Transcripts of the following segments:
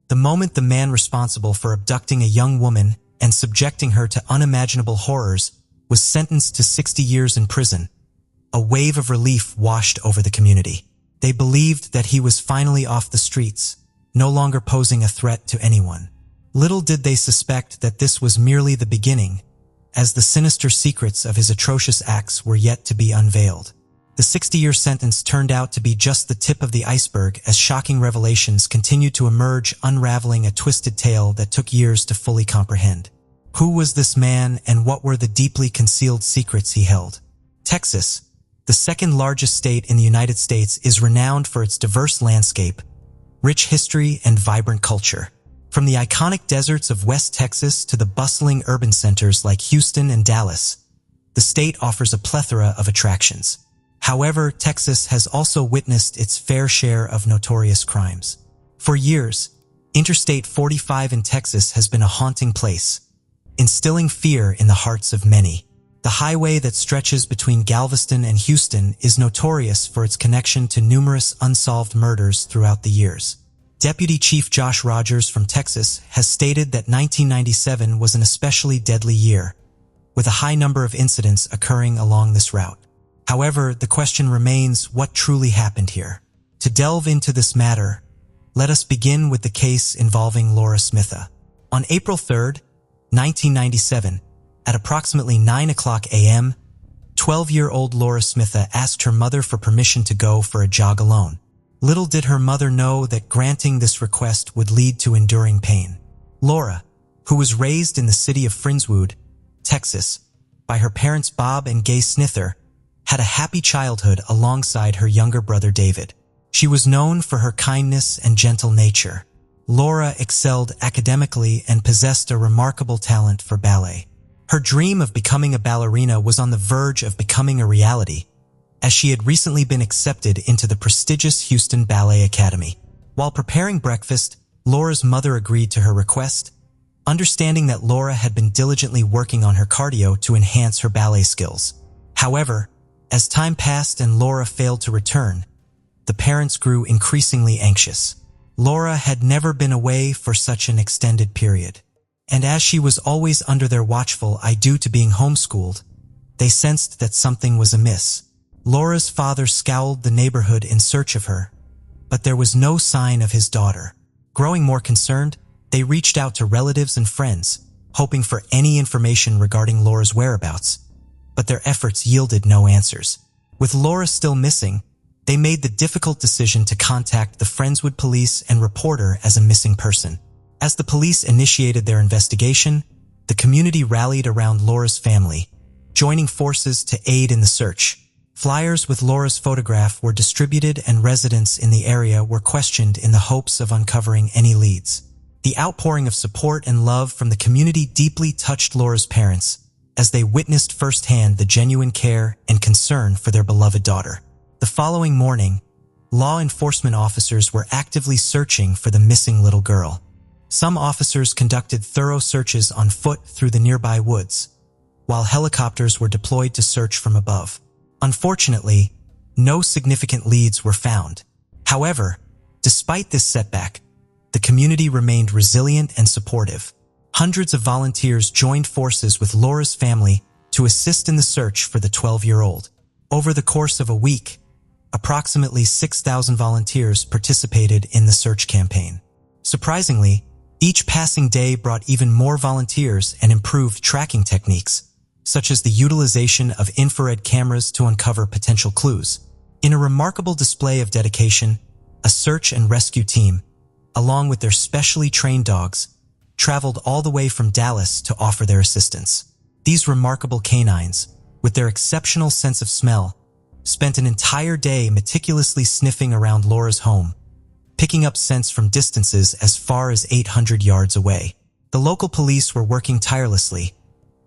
the moment the man responsible for abducting a young woman and subjecting her to unimaginable horrors was sentenced to 60 years in prison, a wave of relief washed over the community. They believed that he was finally off the streets, no longer posing a threat to anyone. Little did they suspect that this was merely the beginning, as the sinister secrets of his atrocious acts were yet to be unveiled. The 60-year sentence turned out to be just the tip of the iceberg as shocking revelations continued to emerge, unraveling a twisted tale that took years to fully comprehend. Who was this man, and what were the deeply concealed secrets he held? Texas, the second largest state in the United States, is renowned for its diverse landscape, rich history, and vibrant culture. From the iconic deserts of West Texas to the bustling urban centers like Houston and Dallas, the state offers a plethora of attractions. However, Texas has also witnessed its fair share of notorious crimes. For years, Interstate 45 in Texas has been a haunting place, instilling fear in the hearts of many. The highway that stretches between Galveston and Houston is notorious for its connection to numerous unsolved murders throughout the years. Deputy Chief Josh Rogers from Texas has stated that 1997 was an especially deadly year, with a high number of incidents occurring along this route. However, the question remains, what truly happened here? To delve into this matter, let us begin with the case involving Laura Smitha. On April 3, 1997, at approximately 9 o'clock a.m., 12-year-old Laura Smitha asked her mother for permission to go for a jog alone. Little did her mother know that granting this request would lead to enduring pain. Laura, who was raised in the city of Friendswood, Texas, by her parents Bob and Gay Snither, had a happy childhood alongside her younger brother David. She was known for her kindness and gentle nature. Laura excelled academically and possessed a remarkable talent for ballet. Her dream of becoming a ballerina was on the verge of becoming a reality, as she had recently been accepted into the prestigious Houston Ballet Academy. While preparing breakfast, Laura's mother agreed to her request, understanding that Laura had been diligently working on her cardio to enhance her ballet skills. However, as time passed and Laura failed to return, the parents grew increasingly anxious. Laura had never been away for such an extended period, and as she was always under their watchful eye due to being homeschooled, they sensed that something was amiss. Laura's father scoured the neighborhood in search of her, but there was no sign of his daughter. Growing more concerned, they reached out to relatives and friends, hoping for any information regarding Laura's whereabouts, but their efforts yielded no answers. With Laura still missing, they made the difficult decision to contact the Friendswood police and report her as a missing person. As the police initiated their investigation, the community rallied around Laura's family, joining forces to aid in the search. Flyers with Laura's photograph were distributed and residents in the area were questioned in the hopes of uncovering any leads. The outpouring of support and love from the community deeply touched Laura's parents, as they witnessed firsthand the genuine care and concern for their beloved daughter. The following morning, law enforcement officers were actively searching for the missing little girl. Some officers conducted thorough searches on foot through the nearby woods, while helicopters were deployed to search from above. Unfortunately, no significant leads were found. However, despite this setback, the community remained resilient and supportive. Hundreds of volunteers joined forces with Laura's family to assist in the search for the 12-year-old. Over the course of a week, approximately 6,000 volunteers participated in the search campaign. Surprisingly, each passing day brought even more volunteers and improved tracking techniques, such as the utilization of infrared cameras to uncover potential clues. In a remarkable display of dedication, a search and rescue team, along with their specially trained dogs, traveled all the way from Dallas to offer their assistance. These remarkable canines, with their exceptional sense of smell, spent an entire day meticulously sniffing around Laura's home, picking up scents from distances as far as 800 yards away. The local police were working tirelessly,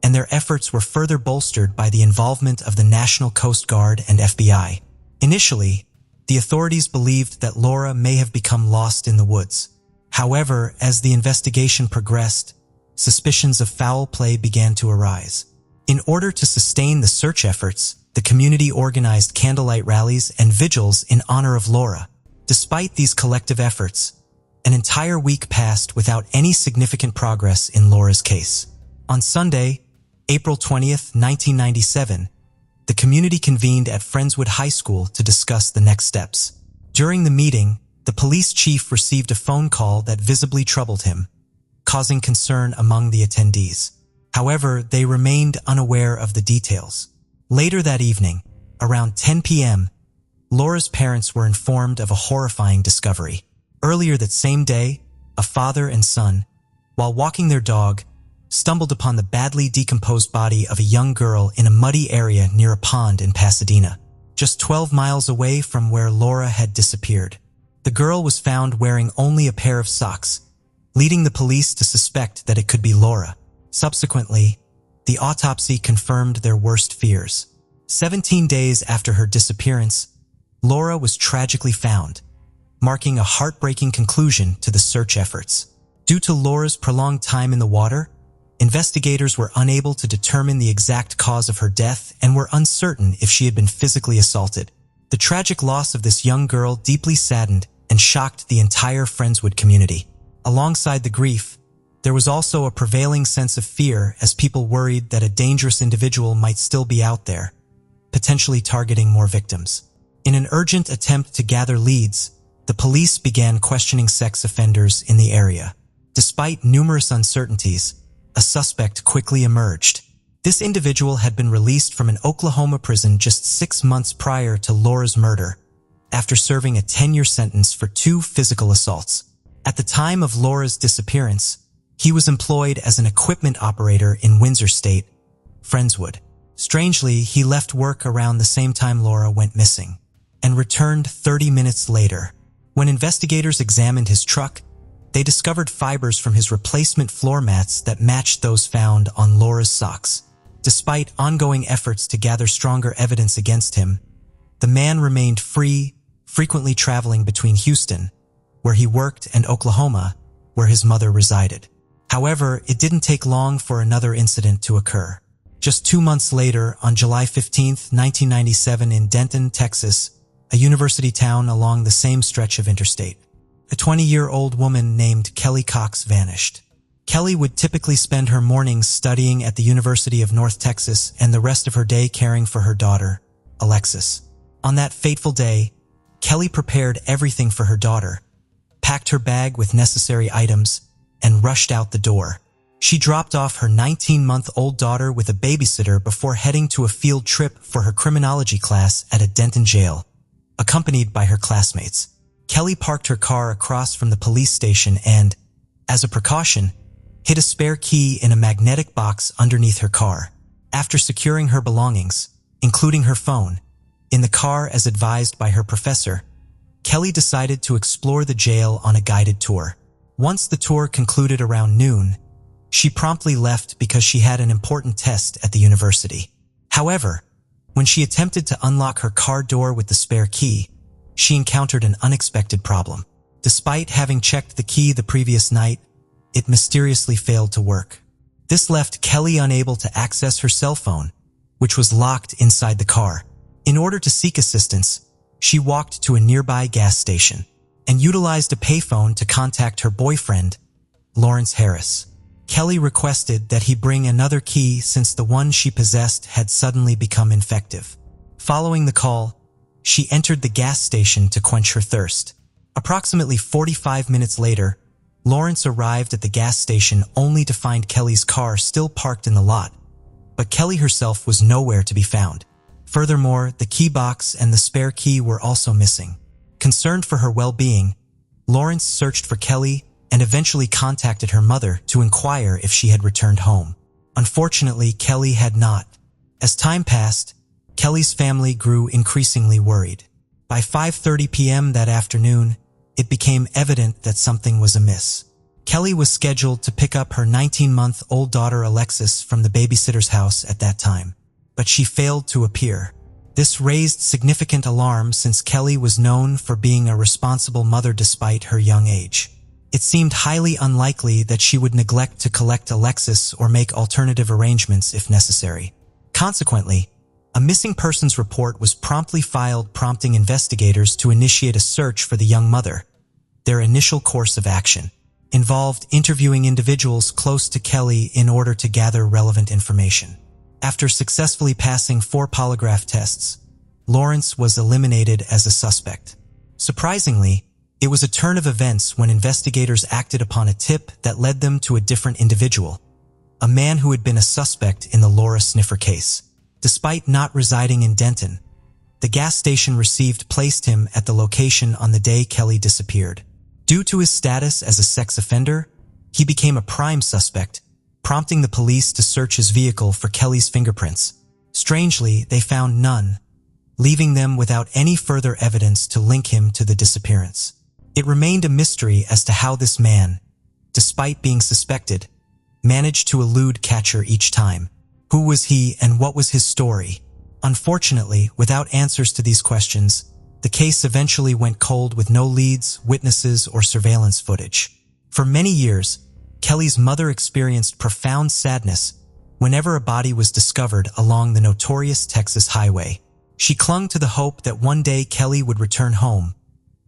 and their efforts were further bolstered by the involvement of the National Coast Guard and FBI. Initially, the authorities believed that Laura may have become lost in the woods. However, as the investigation progressed, suspicions of foul play began to arise. In order to sustain the search efforts, the community organized candlelight rallies and vigils in honor of Laura. Despite these collective efforts, An entire week passed without any significant progress in Laura's case. On Sunday, April 20th, 1997, the community convened at Friendswood High School to discuss the next steps. During the meeting, the police chief received a phone call that visibly troubled him, causing concern among the attendees. However, they remained unaware of the details. Later that evening, around 10 p.m., Laura's parents were informed of a horrifying discovery. Earlier that same day, a father and son, while walking their dog, stumbled upon the badly decomposed body of a young girl in a muddy area near a pond in Pasadena, just 12 miles away from where Laura had disappeared. The girl was found wearing only a pair of socks, leading the police to suspect that it could be Laura. Subsequently, the autopsy confirmed their worst fears. 17 days after her disappearance, Laura was tragically found, marking a heartbreaking conclusion to the search efforts. Due to Laura's prolonged time in the water, investigators were unable to determine the exact cause of her death and were uncertain if she had been physically assaulted. The tragic loss of this young girl deeply saddened and shocked the entire Friendswood community. Alongside the grief, there was also a prevailing sense of fear as people worried that a dangerous individual might still be out there, potentially targeting more victims. In an urgent attempt to gather leads, the police began questioning sex offenders in the area. Despite numerous uncertainties, a suspect quickly emerged. This individual had been released from an Oklahoma prison just 6 months prior to Laura's murder, after serving a 10-year sentence for 2 physical assaults. At the time of Laura's disappearance, he was employed as an equipment operator in Windsor State, Friendswood. Strangely, he left work around the same time Laura went missing, and returned 30 minutes later. When investigators examined his truck, they discovered fibers from his replacement floor mats that matched those found on Laura's socks. Despite ongoing efforts to gather stronger evidence against him, the man remained free, frequently traveling between Houston, where he worked, and Oklahoma, where his mother resided. However, it didn't take long for another incident to occur. Just 2 months later, on July 15, 1997, in Denton, Texas, a university town along the same stretch of interstate, a 20-year-old woman named Kelly Cox vanished. Kelly would typically spend her mornings studying at the University of North Texas and the rest of her day caring for her daughter, Alexis. On that fateful day, Kelly prepared everything for her daughter, packed her bag with necessary items, and rushed out the door. She dropped off her 19-month-old daughter with a babysitter before heading to a field trip for her criminology class at a Denton jail, accompanied by her classmates. Kelly parked her car across from the police station and, as a precaution, hid a spare key in a magnetic box underneath her car. After securing her belongings, including her phone, in the car as advised by her professor, Kelly decided to explore the jail on a guided tour. Once the tour concluded around noon, she promptly left because she had an important test at the university. However, when she attempted to unlock her car door with the spare key, she encountered an unexpected problem. Despite having checked the key the previous night, it mysteriously failed to work. This left Kelly unable to access her cell phone, which was locked inside the car. In order to seek assistance, she walked to a nearby gas station and utilized a payphone to contact her boyfriend, Lawrence Harris. Kelly requested that he bring another key since the one she possessed had suddenly become ineffective. Following the call, she entered the gas station to quench her thirst. Approximately 45 minutes later, Lawrence arrived at the gas station only to find Kelly's car still parked in the lot, but Kelly herself was nowhere to be found. Furthermore, the key box and the spare key were also missing. Concerned for her well-being, Lawrence searched for Kelly and eventually contacted her mother to inquire if she had returned home. Unfortunately, Kelly had not. As time passed, Kelly's family grew increasingly worried. By 5:30 p.m. that afternoon, it became evident that something was amiss. Kelly was scheduled to pick up her 19-month-old daughter Alexis from the babysitter's house at that time, but she failed to appear. This raised significant alarm since Kelly was known for being a responsible mother despite her young age. It seemed highly unlikely that she would neglect to collect Alexis or make alternative arrangements if necessary. Consequently, a missing persons report was promptly filed, prompting investigators to initiate a search for the young mother. their initial course of action involved interviewing individuals close to Kelly in order to gather relevant information. After successfully passing 4 polygraph tests, Lawrence was eliminated as a suspect. Surprisingly, it was a turn of events when investigators acted upon a tip that led them to a different individual, a man who had been a suspect in the Laura sniffer case. Despite not residing in Denton, the gas station received placed him at the location on the day Kelly disappeared. Due to his status as a sex offender, he became a prime suspect, prompting the police to search his vehicle for Kelly's fingerprints. Strangely, they found none, leaving them without any further evidence to link him to the disappearance. It remained a mystery as to how this man, despite being suspected, managed to elude capture each time. Who was he and what was his story? Unfortunately, without answers to these questions, the case eventually went cold with no leads, witnesses, or surveillance footage. For many years, Kelly's mother experienced profound sadness whenever a body was discovered along the notorious Texas highway. She clung to the hope that one day Kelly would return home,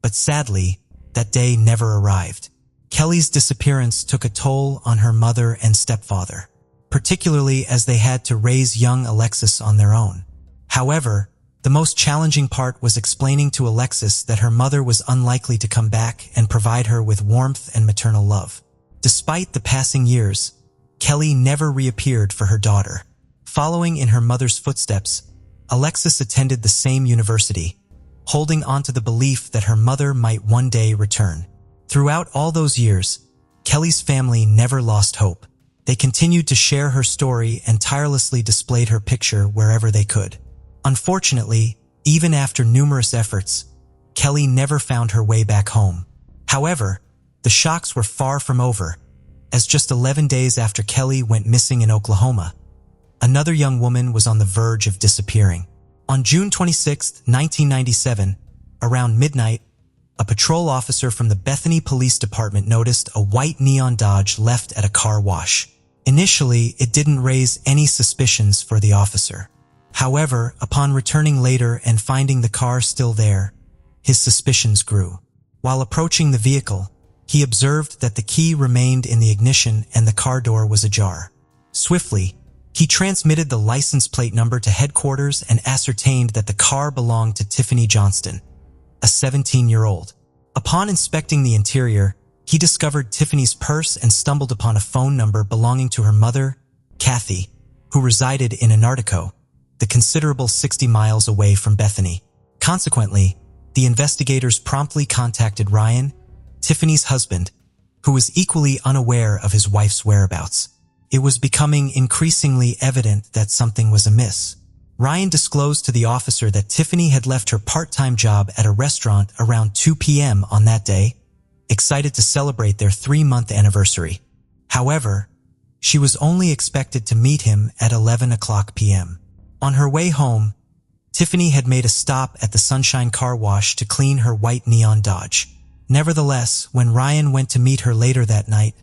but sadly, that day never arrived. Kelly's disappearance took a toll on her mother and stepfather, particularly as they had to raise young Alexis on their own. However, the most challenging part was explaining to Alexis that her mother was unlikely to come back and provide her with warmth and maternal love. Despite the passing years, Kelly never reappeared for her daughter. Following in her mother's footsteps, Alexis attended the same university, holding on to the belief that her mother might one day return. Throughout all those years, Kelly's family never lost hope. They continued to share her story and tirelessly displayed her picture wherever they could. Unfortunately, even after numerous efforts, Kelly never found her way back home. However, the shocks were far from over, as just 11 days after Kelly went missing in Oklahoma, another young woman was on the verge of disappearing. On June 26, 1997, around midnight, a patrol officer from the Bethany Police Department noticed a white neon Dodge left at a car wash. Initially, it didn't raise any suspicions for the officer. However, upon returning later and finding the car still there, his suspicions grew. While approaching the vehicle, he observed that the key remained in the ignition and the car door was ajar. Swiftly, he transmitted the license plate number to headquarters and ascertained that the car belonged to Tiffany Johnston, a 17-year-old. Upon inspecting the interior, he discovered Tiffany's purse and stumbled upon a phone number belonging to her mother, Kathy, who resided in Antarctica, the considerable 60 miles away from Bethany. Consequently, the investigators promptly contacted Ryan, Tiffany's husband, who was equally unaware of his wife's whereabouts. It was becoming increasingly evident that something was amiss. Ryan disclosed to the officer that Tiffany had left her part-time job at a restaurant around 2 p.m. on that day, excited to celebrate their 3-month anniversary. However, she was only expected to meet him at 11 o'clock p.m. On her way home, Tiffany had made a stop at the Sunshine Car Wash to clean her white neon Dodge. Nevertheless, when Ryan went to meet her later that night,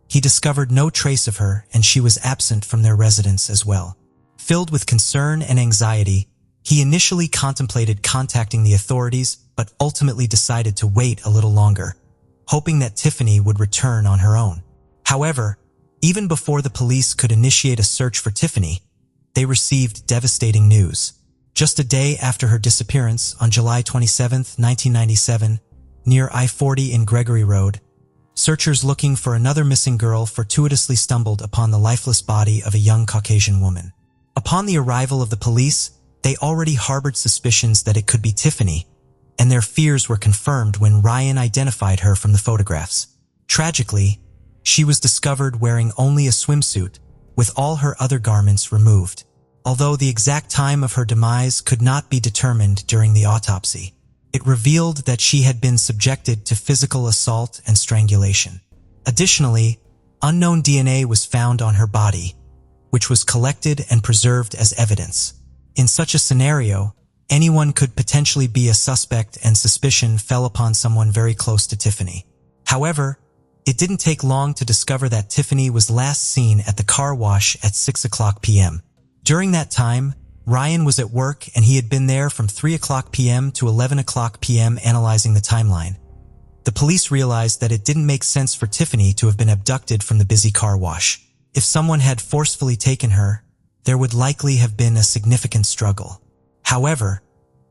he discovered no trace of her and she was absent from their residence as well. Filled with concern and anxiety, he initially contemplated contacting the authorities but ultimately decided to wait a little longer, hoping that Tiffany would return on her own. However, even before the police could initiate a search for Tiffany, they received devastating news. Just a day after her disappearance, on July 27, 1997, near I-40 in Gregory Road, searchers looking for another missing girl fortuitously stumbled upon the lifeless body of a young Caucasian woman. Upon the arrival of the police, they already harbored suspicions that it could be Tiffany, and their fears were confirmed when Ryan identified her from the photographs. Tragically, she was discovered wearing only a swimsuit, with all her other garments removed. Although the exact time of her demise could not be determined during the autopsy, it revealed that she had been subjected to physical assault and strangulation. Additionally, unknown DNA was found on her body, which was collected and preserved as evidence. In such a scenario, anyone could potentially be a suspect and suspicion fell upon someone very close to Tiffany. However, it didn't take long to discover that Tiffany was last seen at the car wash at 6 o'clock p.m. During that time, Ryan was at work and he had been there from 3 o'clock p.m. to 11 o'clock p.m. analyzing the timeline. The police realized that it didn't make sense for Tiffany to have been abducted from the busy car wash. If someone had forcefully taken her, there would likely have been a significant struggle. However,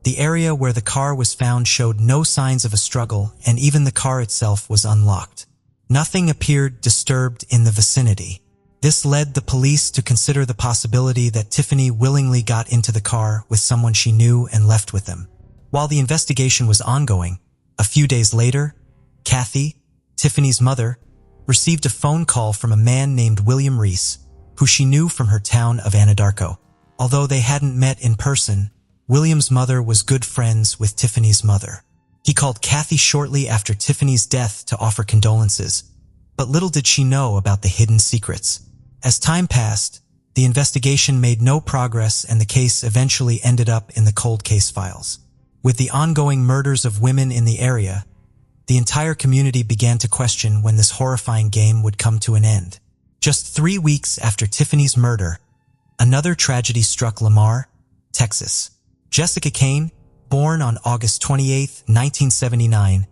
the area where the car was found showed no signs of a struggle, and even the car itself was unlocked. Nothing appeared disturbed in the vicinity. This led the police to consider the possibility that Tiffany willingly got into the car with someone she knew and left with them. While the investigation was ongoing, a few days later, Kathy, Tiffany's mother, received a phone call from a man named William Reese, who she knew from her town of Anadarko. Although they hadn't met in person, William's mother was good friends with Tiffany's mother. He called Kathy shortly after Tiffany's death to offer condolences, but little did she know about the hidden secrets. As time passed, the investigation made no progress and the case eventually ended up in the cold case files. With the ongoing murders of women in the area, the entire community began to question when this horrifying game would come to an end. Just 3 weeks after Tiffany's murder, another tragedy struck Lamar, Texas. Jessica Kane, born on August 28, 1979,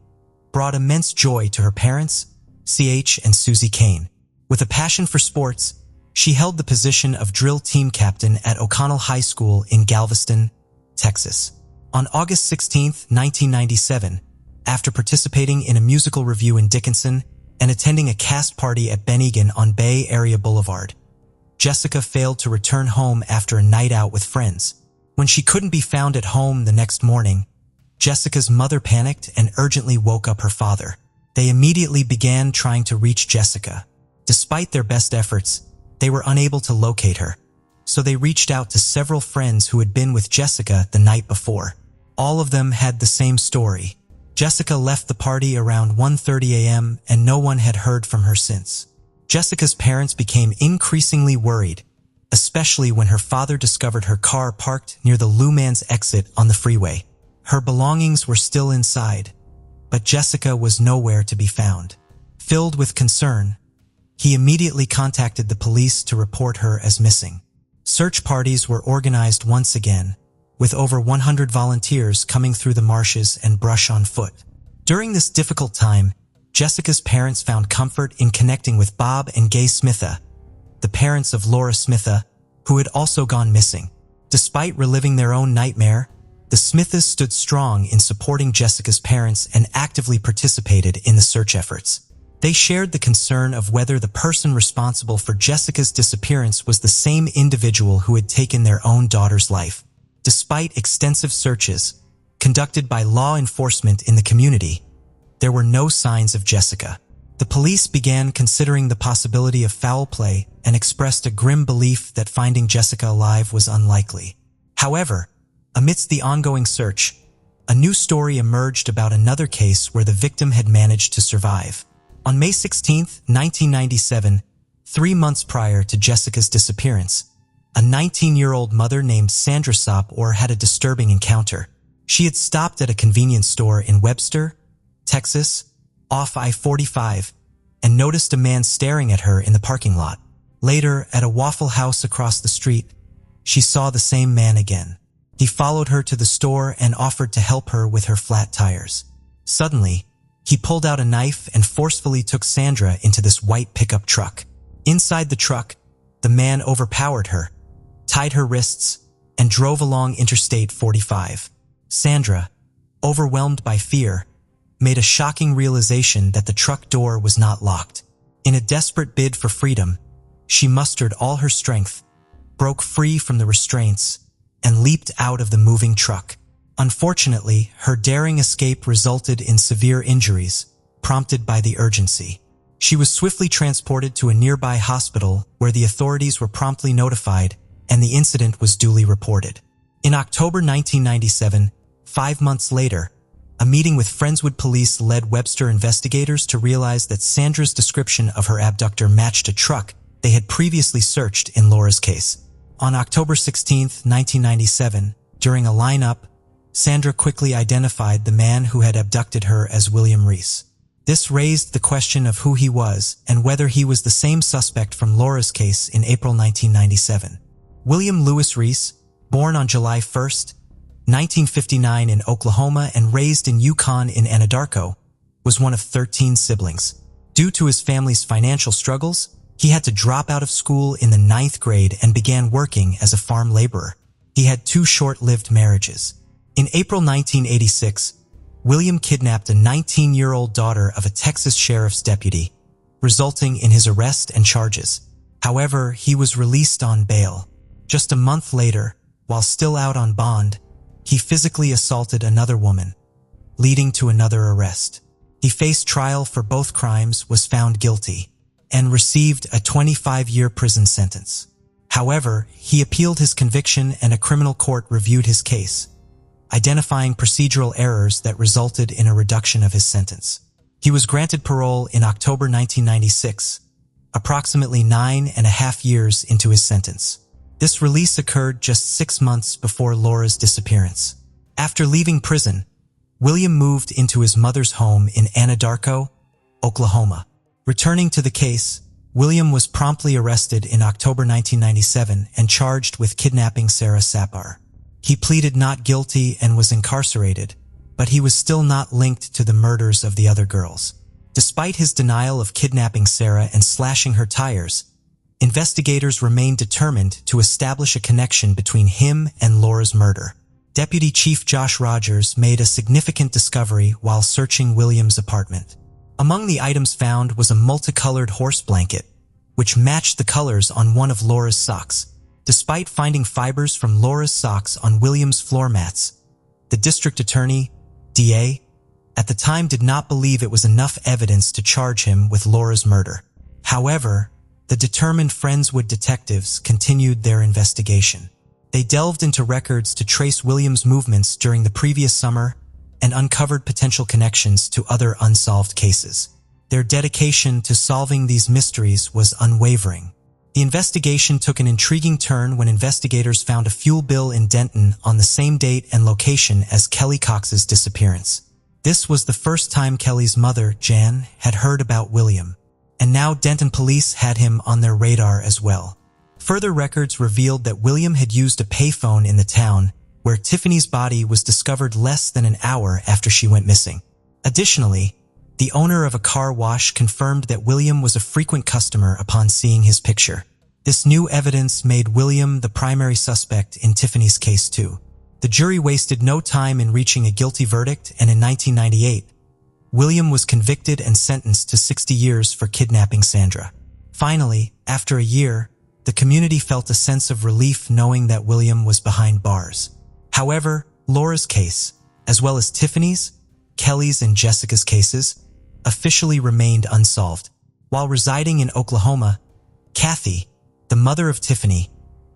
brought immense joy to her parents, CH and Susie Kane. With a passion for sports, she held the position of drill team captain at O'Connell High School in Galveston, Texas. On August 16, 1997, after participating in a musical review in Dickinson and attending a cast party at Ben Egan on Bay Area Boulevard, Jessica failed to return home after a night out with friends. When she couldn't be found at home the next morning, Jessica's mother panicked and urgently woke up her father. They immediately began trying to reach Jessica. Despite their best efforts, they were unable to locate her, so they reached out to several friends who had been with Jessica the night before. All of them had the same story. Jessica left the party around 1:30 a.m. and no one had heard from her since. Jessica's parents became increasingly worried, especially when her father discovered her car parked near the Lumans exit on the freeway. Her belongings were still inside, but Jessica was nowhere to be found. Filled with concern, he immediately contacted the police to report her as missing. Search parties were organized once again, with over 100 volunteers coming through the marshes and brush on foot. During this difficult time, Jessica's parents found comfort in connecting with Bob and Gay Smitha, the parents of Laura Smitha, who had also gone missing. Despite reliving their own nightmare, the Smithas stood strong in supporting Jessica's parents and actively participated in the search efforts. They shared the concern of whether the person responsible for Jessica's disappearance was the same individual who had taken their own daughter's life. Despite extensive searches conducted by law enforcement in the community, there were no signs of Jessica. The police began considering the possibility of foul play and expressed a grim belief that finding Jessica alive was unlikely. However, amidst the ongoing search, a new story emerged about another case where the victim had managed to survive. On May 16, 1997, 3 months prior to Jessica's disappearance, a 19-year-old mother named Sandra Sopor had a disturbing encounter. She had stopped at a convenience store in Webster, Texas, off I-45, and noticed a man staring at her in the parking lot. Later, at a Waffle House across the street, she saw the same man again. He followed her to the store and offered to help her with her flat tires. Suddenly, he pulled out a knife and forcefully took Sandra into this white pickup truck. Inside the truck, the man overpowered her, tied her wrists, and drove along Interstate 45. Sandra, overwhelmed by fear, made a shocking realization that the truck door was not locked. In a desperate bid for freedom, she mustered all her strength, broke free from the restraints, and leaped out of the moving truck. Unfortunately, her daring escape resulted in severe injuries, prompted by the urgency. She was swiftly transported to a nearby hospital where the authorities were promptly notified and the incident was duly reported. In October 1997, 5 months later, a meeting with Friendswood police led Webster investigators to realize that Sandra's description of her abductor matched a truck they had previously searched in Laura's case. On October 16, 1997, during a lineup, Sandra quickly identified the man who had abducted her as William Reese. This raised the question of who he was and whether he was the same suspect from Laura's case in April 1997. William Lewis Reese, born on July 1, 1959 in Oklahoma and raised in Yukon in Anadarko, was one of 13 siblings. Due to his family's financial struggles, he had to drop out of school in the 9th grade and began working as a farm laborer. He had 2 short-lived marriages. In April 1986, William kidnapped a 19-year-old daughter of a Texas sheriff's deputy, resulting in his arrest and charges. However, he was released on bail. Just a month later, while still out on bond, he physically assaulted another woman, leading to another arrest. He faced trial for both crimes, was found guilty, and received a 25-year prison sentence. However, he appealed his conviction and a criminal court reviewed his case, identifying procedural errors that resulted in a reduction of his sentence. He was granted parole in October 1996, approximately 9.5 years into his sentence. This release occurred just 6 months before Laura's disappearance. After leaving prison, William moved into his mother's home in Anadarko, Oklahoma. Returning to the case, William was promptly arrested in October 1997 and charged with kidnapping Sarah Sapar. He pleaded not guilty and was incarcerated, but he was still not linked to the murders of the other girls. Despite his denial of kidnapping Sarah and slashing her tires, investigators remained determined to establish a connection between him and Laura's murder. Deputy Chief Josh Rogers made a significant discovery while searching William's apartment. Among the items found was a multicolored horse blanket, which matched the colors on one of Laura's socks. Despite finding fibers from Laura's socks on William's floor mats, the district attorney, DA, at the time did not believe it was enough evidence to charge him with Laura's murder. However, the determined Friendswood detectives continued their investigation. They delved into records to trace William's movements during the previous summer and uncovered potential connections to other unsolved cases. Their dedication to solving these mysteries was unwavering. The investigation took an intriguing turn when investigators found a fuel bill in Denton on the same date and location as Kelly Cox's disappearance. This was the first time Kelly's mother, Jan, had heard about William, and now Denton police had him on their radar as well. Further records revealed that William had used a payphone in the town where Tiffany's body was discovered less than an hour after she went missing. Additionally, the owner of a car wash confirmed that William was a frequent customer upon seeing his picture. This new evidence made William the primary suspect in Tiffany's case too. The jury wasted no time in reaching a guilty verdict, and in 1998, William was convicted and sentenced to 60 years for kidnapping Sandra. Finally, after a year, the community felt a sense of relief knowing that William was behind bars. However, Laura's case, as well as Tiffany's, Kelly's, and Jessica's cases, officially remained unsolved. While residing in Oklahoma, Kathy, the mother of Tiffany,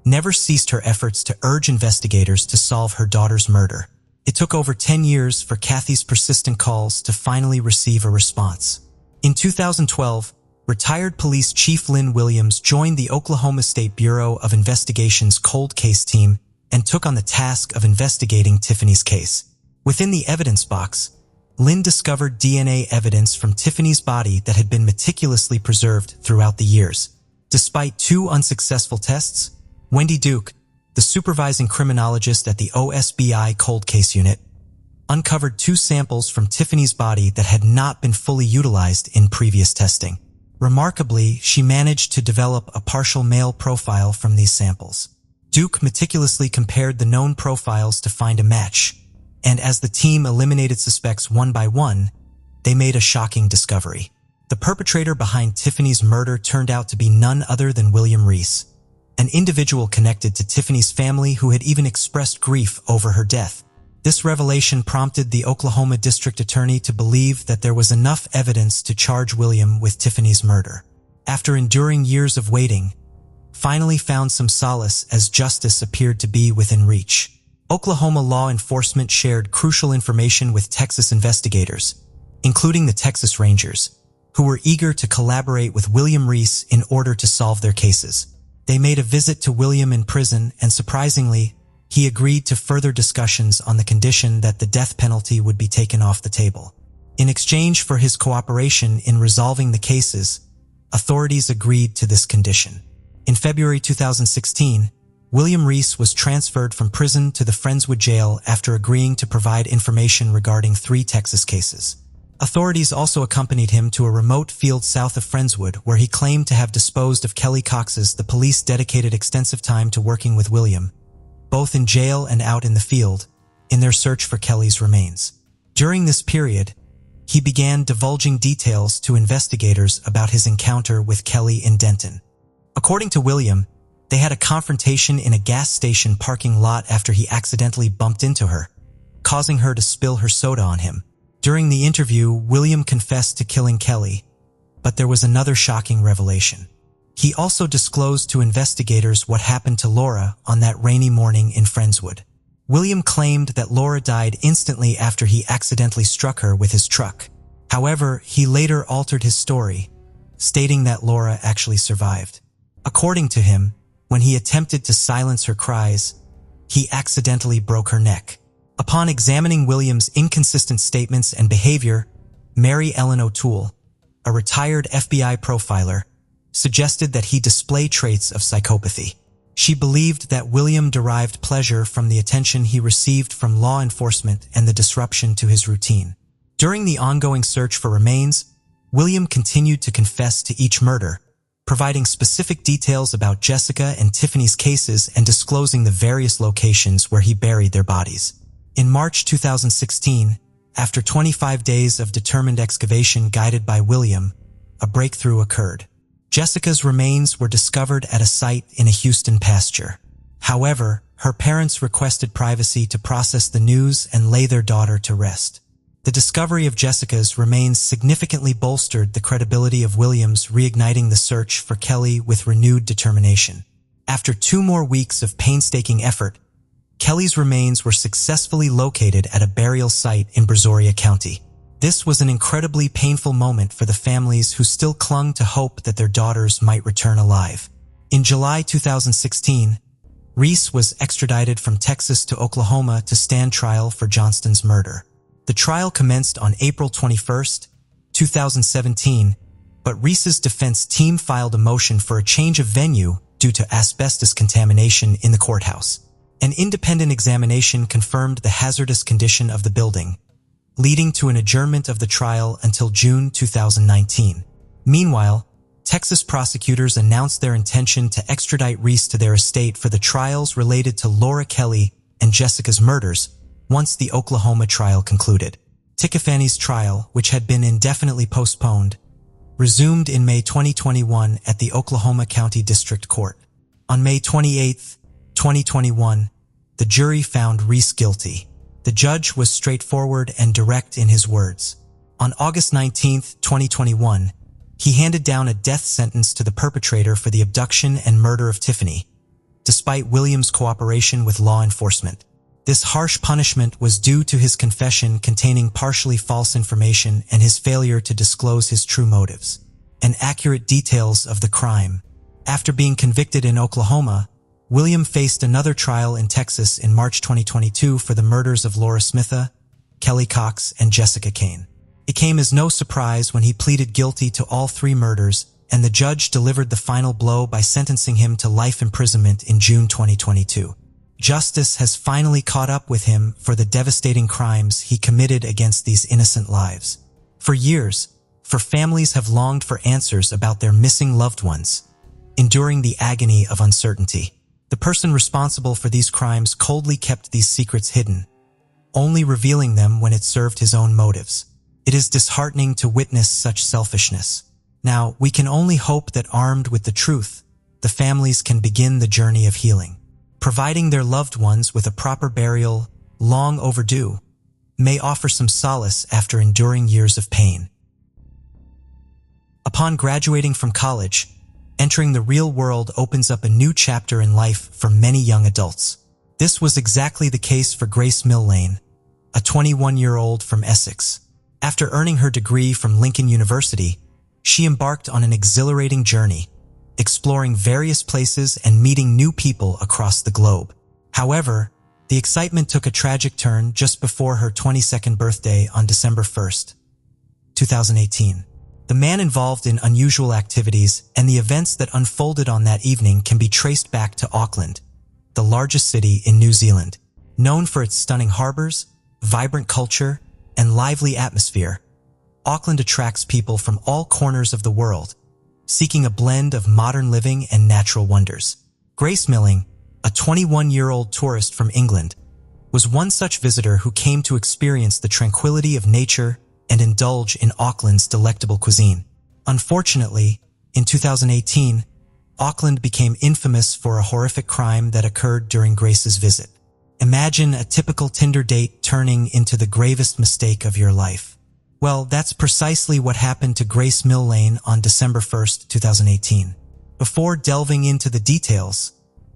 never ceased her efforts to urge investigators to solve her daughter's murder. It took over 10 years for Kathy's persistent calls to finally receive a response. In 2012, retired police chief Lynn Williams joined the Oklahoma State Bureau of Investigation's cold case team and took on the task of investigating Tiffany's case. Within the evidence box, Lynn discovered DNA evidence from Tiffany's body that had been meticulously preserved throughout the years. Despite 2 unsuccessful tests, Wendy Duke, the supervising criminologist at the OSBI cold case unit, uncovered 2 samples from Tiffany's body that had not been fully utilized in previous testing. Remarkably, she managed to develop a partial male profile from these samples. Duke meticulously compared the known profiles to find a match, and as the team eliminated suspects one by one, they made a shocking discovery. The perpetrator behind Tiffany's murder turned out to be none other than William Reese, an individual connected to Tiffany's family who had even expressed grief over her death. This revelation prompted the Oklahoma District Attorney to believe that there was enough evidence to charge William with Tiffany's murder. After enduring years of waiting, finally found some solace as justice appeared to be within reach. Oklahoma law enforcement shared crucial information with Texas investigators, including the Texas Rangers, who were eager to collaborate with William Reese in order to solve their cases. They made a visit to William in prison, and surprisingly, he agreed to further discussions on the condition that the death penalty would be taken off the table. In exchange for his cooperation in resolving the cases, authorities agreed to this condition. In February 2016, William Reese was transferred from prison to the Friendswood jail after agreeing to provide information regarding 3 Texas cases. Authorities also accompanied him to a remote field south of Friendswood, where he claimed to have disposed of Kelly Cox's. The police dedicated extensive time to working with William, both in jail and out in the field, in their search for Kelly's remains. During this period, he began divulging details to investigators about his encounter with Kelly in Denton. According to William, they had a confrontation in a gas station parking lot after he accidentally bumped into her, causing her to spill her soda on him. During the interview, William confessed to killing Kelly, but there was another shocking revelation. He also disclosed to investigators what happened to Laura on that rainy morning in Friendswood. William claimed that Laura died instantly after he accidentally struck her with his truck. However, he later altered his story, stating that Laura actually survived. According to him, when he attempted to silence her cries, he accidentally broke her neck. Upon examining William's inconsistent statements and behavior, Mary Ellen O'Toole, a retired FBI profiler, suggested that he display traits of psychopathy. She believed that William derived pleasure from the attention he received from law enforcement and the disruption to his routine. During the ongoing search for remains, William continued to confess to each murder, providing specific details about Jessica and Tiffany's cases and disclosing the various locations where he buried their bodies. In March 2016, after 25 days of determined excavation guided by William, a breakthrough occurred. Jessica's remains were discovered at a site in a Houston pasture. However, her parents requested privacy to process the news and lay their daughter to rest. The discovery of Jessica's remains significantly bolstered the credibility of Williams, reigniting the search for Kelly with renewed determination. After 2 more weeks of painstaking effort, Kelly's remains were successfully located at a burial site in Brazoria County. This was an incredibly painful moment for the families who still clung to hope that their daughters might return alive. In July 2016, Reese was extradited from Texas to Oklahoma to stand trial for Johnston's murder. The trial commenced on April 21, 2017, but Reese's defense team filed a motion for a change of venue due to asbestos contamination in the courthouse. An independent examination confirmed the hazardous condition of the building, leading to an adjournment of the trial until June 2019. Meanwhile, Texas prosecutors announced their intention to extradite Reese to their estate for the trials related to Laura Kelly and Jessica's murders once the Oklahoma trial concluded. Tiffany's trial, which had been indefinitely postponed, resumed in May 2021 at the Oklahoma County District Court. On May 28, 2021, the jury found Reese guilty. The judge was straightforward and direct in his words. On August 19, 2021, he handed down a death sentence to the perpetrator for the abduction and murder of Tiffany, despite Williams' cooperation with law enforcement. This harsh punishment was due to his confession containing partially false information and his failure to disclose his true motives and accurate details of the crime. After being convicted in Oklahoma, William faced another trial in Texas in March 2022 for the murders of Laura Smitha, Kelly Cox, and Jessica Kane. It came as no surprise when he pleaded guilty to all 3 murders, and the judge delivered the final blow by sentencing him to life imprisonment in June 2022. Justice has finally caught up with him for the devastating crimes he committed against these innocent lives. For years, families have longed for answers about their missing loved ones, enduring the agony of uncertainty. The person responsible for these crimes coldly kept these secrets hidden, only revealing them when it served his own motives. It is disheartening to witness such selfishness. Now, we can only hope that armed with the truth, the families can begin the journey of healing. Providing their loved ones with a proper burial, long overdue, may offer some solace after enduring years of pain. Upon graduating from college, entering the real world opens up a new chapter in life for many young adults. This was exactly the case for Grace Millane, a 21-year-old from Essex. After earning her degree from Lincoln University, she embarked on an exhilarating journey, exploring various places and meeting new people across the globe. However, the excitement took a tragic turn just before her 22nd birthday on December 1st, 2018. The man involved in unusual activities and the events that unfolded on that evening can be traced back to Auckland, the largest city in New Zealand. Known for its stunning harbors, vibrant culture, and lively atmosphere, Auckland attracts people from all corners of the world, seeking a blend of modern living and natural wonders. Grace Milling, a 21-year-old tourist from England, was one such visitor who came to experience the tranquility of nature and indulge in Auckland's delectable cuisine. Unfortunately, in 2018, Auckland became infamous for a horrific crime that occurred during Grace's visit. Imagine a typical Tinder date turning into the gravest mistake of your life. Well, that's precisely what happened to Grace Milling on December 1st, 2018. Before delving into the details,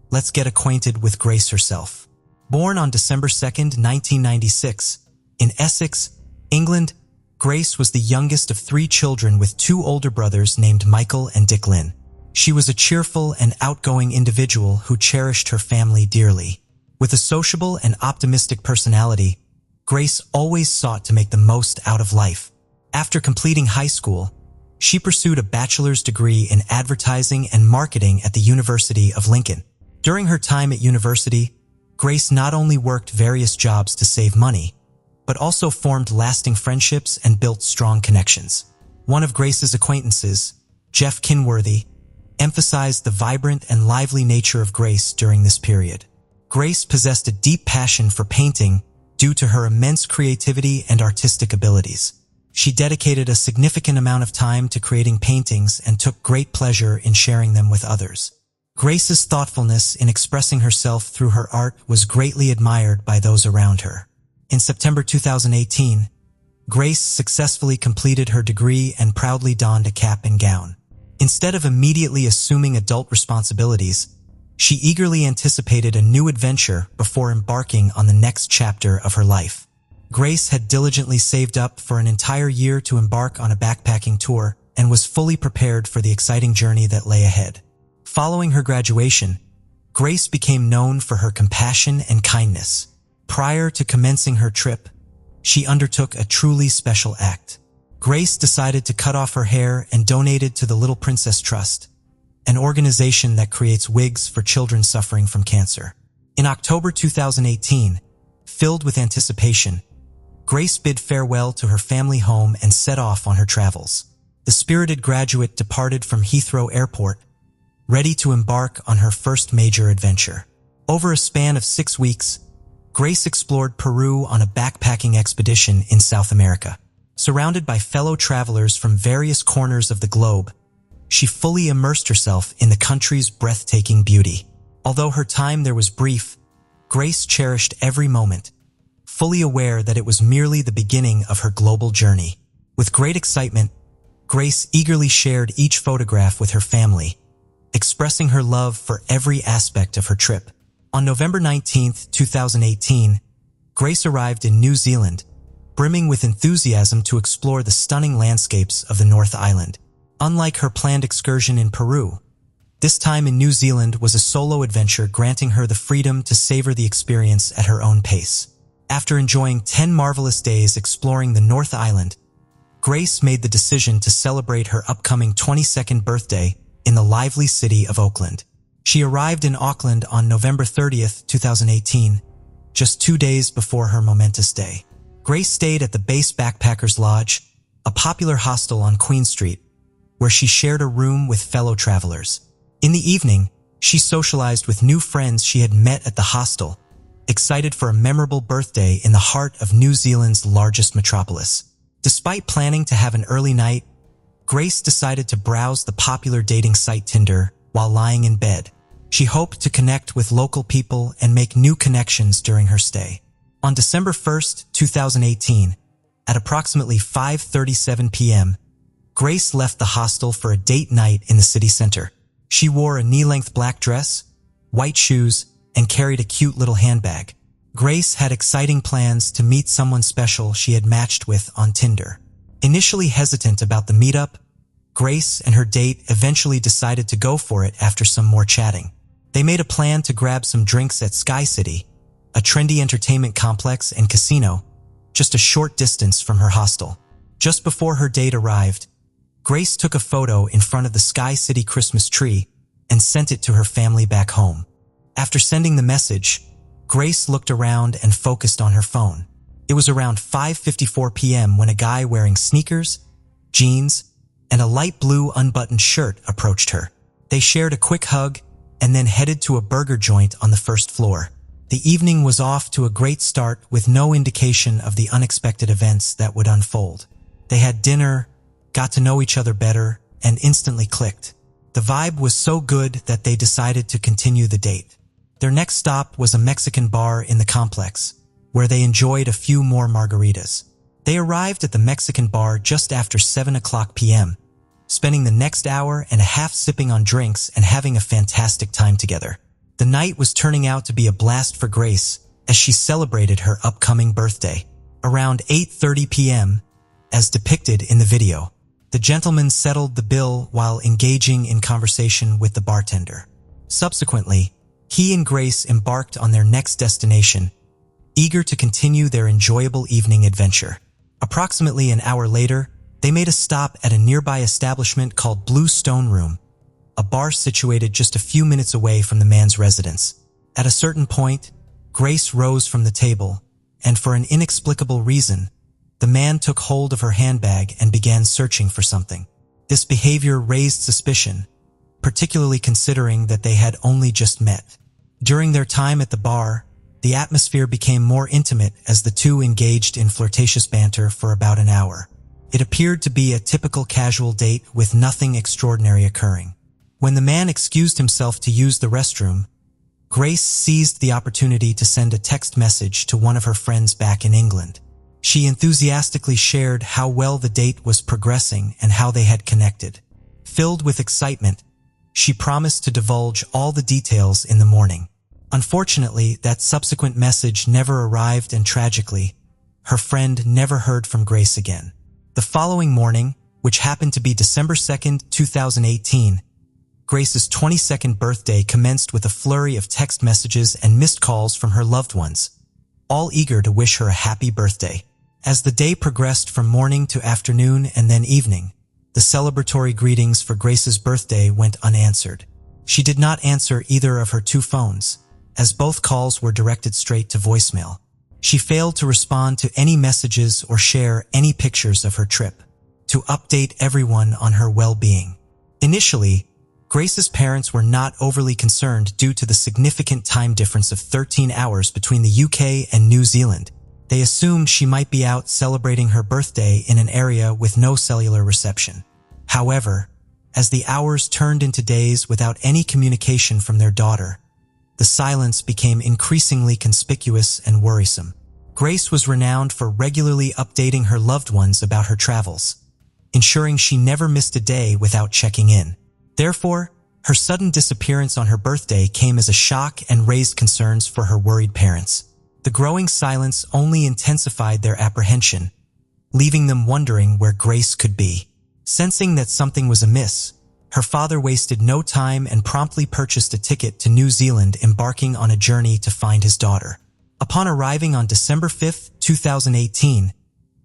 let's get acquainted with Grace herself. Born on December 2nd, 1996, in Essex, England, Grace was the youngest of 3 children with 2 older brothers named Michael and Dick Lynn. She was a cheerful and outgoing individual who cherished her family dearly. With a sociable and optimistic personality, Grace always sought to make the most out of life. After completing high school, she pursued a bachelor's degree in advertising and marketing at the University of Lincoln. During her time at university, Grace not only worked various jobs to save money, but also formed lasting friendships and built strong connections. One of Grace's acquaintances, Jeff Kinworthy, emphasized the vibrant and lively nature of Grace during this period. Grace possessed a deep passion for painting due to her immense creativity and artistic abilities. She dedicated a significant amount of time to creating paintings and took great pleasure in sharing them with others. Grace's thoughtfulness in expressing herself through her art was greatly admired by those around her. In September 2018, Grace successfully completed her degree and proudly donned a cap and gown. Instead of immediately assuming adult responsibilities, she eagerly anticipated a new adventure before embarking on the next chapter of her life. Grace had diligently saved up for an entire year to embark on a backpacking tour and was fully prepared for the exciting journey that lay ahead. Following her graduation, Grace became known for her compassion and kindness. Prior to commencing her trip, she undertook a truly special act. Grace decided to cut off her hair and donated to the Little Princess Trust, an organization that creates wigs for children suffering from cancer. In October 2018, filled with anticipation, Grace bid farewell to her family home and set off on her travels. The spirited graduate departed from Heathrow Airport, ready to embark on her first major adventure. Over a span of 6 weeks, Grace explored Peru on a backpacking expedition in South America. Surrounded by fellow travelers from various corners of the globe, she fully immersed herself in the country's breathtaking beauty. Although her time there was brief, Grace cherished every moment, fully aware that it was merely the beginning of her global journey. With great excitement, Grace eagerly shared each photograph with her family, expressing her love for every aspect of her trip. On November 19, 2018, Grace arrived in New Zealand, brimming with enthusiasm to explore the stunning landscapes of the North Island. Unlike her planned excursion in Peru, this time in New Zealand was a solo adventure, granting her the freedom to savor the experience at her own pace. After enjoying 10 marvelous days exploring the North Island, Grace made the decision to celebrate her upcoming 22nd birthday in the lively city of Auckland. She arrived in Auckland on November 30th, 2018, just 2 days before her momentous day. Grace stayed at the Base Backpackers Lodge, a popular hostel on Queen Street, where she shared a room with fellow travelers. In the evening, she socialized with new friends she had met at the hostel, excited for a memorable birthday in the heart of New Zealand's largest metropolis. Despite planning to have an early night, Grace decided to browse the popular dating site Tinder while lying in bed. She hoped to connect with local people and make new connections during her stay. On December 1st, 2018, at approximately 5:37 p.m., Grace left the hostel for a date night in the city center. She wore a knee-length black dress, white shoes, and carried a cute little handbag. Grace had exciting plans to meet someone special she had matched with on Tinder. Initially hesitant about the meetup, Grace and her date eventually decided to go for it after some more chatting. They made a plan to grab some drinks at Sky City, a trendy entertainment complex and casino, just a short distance from her hostel. Just before her date arrived, Grace took a photo in front of the Sky City Christmas tree and sent it to her family back home. After sending the message, Grace looked around and focused on her phone. It was around 5:54 p.m. when a guy wearing sneakers jeans, and a light blue unbuttoned shirt approached her. They shared a quick hug and then headed to a burger joint on the first floor. The evening was off to a great start with no indication of the unexpected events that would unfold. They had dinner, got to know each other better, and instantly clicked. The vibe was so good that they decided to continue the date. Their next stop was a Mexican bar in the complex, where they enjoyed a few more margaritas. They arrived at the Mexican bar just after 7 p.m., spending the next hour and a half sipping on drinks and having a fantastic time together. The night was turning out to be a blast for Grace as she celebrated her upcoming birthday. Around 8:30 p.m., as depicted in the video, the gentleman settled the bill while engaging in conversation with the bartender. Subsequently, he and Grace embarked on their next destination, eager to continue their enjoyable evening adventure. Approximately an hour later, they made a stop at a nearby establishment called Blue Stone Room, a bar situated just a few minutes away from the man's residence. At a certain point, Grace rose from the table, and for an inexplicable reason, the man took hold of her handbag and began searching for something. This behavior raised suspicion, particularly considering that they had only just met. During their time at the bar, the atmosphere became more intimate as the two engaged in flirtatious banter for about an hour. It appeared to be a typical casual date with nothing extraordinary occurring. When the man excused himself to use the restroom, Grace seized the opportunity to send a text message to one of her friends back in England. She enthusiastically shared how well the date was progressing and how they had connected. Filled with excitement, she promised to divulge all the details in the morning. Unfortunately, that subsequent message never arrived, and tragically, her friend never heard from Grace again. The following morning, which happened to be December 2nd, 2018, Grace's 22nd birthday commenced with a flurry of text messages and missed calls from her loved ones, all eager to wish her a happy birthday. As the day progressed from morning to afternoon and then evening, the celebratory greetings for Grace's birthday went unanswered. She did not answer either of her two phones, as both calls were directed straight to voicemail. She failed to respond to any messages or share any pictures of her trip, to update everyone on her well-being. Initially, Grace's parents were not overly concerned due to the significant time difference of 13 hours between the UK and New Zealand. They assumed she might be out celebrating her birthday in an area with no cellular reception. However, as the hours turned into days without any communication from their daughter, the silence became increasingly conspicuous and worrisome. Grace was renowned for regularly updating her loved ones about her travels, ensuring she never missed a day without checking in. Therefore, her sudden disappearance on her birthday came as a shock and raised concerns for her worried parents. The growing silence only intensified their apprehension, leaving them wondering where Grace could be. Sensing that something was amiss, her father wasted no time and promptly purchased a ticket to New Zealand, embarking on a journey to find his daughter. Upon arriving on December 5, 2018,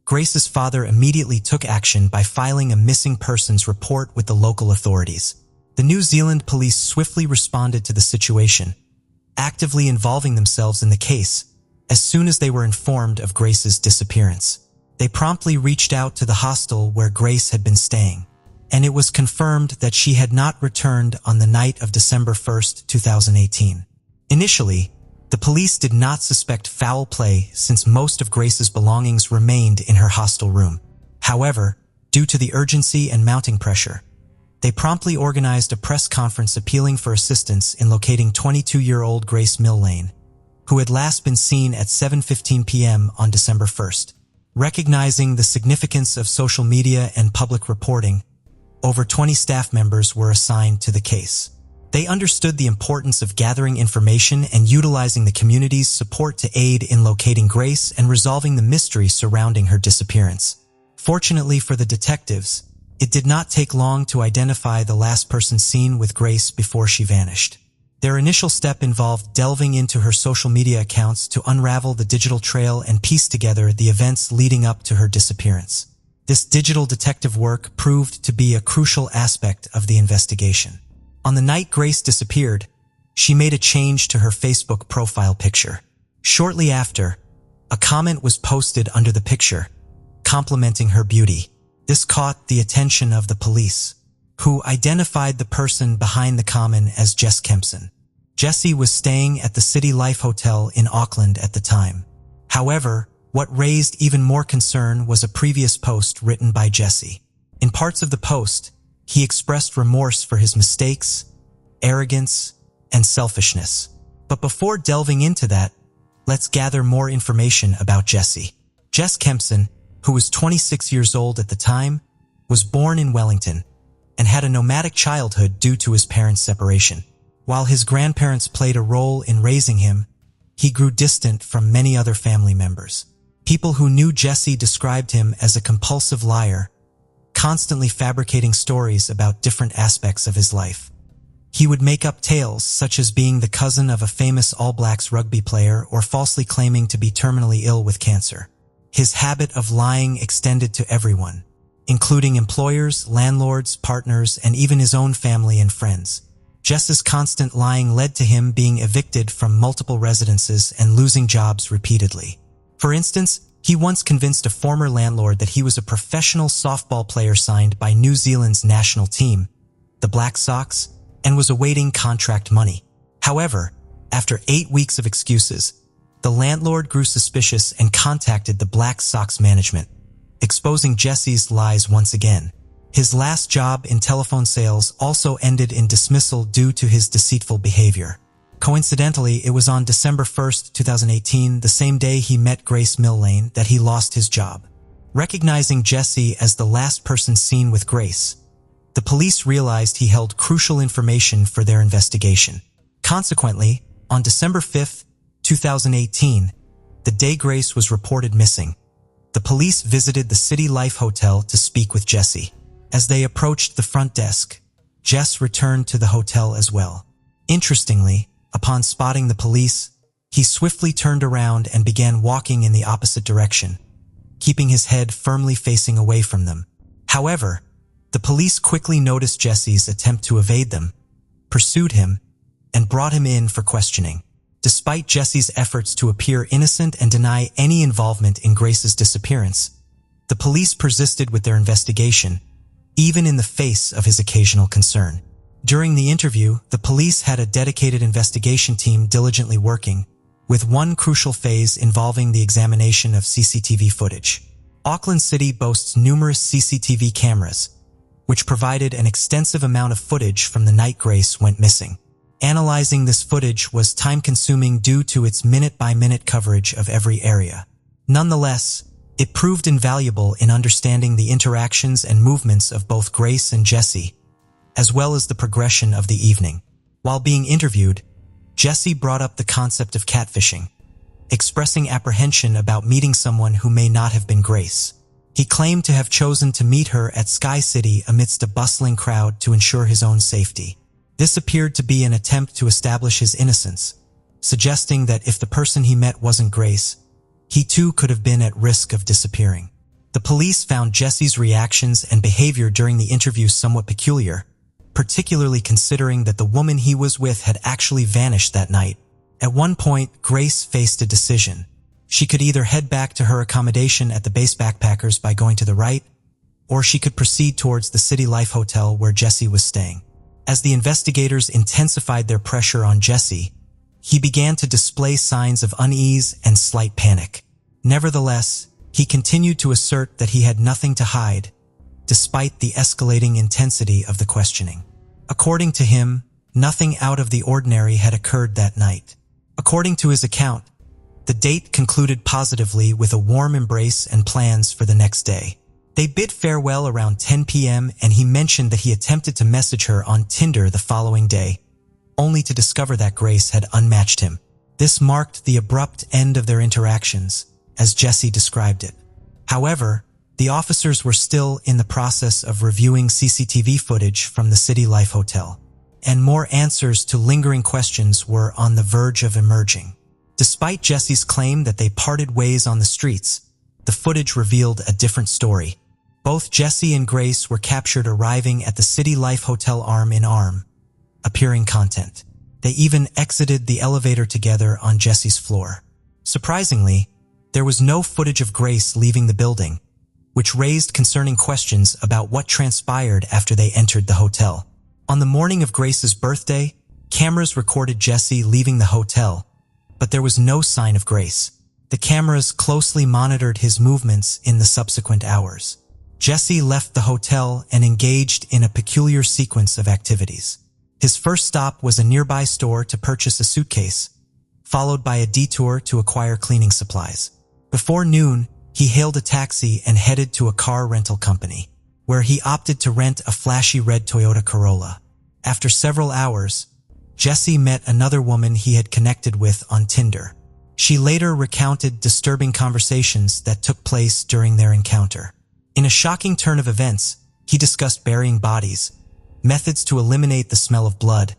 Grace's father immediately took action by filing a missing persons report with the local authorities. The New Zealand police swiftly responded to the situation, actively involving themselves in the case as soon as they were informed of Grace's disappearance. They promptly reached out to the hostel where Grace had been staying, and it was confirmed that she had not returned on the night of December 1st, 2018. Initially, the police did not suspect foul play since most of Grace's belongings remained in her hostel room. However, due to the urgency and mounting pressure, they promptly organized a press conference appealing for assistance in locating 22-year-old Grace Millane, who had last been seen at 7:15 p.m. on December 1st. Recognizing the significance of social media and public reporting, over 20 staff members were assigned to the case. They understood the importance of gathering information and utilizing the community's support to aid in locating Grace and resolving the mystery surrounding her disappearance. Fortunately for the detectives, it did not take long to identify the last person seen with Grace before she vanished. Their initial step involved delving into her social media accounts to unravel the digital trail and piece together the events leading up to her disappearance. This digital detective work proved to be a crucial aspect of the investigation. On the night Grace disappeared, she made a change to her Facebook profile picture. Shortly after, a comment was posted under the picture, complimenting her beauty. This caught the attention of the police, who identified the person behind the comment as Jess Kempson. Jesse was staying at the City Life Hotel in Auckland at the time. However, what raised even more concern was a previous post written by Jesse. In parts of the post, he expressed remorse for his mistakes, arrogance, and selfishness. But before delving into that, let's gather more information about Jesse. Jess Kempson, who was 26 years old at the time, was born in Wellington and had a nomadic childhood due to his parents' separation. While his grandparents played a role in raising him, he grew distant from many other family members. People who knew Jesse described him as a compulsive liar, constantly fabricating stories about different aspects of his life. He would make up tales such as being the cousin of a famous All Blacks rugby player or falsely claiming to be terminally ill with cancer. His habit of lying extended to everyone, including employers, landlords, partners, and even his own family and friends. Jess's constant lying led to him being evicted from multiple residences and losing jobs repeatedly. For instance, he once convinced a former landlord that he was a professional softball player signed by New Zealand's national team, the Black Sox, and was awaiting contract money. However, after 8 weeks of excuses, the landlord grew suspicious and contacted the Black Sox management, exposing Jesse's lies once again. His last job in telephone sales also ended in dismissal due to his deceitful behavior. Coincidentally, it was on December 1st, 2018, the same day he met Grace Millane, that he lost his job. Recognizing Jesse as the last person seen with Grace, the police realized he held crucial information for their investigation. Consequently, on December 5th, 2018, the day Grace was reported missing, the police visited the City Life Hotel to speak with Jesse. As they approached the front desk, Jess returned to the hotel as well. Interestingly, upon spotting the police, he swiftly turned around and began walking in the opposite direction, keeping his head firmly facing away from them. However, the police quickly noticed Jesse's attempt to evade them, pursued him, and brought him in for questioning. Despite Jesse's efforts to appear innocent and deny any involvement in Grace's disappearance, the police persisted with their investigation, even in the face of his occasional concern. During the interview, the police had a dedicated investigation team diligently working, with one crucial phase involving the examination of CCTV footage. Auckland City boasts numerous CCTV cameras, which provided an extensive amount of footage from the night Grace went missing. Analyzing this footage was time-consuming due to its minute-by-minute coverage of every area. Nonetheless, it proved invaluable in understanding the interactions and movements of both Grace and Jesse, as well as the progression of the evening. While being interviewed, Jesse brought up the concept of catfishing, expressing apprehension about meeting someone who may not have been Grace. He claimed to have chosen to meet her at Sky City amidst a bustling crowd to ensure his own safety. This appeared to be an attempt to establish his innocence, suggesting that if the person he met wasn't Grace, he too could have been at risk of disappearing. The police found Jesse's reactions and behavior during the interview somewhat peculiar, particularly considering that the woman he was with had actually vanished that night. At one point, Grace faced a decision. She could either head back to her accommodation at the base backpackers by going to the right, or she could proceed towards the City Life Hotel where Jesse was staying. As the investigators intensified their pressure on Jesse, he began to display signs of unease and slight panic. Nevertheless, he continued to assert that he had nothing to hide, despite the escalating intensity of the questioning. According to him, nothing out of the ordinary had occurred that night. According to his account, the date concluded positively with a warm embrace and plans for the next day. They bid farewell around 10 p.m. and he mentioned that he attempted to message her on Tinder the following day, only to discover that Grace had unmatched him. This marked the abrupt end of their interactions, as Jesse described it. However, the officers were still in the process of reviewing CCTV footage from the City Life Hotel, and more answers to lingering questions were on the verge of emerging. Despite Jesse's claim that they parted ways on the streets, the footage revealed a different story. Both Jesse and Grace were captured arriving at the City Life Hotel arm in arm, appearing content. They even exited the elevator together on Jesse's floor. Surprisingly, there was no footage of Grace leaving the building, which raised concerning questions about what transpired after they entered the hotel. On the morning of Grace's birthday, cameras recorded Jesse leaving the hotel, but there was no sign of Grace. The cameras closely monitored his movements in the subsequent hours. Jesse left the hotel and engaged in a peculiar sequence of activities. His first stop was a nearby store to purchase a suitcase, followed by a detour to acquire cleaning supplies. Before noon, he hailed a taxi and headed to a car rental company, where he opted to rent a flashy red Toyota Corolla. After several hours, Jesse met another woman he had connected with on Tinder. She later recounted disturbing conversations that took place during their encounter. In a shocking turn of events, he discussed burying bodies, methods to eliminate the smell of blood,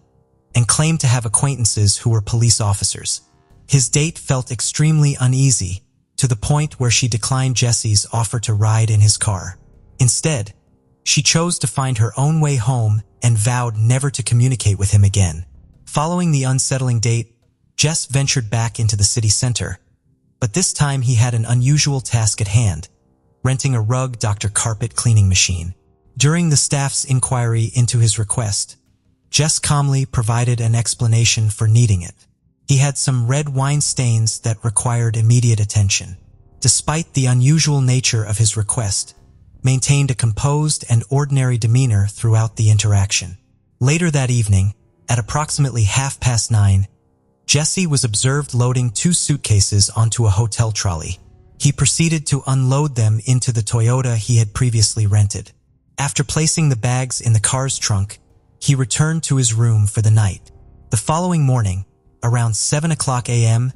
and claimed to have acquaintances who were police officers. His date felt extremely uneasy, to the point where she declined Jesse's offer to ride in his car. Instead, she chose to find her own way home and vowed never to communicate with him again. Following the unsettling date, Jess ventured back into the city center, but this time he had an unusual task at hand, renting a rug Dr. Carpet cleaning machine. During the staff's inquiry into his request, Jess calmly provided an explanation for needing it. He had some red wine stains that required immediate attention. Despite the unusual nature of his request, maintained a composed and ordinary demeanor throughout the interaction. Later that evening, at approximately 9:30, Jesse was observed loading 2 suitcases onto a hotel trolley. He proceeded to unload them into the Toyota he had previously rented. After placing the bags in the car's trunk, he returned to his room for the night. The following morning, around 7:00 a.m.,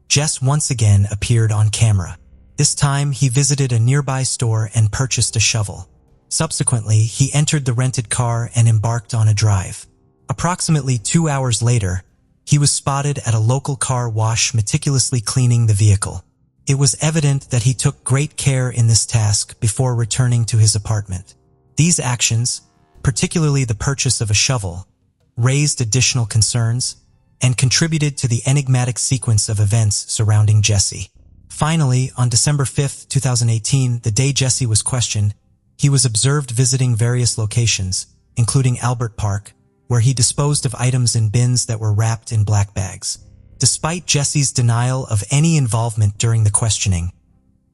Jess once again appeared on camera. This time, he visited a nearby store and purchased a shovel. Subsequently, he entered the rented car and embarked on a drive. Approximately 2 hours later, he was spotted at a local car wash meticulously cleaning the vehicle. It was evident that he took great care in this task before returning to his apartment. These actions, particularly the purchase of a shovel, raised additional concerns and contributed to the enigmatic sequence of events surrounding Jesse. Finally, on December 5, 2018, the day Jesse was questioned, he was observed visiting various locations, including Albert Park, where he disposed of items in bins that were wrapped in black bags. Despite Jesse's denial of any involvement during the questioning,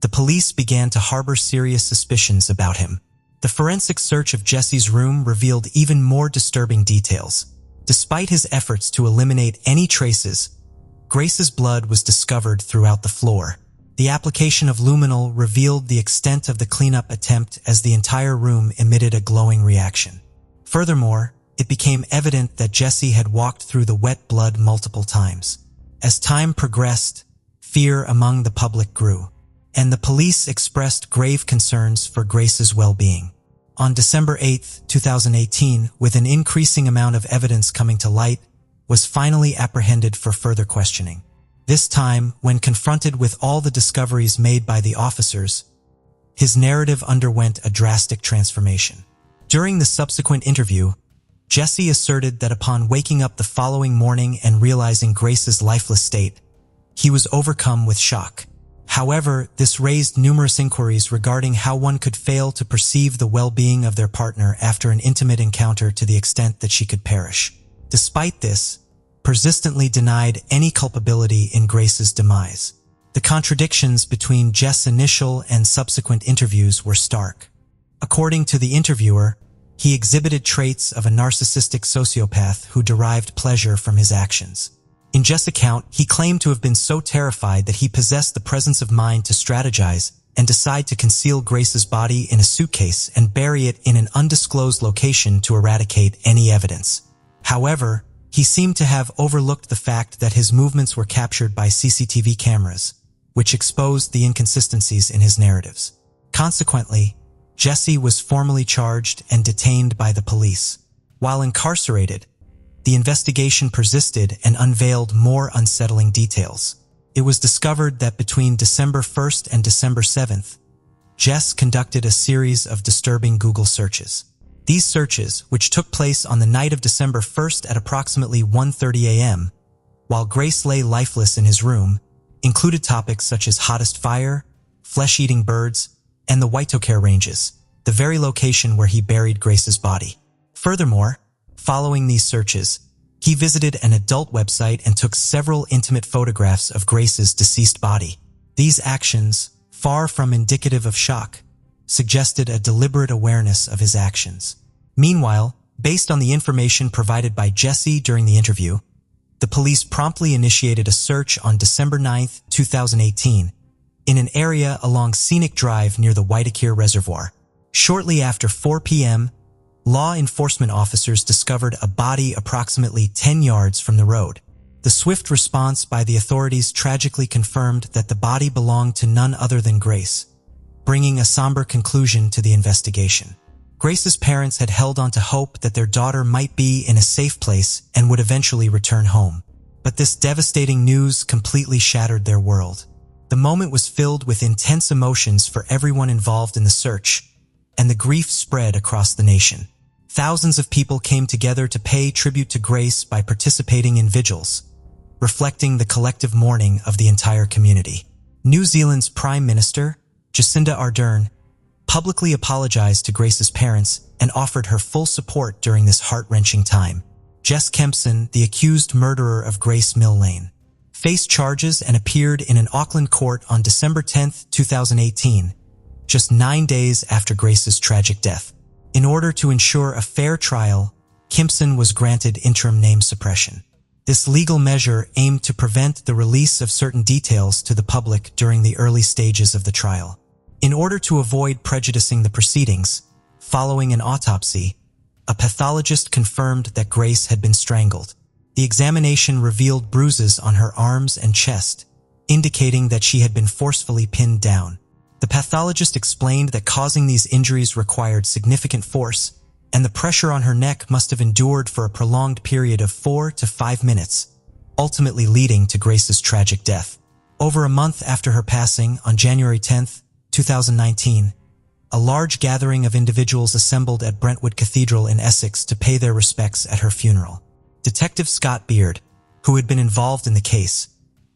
the police began to harbor serious suspicions about him. The forensic search of Jesse's room revealed even more disturbing details. Despite his efforts to eliminate any traces, Grace's blood was discovered throughout the floor. The application of luminol revealed the extent of the cleanup attempt as the entire room emitted a glowing reaction. Furthermore, it became evident that Jesse had walked through the wet blood multiple times. As time progressed, fear among the public grew, and the police expressed grave concerns for Grace's well-being. On December 8, 2018, with an increasing amount of evidence coming to light, was finally apprehended for further questioning. This time, when confronted with all the discoveries made by the officers, his narrative underwent a drastic transformation. During the subsequent interview, Jesse asserted that upon waking up the following morning and realizing Grace's lifeless state, he was overcome with shock. However, this raised numerous inquiries regarding how one could fail to perceive the well-being of their partner after an intimate encounter to the extent that she could perish. Despite this, persistently denied any culpability in Grace's demise. The contradictions between Jess' initial and subsequent interviews were stark. According to the interviewer, he exhibited traits of a narcissistic sociopath who derived pleasure from his actions. In Jess' account, he claimed to have been so terrified that he possessed the presence of mind to strategize and decide to conceal Grace's body in a suitcase and bury it in an undisclosed location to eradicate any evidence. However, he seemed to have overlooked the fact that his movements were captured by CCTV cameras, which exposed the inconsistencies in his narratives. Consequently, Jesse was formally charged and detained by the police. While incarcerated, the investigation persisted and unveiled more unsettling details. It was discovered that between December 1st and December 7th, Jess conducted a series of disturbing Google searches. These searches, which took place on the night of December 1st at approximately 1:30 a.m., while Grace lay lifeless in his room, included topics such as hottest fire, flesh-eating birds, and the Waitokere Ranges, the very location where he buried Grace's body. Furthermore, following these searches, he visited an adult website and took several intimate photographs of Grace's deceased body. These actions, far from indicative of shock, suggested a deliberate awareness of his actions. Meanwhile, based on the information provided by Jesse during the interview, the police promptly initiated a search on December 9, 2018, in an area along Scenic Drive near the Waitokere Reservoir. Shortly after 4 p.m., law enforcement officers discovered a body approximately 10 yards from the road. The swift response by the authorities tragically confirmed that the body belonged to none other than Grace, bringing a somber conclusion to the investigation. Grace's parents had held on to hope that their daughter might be in a safe place and would eventually return home. But this devastating news completely shattered their world. The moment was filled with intense emotions for everyone involved in the search, and the grief spread across the nation. Thousands of people came together to pay tribute to Grace by participating in vigils, reflecting the collective mourning of the entire community. New Zealand's Prime Minister, Jacinda Ardern, publicly apologized to Grace's parents and offered her full support during this heart-wrenching time. Jess Kempson, the accused murderer of Grace Millane, faced charges and appeared in an Auckland court on December 10, 2018, just 9 days after Grace's tragic death. In order to ensure a fair trial, Kempson was granted interim name suppression. This legal measure aimed to prevent the release of certain details to the public during the early stages of the trial. In order to avoid prejudicing the proceedings, following an autopsy, a pathologist confirmed that Grace had been strangled. The examination revealed bruises on her arms and chest, indicating that she had been forcefully pinned down. The pathologist explained that causing these injuries required significant force, and the pressure on her neck must have endured for a prolonged period of 4 to 5 minutes, ultimately leading to Grace's tragic death. Over a month after her passing, on January 10, 2019, a large gathering of individuals assembled at Brentwood Cathedral in Essex to pay their respects at her funeral. Detective Scott Beard, who had been involved in the case,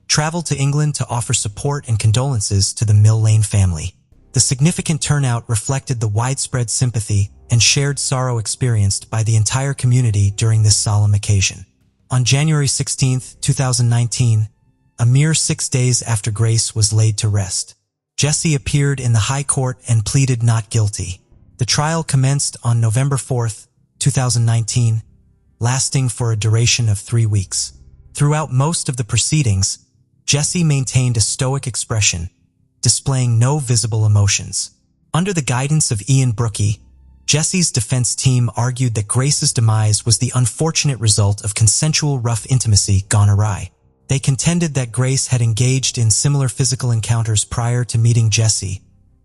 traveled to England to offer support and condolences to the Millane family. The significant turnout reflected the widespread sympathy and shared sorrow experienced by the entire community during this solemn occasion. On January 16, 2019, a mere 6 days after Grace was laid to rest, Jesse appeared in the High Court and pleaded not guilty. The trial commenced on November 4, 2019, lasting for a duration of 3 weeks. Throughout most of the proceedings, Jesse maintained a stoic expression, displaying no visible emotions. Under the guidance of Ian Brookie, Jesse's defense team argued that Grace's demise was the unfortunate result of consensual rough intimacy gone awry. They contended that Grace had engaged in similar physical encounters prior to meeting Jesse,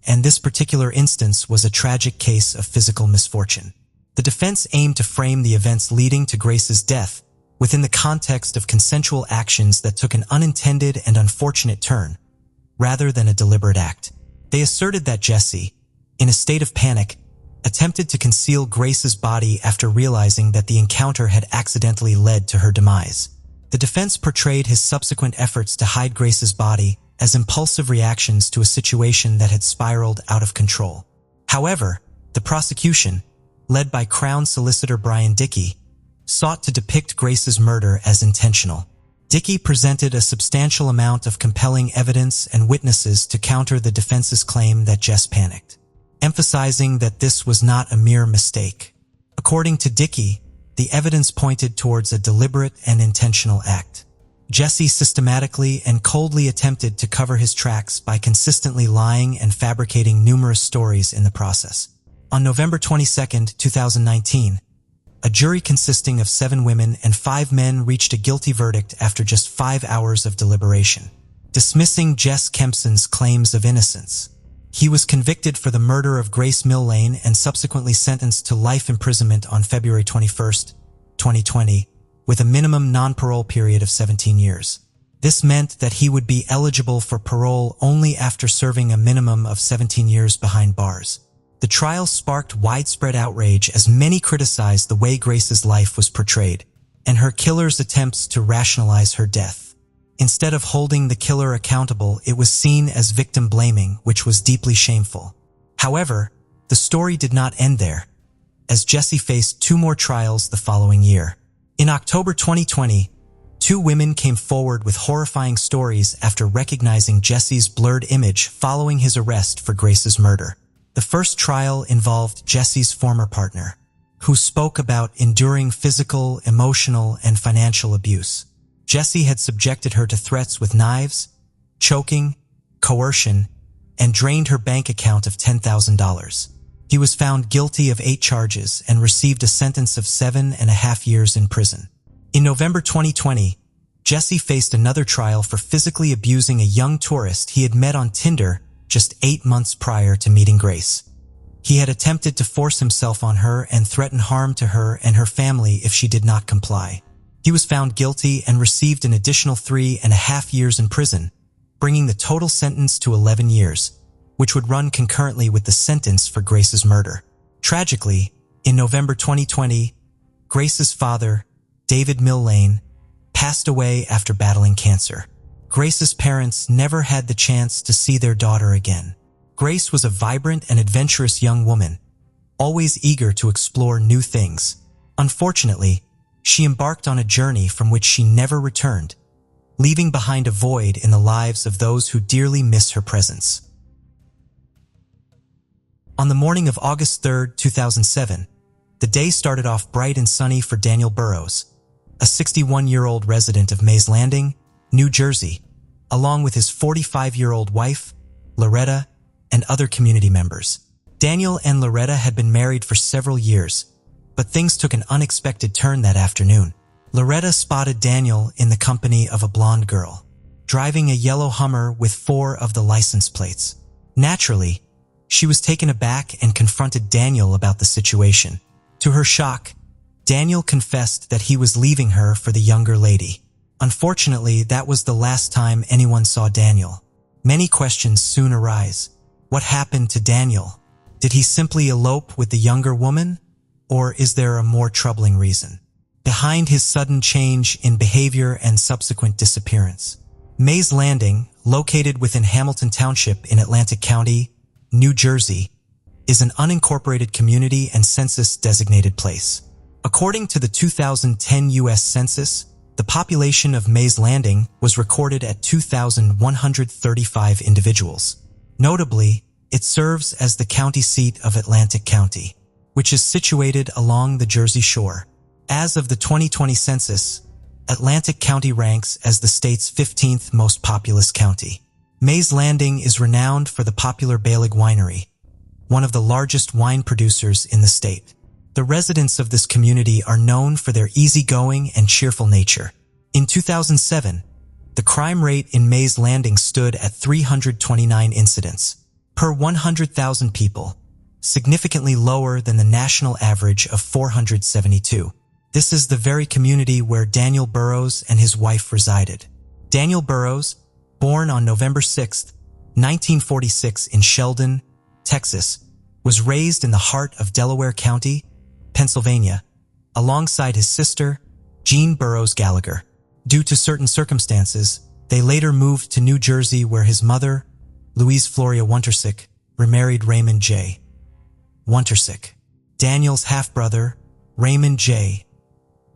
and this particular instance was a tragic case of physical misfortune. The defense aimed to frame the events leading to Grace's death within the context of consensual actions that took an unintended and unfortunate turn, rather than a deliberate act. They asserted that Jesse, in a state of panic, attempted to conceal Grace's body after realizing that the encounter had accidentally led to her demise. The defense portrayed his subsequent efforts to hide Grace's body as impulsive reactions to a situation that had spiraled out of control. However, the prosecution, led by Crown Solicitor Brian Dickey, sought to depict Grace's murder as intentional. Dickey presented a substantial amount of compelling evidence and witnesses to counter the defense's claim that Jess panicked, emphasizing that this was not a mere mistake. According to Dickey, the evidence pointed towards a deliberate and intentional act. Jesse systematically and coldly attempted to cover his tracks by consistently lying and fabricating numerous stories in the process. On November 22, 2019, a jury consisting of 7 women and 5 men reached a guilty verdict after just 5 hours of deliberation, dismissing Jess Kempson's claims of innocence. He was convicted for the murder of Grace Millane and subsequently sentenced to life imprisonment on February 21, 2020, with a minimum non-parole period of 17 years. This meant that he would be eligible for parole only after serving a minimum of 17 years behind bars. The trial sparked widespread outrage as many criticized the way Grace's life was portrayed, and her killer's attempts to rationalize her death. Instead of holding the killer accountable, it was seen as victim blaming, which was deeply shameful. However, the story did not end there, as Jesse faced 2 more trials the following year. In October 2020, 2 women came forward with horrifying stories after recognizing Jesse's blurred image following his arrest for Grace's murder. The first trial involved Jesse's former partner, who spoke about enduring physical, emotional, and financial abuse. Jesse had subjected her to threats with knives, choking, coercion, and drained her bank account of $10,000. He was found guilty of 8 charges and received a sentence of 7.5 years in prison. In November 2020, Jesse faced another trial for physically abusing a young tourist he had met on Tinder just 8 months prior to meeting Grace. He had attempted to force himself on her and threaten harm to her and her family if she did not comply. He was found guilty and received an additional 3.5 years in prison, bringing the total sentence to 11 years, which would run concurrently with the sentence for Grace's murder. Tragically, in November 2020, Grace's father, David Millane, passed away after battling cancer. Grace's parents never had the chance to see their daughter again. Grace was a vibrant and adventurous young woman, always eager to explore new things. Unfortunately, she embarked on a journey from which she never returned, leaving behind a void in the lives of those who dearly miss her presence. On the morning of August 3, 2007, the day started off bright and sunny for Daniel Burrows, a 61-year-old resident of Mays Landing, New Jersey, along with his 45-year-old wife, Loretta, and other community members. Daniel and Loretta had been married for several years, but things took an unexpected turn that afternoon. Loretta spotted Daniel in the company of a blonde girl, driving a yellow Hummer with 4 of the license plates. Naturally, she was taken aback and confronted Daniel about the situation. To her shock, Daniel confessed that he was leaving her for the younger lady. Unfortunately, that was the last time anyone saw Daniel. Many questions soon arise. What happened to Daniel? Did he simply elope with the younger woman? Or is there a more troubling reason behind his sudden change in behavior and subsequent disappearance? Mays Landing, located within Hamilton Township in Atlantic County, New Jersey, is an unincorporated community and census-designated place. According to the 2010 U.S. Census, the population of Mays Landing was recorded at 2,135 individuals. Notably, it serves as the county seat of Atlantic County, which is situated along the Jersey Shore. As of the 2020 census, Atlantic County ranks as the state's 15th most populous county. Mays Landing is renowned for the popular Balig Winery, one of the largest wine producers in the state. The residents of this community are known for their easygoing and cheerful nature. In 2007, the crime rate in Mays Landing stood at 329 incidents per 100,000 people, significantly lower than the national average of 472. This is the very community where Daniel Burrows and his wife resided. Daniel Burrows, born on November 6, 1946 in Sheldon, Texas, was raised in the heart of Delaware County, Pennsylvania, alongside his sister, Jean Burrows Gallagher. Due to certain circumstances, they later moved to New Jersey where his mother, Louise Floria Wuntersick, remarried Raymond J. Wuntersick. Daniel's half-brother, Raymond J.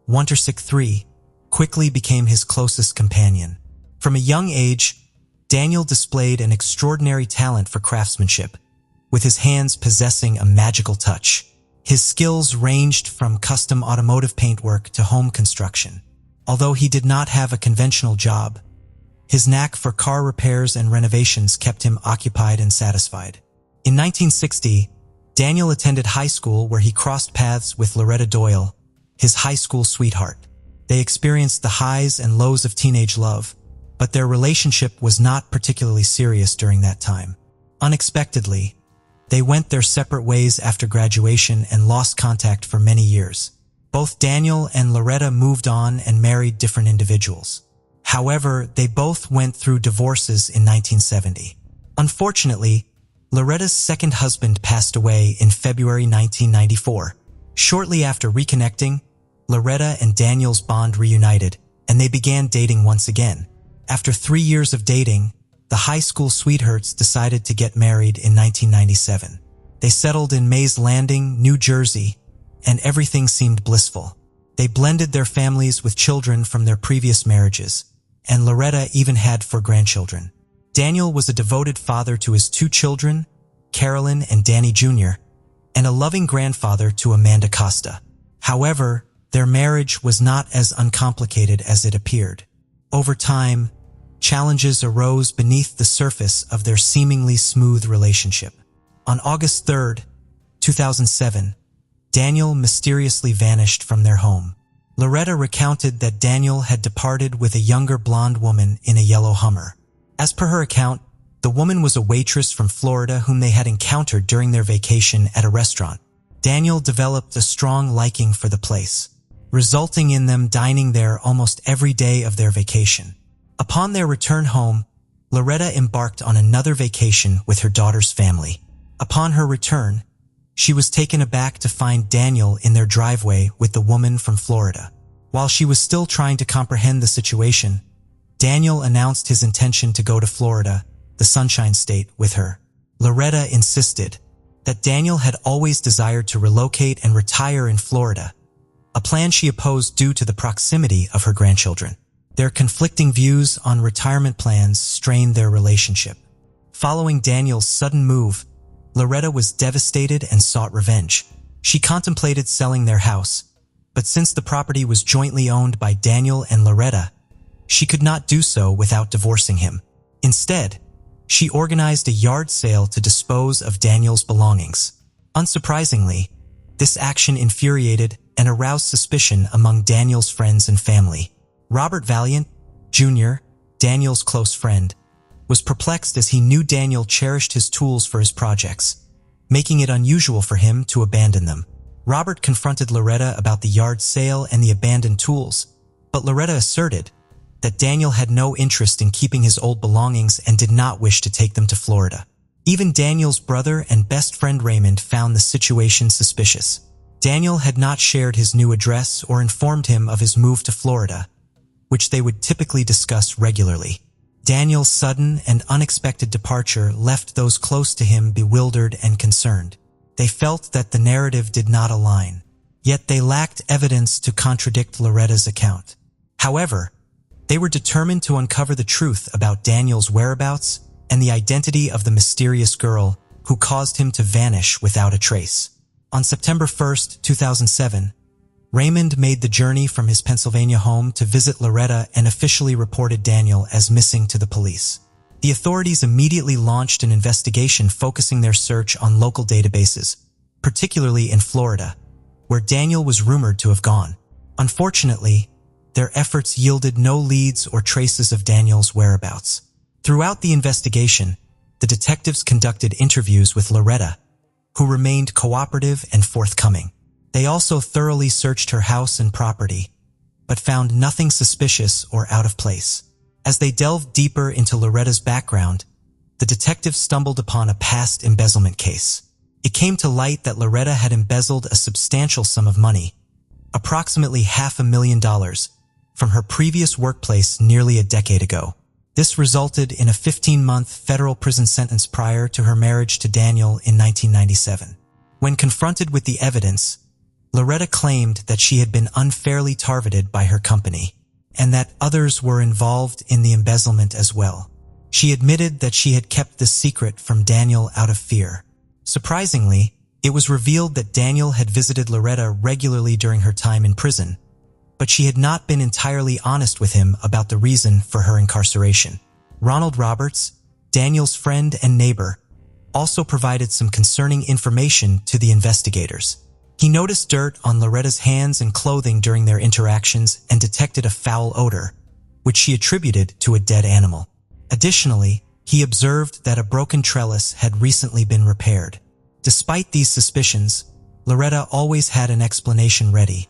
Wuntersick III, quickly became his closest companion. From a young age, Daniel displayed an extraordinary talent for craftsmanship, with his hands possessing a magical touch. His skills ranged from custom automotive paintwork to home construction. Although he did not have a conventional job, his knack for car repairs and renovations kept him occupied and satisfied. In 1960, Daniel attended high school where he crossed paths with Loretta Doyle, his high school sweetheart. They experienced the highs and lows of teenage love, but their relationship was not particularly serious during that time. Unexpectedly, they went their separate ways after graduation and lost contact for many years. Both Daniel and Loretta moved on and married different individuals. However, they both went through divorces in 1970. Unfortunately, Loretta's second husband passed away in February 1994. Shortly after reconnecting, Loretta and Daniel's bond reunited, and they began dating once again. After 3 years of dating, the high school sweethearts decided to get married in 1997. They settled in Mays Landing, New Jersey, and everything seemed blissful. They blended their families with children from their previous marriages, and Loretta even had 4 grandchildren. Daniel was a devoted father to his 2 children, Carolyn and Danny Jr., and a loving grandfather to Amanda Costa. However, their marriage was not as uncomplicated as it appeared. Over time, challenges arose beneath the surface of their seemingly smooth relationship. On August 3, 2007, Daniel mysteriously vanished from their home. Loretta recounted that Daniel had departed with a younger blonde woman in a yellow Hummer. As per her account, the woman was a waitress from Florida whom they had encountered during their vacation at a restaurant. Daniel developed a strong liking for the place, resulting in them dining there almost every day of their vacation. Upon their return home, Loretta embarked on another vacation with her daughter's family. Upon her return, she was taken aback to find Daniel in their driveway with the woman from Florida. While she was still trying to comprehend the situation, Daniel announced his intention to go to Florida, the Sunshine State, with her. Loretta insisted that Daniel had always desired to relocate and retire in Florida, a plan she opposed due to the proximity of her grandchildren. Their conflicting views on retirement plans strained their relationship. Following Daniel's sudden move, Loretta was devastated and sought revenge. She contemplated selling their house, but since the property was jointly owned by Daniel and Loretta, she could not do so without divorcing him. Instead, she organized a yard sale to dispose of Daniel's belongings. Unsurprisingly, this action infuriated and aroused suspicion among Daniel's friends and family. Robert Valiant, Jr., Daniel's close friend, was perplexed as he knew Daniel cherished his tools for his projects, making it unusual for him to abandon them. Robert confronted Loretta about the yard sale and the abandoned tools, but Loretta asserted that Daniel had no interest in keeping his old belongings and did not wish to take them to Florida. Even Daniel's brother and best friend Raymond found the situation suspicious. Daniel had not shared his new address or informed him of his move to Florida, which they would typically discuss regularly. Daniel's sudden and unexpected departure left those close to him bewildered and concerned. They felt that the narrative did not align, yet they lacked evidence to contradict Loretta's account. However, they were determined to uncover the truth about Daniel's whereabouts and the identity of the mysterious girl who caused him to vanish without a trace. On September 1, 2007, Raymond made the journey from his Pennsylvania home to visit Loretta and officially reported Daniel as missing to the police. The authorities immediately launched an investigation focusing their search on local databases, particularly in Florida, where Daniel was rumored to have gone. Unfortunately, their efforts yielded no leads or traces of Daniel's whereabouts. Throughout the investigation, the detectives conducted interviews with Loretta, who remained cooperative and forthcoming. They also thoroughly searched her house and property, but found nothing suspicious or out of place. As they delved deeper into Loretta's background, the detectives stumbled upon a past embezzlement case. It came to light that Loretta had embezzled a substantial sum of money, approximately $500,000, from her previous workplace nearly a decade ago. This resulted in a 15-month federal prison sentence prior to her marriage to Daniel in 1997. When confronted with the evidence, Loretta claimed that she had been unfairly targeted by her company, and that others were involved in the embezzlement as well. She admitted that she had kept the secret from Daniel out of fear. Surprisingly, it was revealed that Daniel had visited Loretta regularly during her time in prison, but she had not been entirely honest with him about the reason for her incarceration. Ronald Roberts, Daniel's friend and neighbor, also provided some concerning information to the investigators. He noticed dirt on Loretta's hands and clothing during their interactions and detected a foul odor, which she attributed to a dead animal. Additionally, he observed that a broken trellis had recently been repaired. Despite these suspicions, Loretta always had an explanation ready,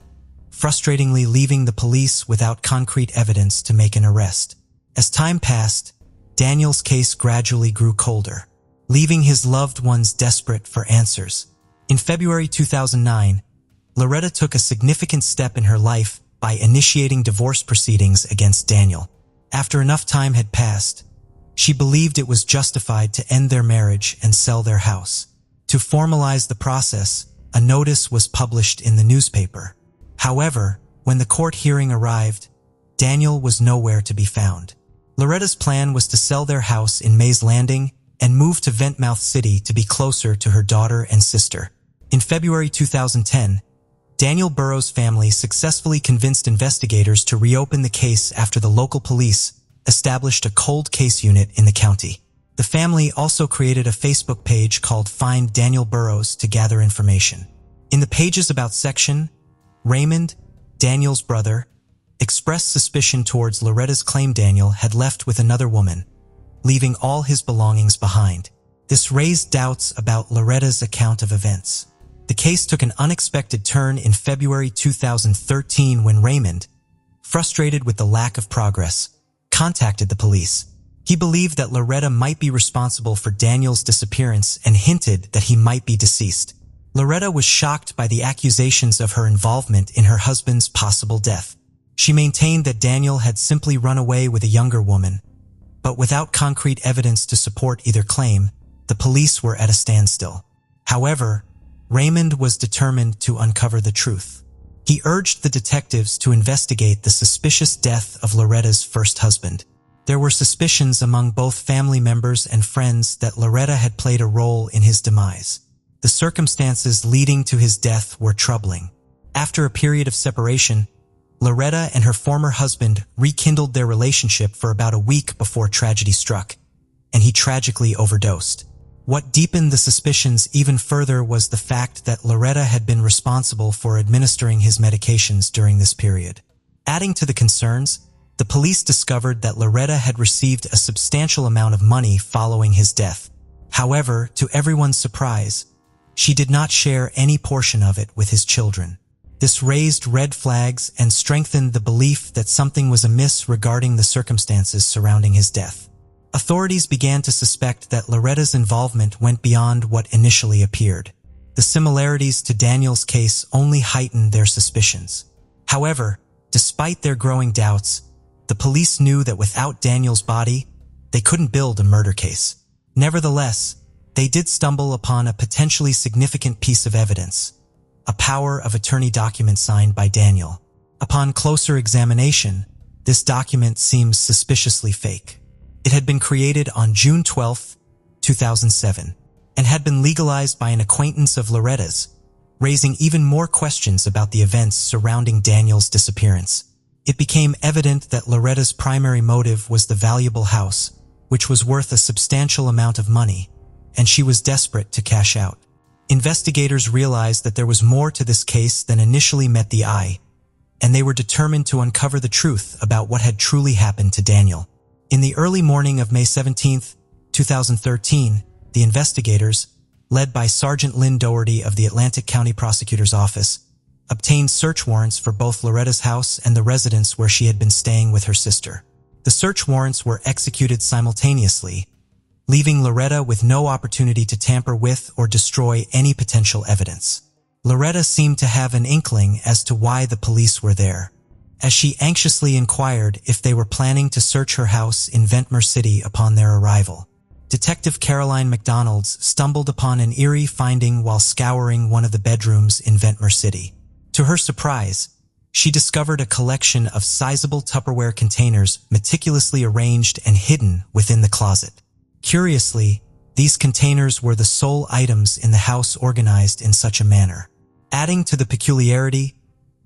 frustratingly leaving the police without concrete evidence to make an arrest. As time passed, Daniel's case gradually grew colder, leaving his loved ones desperate for answers. In February 2009, Loretta took a significant step in her life by initiating divorce proceedings against Daniel. After enough time had passed, she believed it was justified to end their marriage and sell their house. To formalize the process, a notice was published in the newspaper. However, when the court hearing arrived, Daniel was nowhere to be found. Loretta's plan was to sell their house in Mays Landing and move to Ventmouth City to be closer to her daughter and sister. In February 2010, Daniel Burrows' family successfully convinced investigators to reopen the case after the local police established a cold case unit in the county. The family also created a Facebook page called Find Daniel Burrows to gather information. In the page's About section, Raymond, Daniel's brother, expressed suspicion towards Loretta's claim Daniel had left with another woman, leaving all his belongings behind. This raised doubts about Loretta's account of events. The case took an unexpected turn in February 2013 when Raymond, frustrated with the lack of progress, contacted the police. He believed that Loretta might be responsible for Daniel's disappearance and hinted that he might be deceased. Loretta was shocked by the accusations of her involvement in her husband's possible death. She maintained that Daniel had simply run away with a younger woman, but without concrete evidence to support either claim, the police were at a standstill. However, Raymond was determined to uncover the truth. He urged the detectives to investigate the suspicious death of Loretta's first husband. There were suspicions among both family members and friends that Loretta had played a role in his demise. The circumstances leading to his death were troubling. After a period of separation, Loretta and her former husband rekindled their relationship for about a week before tragedy struck, and he tragically overdosed. What deepened the suspicions even further was the fact that Loretta had been responsible for administering his medications during this period. Adding to the concerns, the police discovered that Loretta had received a substantial amount of money following his death. However, to everyone's surprise, she did not share any portion of it with his children. This raised red flags and strengthened the belief that something was amiss regarding the circumstances surrounding his death. Authorities began to suspect that Loretta's involvement went beyond what initially appeared. The similarities to Daniel's case only heightened their suspicions. However, despite their growing doubts, the police knew that without Daniel's body, they couldn't build a murder case. Nevertheless, they did stumble upon a potentially significant piece of evidence, a power of attorney document signed by Daniel. Upon closer examination, this document seems suspiciously fake. It had been created on June 12, 2007, and had been legalized by an acquaintance of Loretta's, raising even more questions about the events surrounding Daniel's disappearance. It became evident that Loretta's primary motive was the valuable house, which was worth a substantial amount of money, and she was desperate to cash out. Investigators realized that there was more to this case than initially met the eye, and they were determined to uncover the truth about what had truly happened to Daniel. In the early morning of May 17, 2013, the investigators, led by Sergeant Lynn Doherty of the Atlantic County Prosecutor's Office, obtained search warrants for both Loretta's house and the residence where she had been staying with her sister. The search warrants were executed simultaneously, leaving Loretta with no opportunity to tamper with or destroy any potential evidence. Loretta seemed to have an inkling as to why the police were there, as she anxiously inquired if they were planning to search her house in Ventmouth City upon their arrival. Detective Caroline McDonald's stumbled upon an eerie finding while scouring one of the bedrooms in Ventmouth City. To her surprise, she discovered a collection of sizable Tupperware containers meticulously arranged and hidden within the closet. Curiously, these containers were the sole items in the house organized in such a manner. Adding to the peculiarity,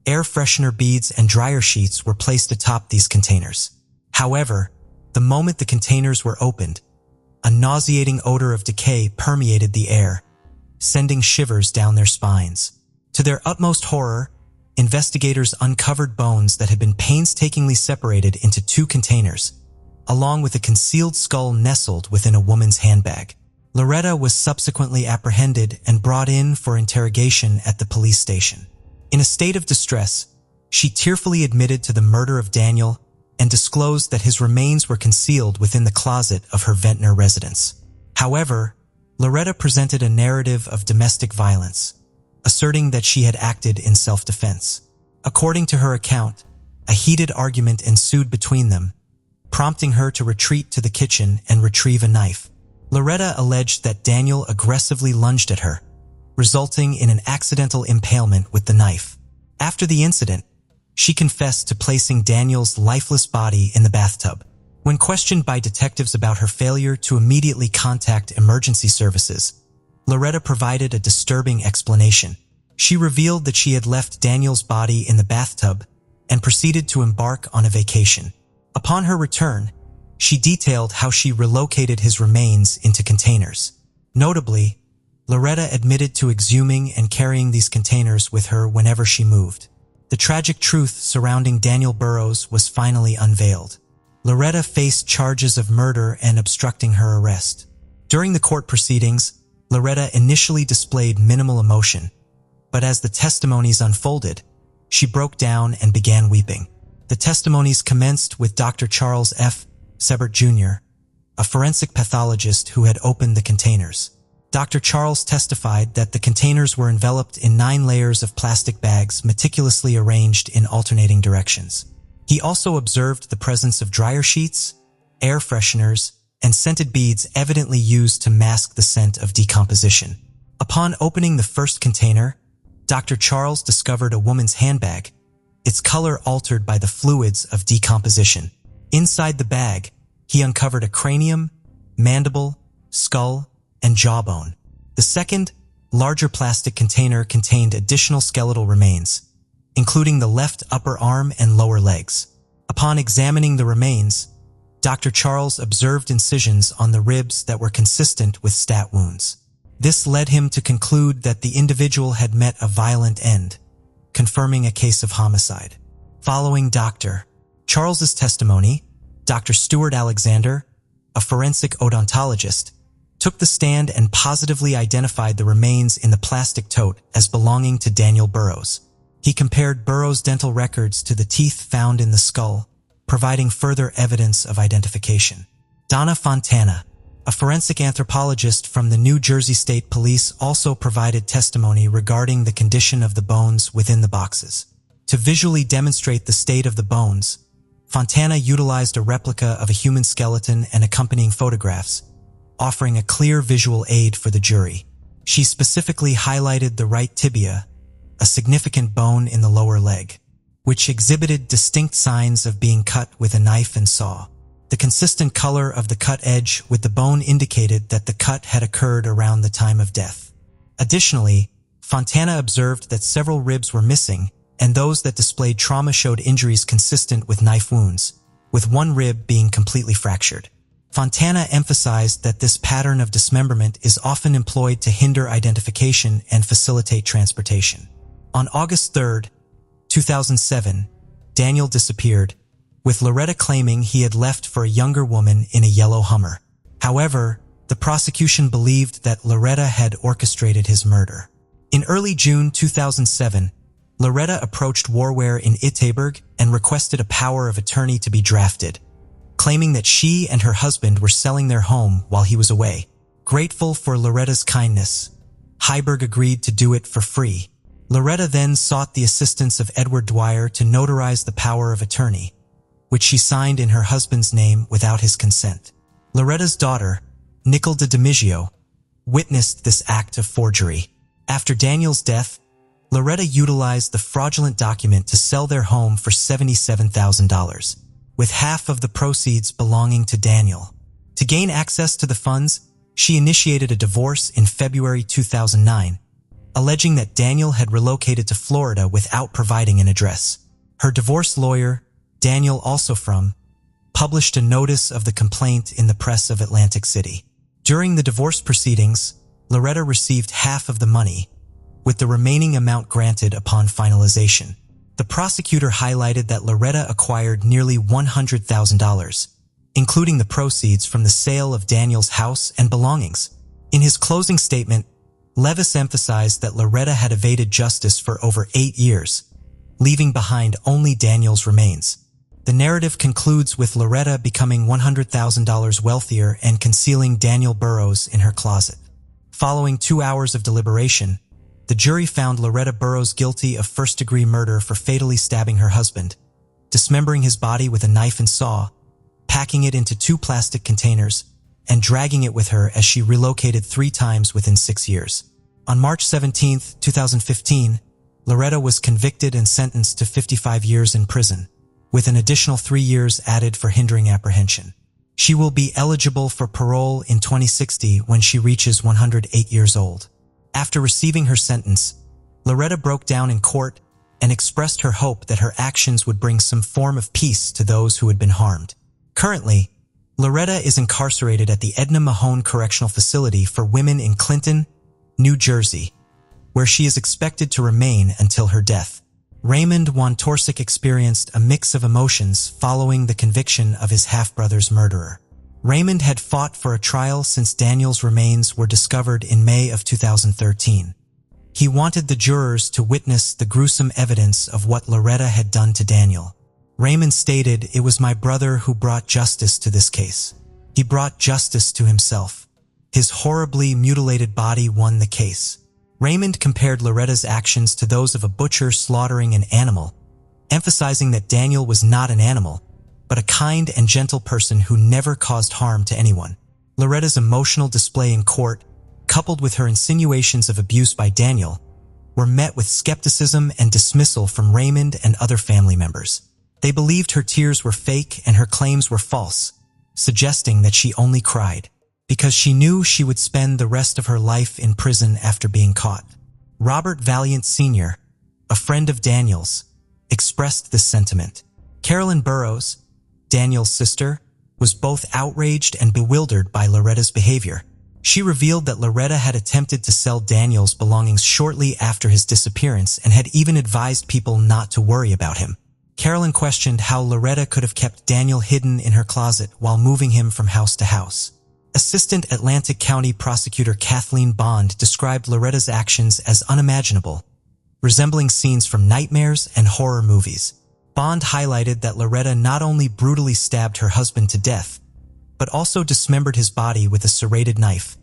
air freshener beads and dryer sheets were placed atop these containers. However, the moment the containers were opened, a nauseating odor of decay permeated the air, sending shivers down their spines. To their utmost horror, investigators uncovered bones that had been painstakingly separated into two containers, along with a concealed skull nestled within a woman's handbag. Loretta was subsequently apprehended and brought in for interrogation at the police station. In a state of distress, she tearfully admitted to the murder of Daniel and disclosed that his remains were concealed within the closet of her Ventnor residence. However, Loretta presented a narrative of domestic violence, asserting that she had acted in self-defense. According to her account, a heated argument ensued between them, prompting her to retreat to the kitchen and retrieve a knife. Loretta alleged that Daniel aggressively lunged at her, resulting in an accidental impalement with the knife. After the incident, she confessed to placing Daniel's lifeless body in the bathtub. When questioned by detectives about her failure to immediately contact emergency services, Loretta provided a disturbing explanation. She revealed that she had left Daniel's body in the bathtub and proceeded to embark on a vacation. Upon her return, she detailed how she relocated his remains into containers. Notably, Loretta admitted to exhuming and carrying these containers with her whenever she moved. The tragic truth surrounding Daniel Burrows was finally unveiled. Loretta faced charges of murder and obstructing her arrest. During the court proceedings, Loretta initially displayed minimal emotion, but as the testimonies unfolded, she broke down and began weeping. The testimonies commenced with Dr. Charles F. Sebert Jr., a forensic pathologist who had opened the containers. Dr. Charles testified that the containers were enveloped in 9 layers of plastic bags meticulously arranged in alternating directions. He also observed the presence of dryer sheets, air fresheners, and scented beads evidently used to mask the scent of decomposition. Upon opening the first container, Dr. Charles discovered a woman's handbag, its color altered by the fluids of decomposition. Inside the bag, he uncovered a cranium, mandible, skull, and jawbone. The second, larger plastic container contained additional skeletal remains, including the left upper arm and lower legs. Upon examining the remains, Dr. Charles observed incisions on the ribs that were consistent with stab wounds. This led him to conclude that the individual had met a violent end, confirming a case of homicide. Following Dr. Charles's testimony, Dr. Stuart Alexander, a forensic odontologist, took the stand and positively identified the remains in the plastic tote as belonging to Daniel Burrows. He compared Burrows' dental records to the teeth found in the skull, providing further evidence of identification. Donna Fontana, a forensic anthropologist from the New Jersey State Police, also provided testimony regarding the condition of the bones within the boxes. To visually demonstrate the state of the bones, Fontana utilized a replica of a human skeleton and accompanying photographs, offering a clear visual aid for the jury. She specifically highlighted the right tibia, a significant bone in the lower leg, which exhibited distinct signs of being cut with a knife and saw. The consistent color of the cut edge with the bone indicated that the cut had occurred around the time of death. Additionally, Fontana observed that several ribs were missing, and those that displayed trauma showed injuries consistent with knife wounds, with one rib being completely fractured. Fontana emphasized that this pattern of dismemberment is often employed to hinder identification and facilitate transportation. On August 3, 2007, Daniel disappeared, with Loretta claiming he had left for a younger woman in a yellow Hummer. However, the prosecution believed that Loretta had orchestrated his murder. In early June 2007, Loretta approached Warware in Itteburg and requested a power of attorney to be drafted, claiming that she and her husband were selling their home while he was away. Grateful for Loretta's kindness, Heiberg agreed to do it for free. Loretta then sought the assistance of Edward Dwyer to notarize the power of attorney, which she signed in her husband's name without his consent. Loretta's daughter, Nicole de Dimigio, witnessed this act of forgery. After Daniel's death, Loretta utilized the fraudulent document to sell their home for $77,000, with half of the proceeds belonging to Daniel. To gain access to the funds, she initiated a divorce in February 2009, alleging that Daniel had relocated to Florida without providing an address. Her divorce lawyer, Daniel also from, published a notice of the complaint in the press of Atlantic City. During the divorce proceedings, Loretta received half of the money, with the remaining amount granted upon finalization. The prosecutor highlighted that Loretta acquired nearly $100,000, including the proceeds from the sale of Daniel's house and belongings. In his closing statement, Levis emphasized that Loretta had evaded justice for over 8 years, leaving behind only Daniel's remains. The narrative concludes with Loretta becoming $100,000 wealthier and concealing Daniel Burrows in her closet. Following 2 hours of deliberation, the jury found Loretta Burrows guilty of first-degree murder for fatally stabbing her husband, dismembering his body with a knife and saw, packing it into 2 plastic containers, and dragging it with her as she relocated 3 times within 6 years. On March 17, 2015, Loretta was convicted and sentenced to 55 years in prison, with an additional 3 years added for hindering apprehension. She will be eligible for parole in 2060 when she reaches 108 years old. After receiving her sentence, Loretta broke down in court and expressed her hope that her actions would bring some form of peace to those who had been harmed. Currently, Loretta is incarcerated at the Edna Mahone Correctional Facility for Women in Clinton, New Jersey, where she is expected to remain until her death. Raymond Wontorsic experienced a mix of emotions following the conviction of his half-brother's murderer. Raymond had fought for a trial since Daniel's remains were discovered in May of 2013. He wanted the jurors to witness the gruesome evidence of what Loretta had done to Daniel. Raymond stated, "It was my brother who brought justice to this case. He brought justice to himself. His horribly mutilated body won the case." Raymond compared Loretta's actions to those of a butcher slaughtering an animal, emphasizing that Daniel was not an animal, but a kind and gentle person who never caused harm to anyone. Loretta's emotional display in court, coupled with her insinuations of abuse by Daniel, were met with skepticism and dismissal from Raymond and other family members. They believed her tears were fake and her claims were false, suggesting that she only cried because she knew she would spend the rest of her life in prison after being caught. Robert Valiant Sr., a friend of Daniel's, expressed this sentiment. Carolyn Burroughs, Daniel's sister, was both outraged and bewildered by Loretta's behavior. She revealed that Loretta had attempted to sell Daniel's belongings shortly after his disappearance and had even advised people not to worry about him. Carolyn questioned how Loretta could have kept Daniel hidden in her closet while moving him from house to house. Assistant Atlantic County Prosecutor Kathleen Bond described Loretta's actions as unimaginable, resembling scenes from nightmares and horror movies. Bond highlighted that Loretta not only brutally stabbed her husband to death, but also dismembered his body with a serrated knife,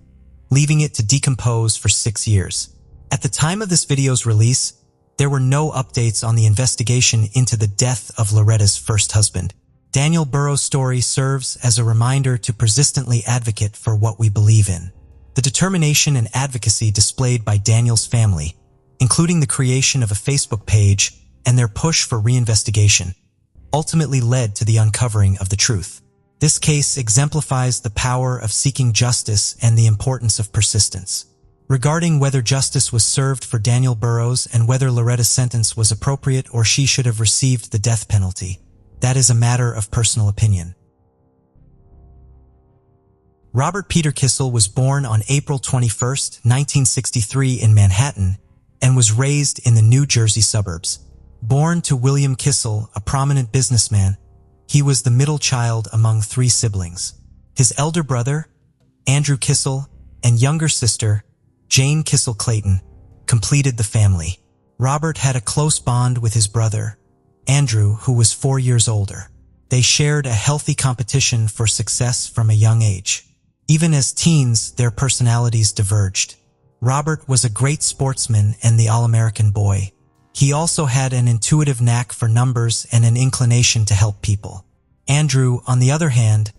leaving it to decompose for 6 years. At the time of this video's release, there were no updates on the investigation into the death of Loretta's first husband. Daniel Burroughs' story serves as a reminder to persistently advocate for what we believe in. The determination and advocacy displayed by Daniel's family, including the creation of a Facebook page and their push for reinvestigation, ultimately led to the uncovering of the truth. This case exemplifies the power of seeking justice and the importance of persistence. Regarding whether justice was served for Daniel Burroughs and whether Loretta's sentence was appropriate or she should have received the death penalty, that is a matter of personal opinion. Robert Peter Kissel was born on April 21, 1963 in Manhattan and was raised in the New Jersey suburbs. Born to William Kissel, a prominent businessman, he was the middle child among 3 siblings. His elder brother, Andrew Kissel, and younger sister, Jane Kissel Clayton, completed the family. Robert had a close bond with his brother, Andrew, who was 4 years older. They shared a healthy competition for success from a young age. Even as teens, their personalities diverged. Robert was a great sportsman and the all-American boy. He also had an intuitive knack for numbers and an inclination to help people. Andrew, on the other hand,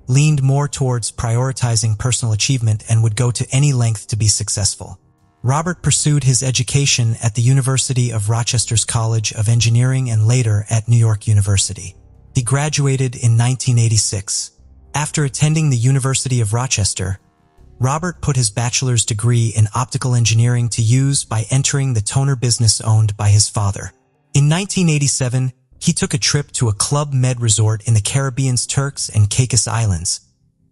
leaned more towards prioritizing personal achievement and would go to any length to be successful. Robert pursued his education at the University of Rochester's College of Engineering and later at New York University. He graduated in 1986. After attending the University of Rochester, Robert put his bachelor's degree in optical engineering to use by entering the toner business owned by his father. In 1987, he took a trip to a Club Med resort in the Caribbean's Turks and Caicos Islands,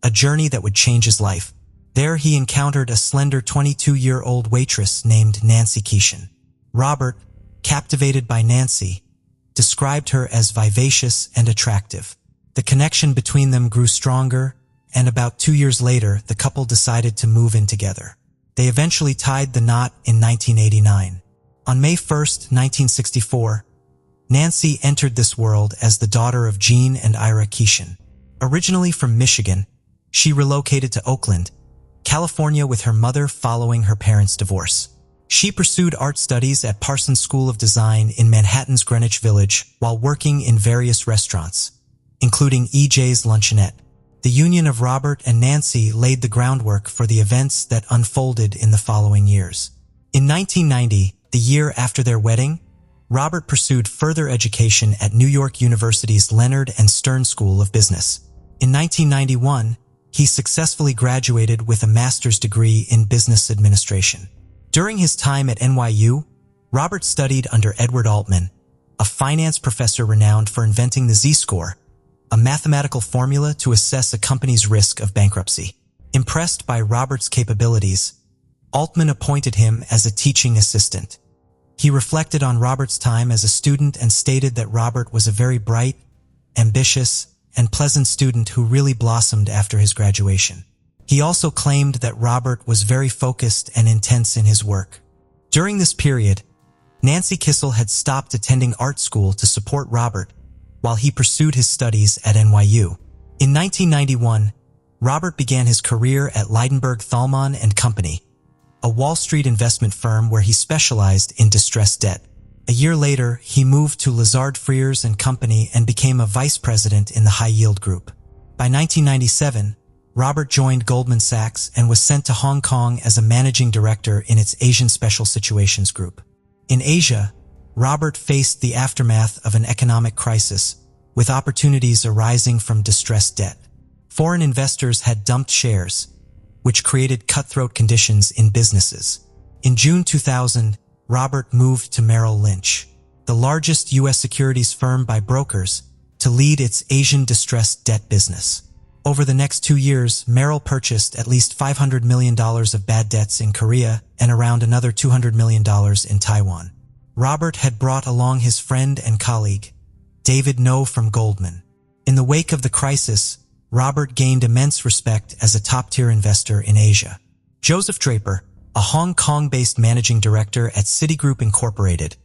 a journey that would change his life. There he encountered a slender 22-year-old waitress named Nancy Keeshan. Robert, captivated by Nancy, described her as vivacious and attractive. The connection between them grew stronger, and about 2 years later, the couple decided to move in together. They eventually tied the knot in 1989. On May 1, 1964, Nancy entered this world as the daughter of Gene and Ira Keeshan. Originally from Michigan, she relocated to Oakland, California with her mother following her parents' divorce. She pursued art studies at Parsons School of Design in Manhattan's Greenwich Village while working in various restaurants, including E.J.'s Luncheonette. The union of Robert and Nancy laid the groundwork for the events that unfolded in the following years. In 1990, the year after their wedding, Robert pursued further education at New York University's Leonard and Stern School of Business. In 1991, he successfully graduated with a master's degree in business administration. During his time at NYU, Robert studied under Edward Altman, a finance professor renowned for inventing the Z-score, a mathematical formula to assess a company's risk of bankruptcy. Impressed by Robert's capabilities, Altman appointed him as a teaching assistant. He reflected on Robert's time as a student and stated that Robert was a very bright, ambitious, and pleasant student who really blossomed after his graduation. He also claimed that Robert was very focused and intense in his work. During this period, Nancy Kissel had stopped attending art school to support Robert while he pursued his studies at NYU. In 1991, Robert began his career at Leidenberg Thalmann and Company, a Wall Street investment firm where he specialized in distressed debt. A year later, he moved to Lazard Frears and Company and became a vice president in the high-yield group. By 1997, Robert joined Goldman Sachs and was sent to Hong Kong as a managing director in its Asian Special Situations Group. In Asia, Robert faced the aftermath of an economic crisis, with opportunities arising from distressed debt. Foreign investors had dumped shares, which created cutthroat conditions in businesses. In June 2000, Robert moved to Merrill Lynch, the largest U.S. securities firm by brokers, to lead its Asian distressed debt business. Over the next 2 years, Merrill purchased at least $500 million of bad debts in Korea and around another $200 million in Taiwan. Robert had brought along his friend and colleague, David Ngo from Goldman. In the wake of the crisis, Robert gained immense respect as a top-tier investor in Asia. Joseph Draper, a Hong Kong-based managing director at Citigroup Incorporated,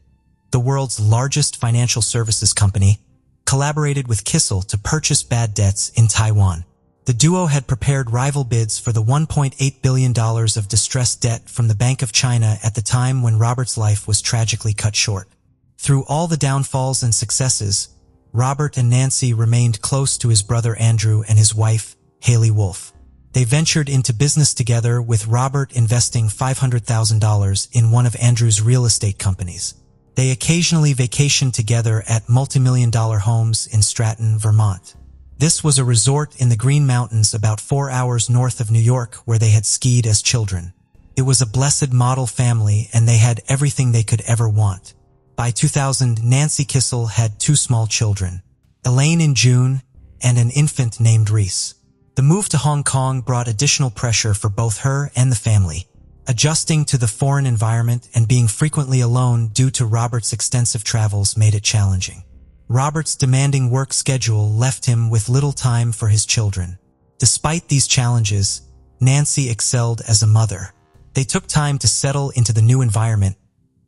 the world's largest financial services company, collaborated with Kissel to purchase bad debts in Taiwan. The duo had prepared rival bids for the $1.8 billion of distressed debt from the Bank of China at the time when Robert's life was tragically cut short. Through all the downfalls and successes, Robert and Nancy remained close to his brother Andrew and his wife, Haley Wolf. They ventured into business together, with Robert investing $500,000 in one of Andrew's real estate companies. They occasionally vacationed together at multi-million-dollar homes in Stratton, Vermont. This was a resort in the Green Mountains about 4 hours north of New York where they had skied as children. It was a blessed model family, and they had everything they could ever want. By 2000, Nancy Kissel had 2 small children, Elaine in June and an infant named Reese. The move to Hong Kong brought additional pressure for both her and the family. Adjusting to the foreign environment and being frequently alone due to Robert's extensive travels made it challenging. Robert's demanding work schedule left him with little time for his children. Despite these challenges, Nancy excelled as a mother. They took time to settle into the new environment,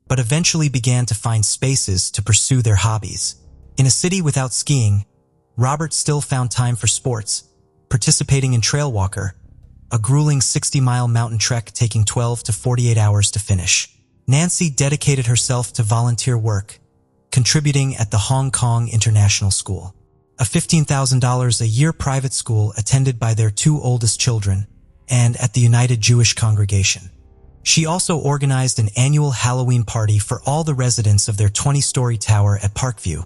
but eventually began to find spaces to pursue their hobbies. In a city without skiing, Robert still found time for sports, participating in Trail Walker, a grueling 60-mile mountain trek taking 12 to 48 hours to finish. Nancy dedicated herself to volunteer work, contributing at the Hong Kong International School, a $15,000 a year private school attended by their 2 oldest children, and at the United Jewish Congregation. She also organized an annual Halloween party for all the residents of their 20-story tower at Parkview,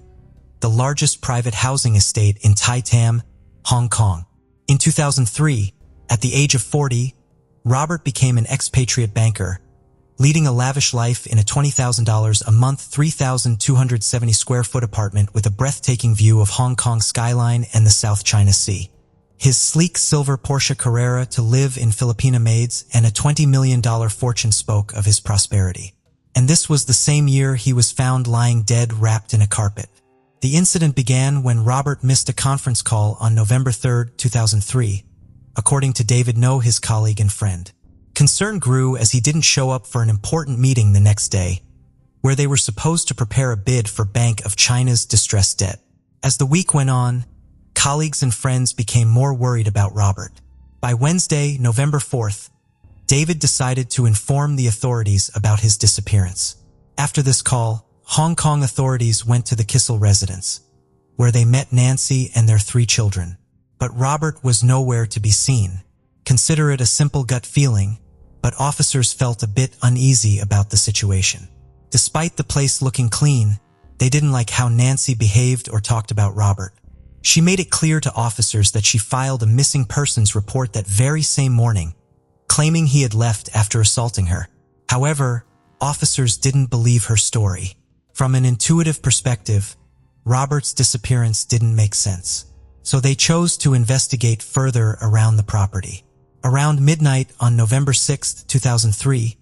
the largest private housing estate in Tai Tam, Hong Kong. In 2003, at the age of 40, Robert became an expatriate banker, leading a lavish life in a $20,000 a month, 3,270 square foot apartment with a breathtaking view of Hong Kong's skyline and the South China Sea. His sleek silver Porsche Carrera to live in Filipina maids and a $20 million fortune spoke of his prosperity. And this was the same year he was found lying dead wrapped in a carpet. The incident began when Robert missed a conference call on November 3, 2003, according to David Ngo, his colleague and friend. Concern grew as he didn't show up for an important meeting the next day, where they were supposed to prepare a bid for Bank of China's distressed debt. As the week went on, colleagues and friends became more worried about Robert. By Wednesday, November 4th, David decided to inform the authorities about his disappearance. After this call, Hong Kong authorities went to the Kissel residence, where they met Nancy and their 3 children. but Robert was nowhere to be seen. Consider it a simple gut feeling, but officers felt a bit uneasy about the situation. Despite the place looking clean, they didn't like how Nancy behaved or talked about Robert. She made it clear to officers that she filed a missing persons report that very same morning, claiming he had left after assaulting her. However, officers didn't believe her story. From an intuitive perspective, Robert's disappearance didn't make sense, so they chose to investigate further around the property. Around midnight on November 6, 2003,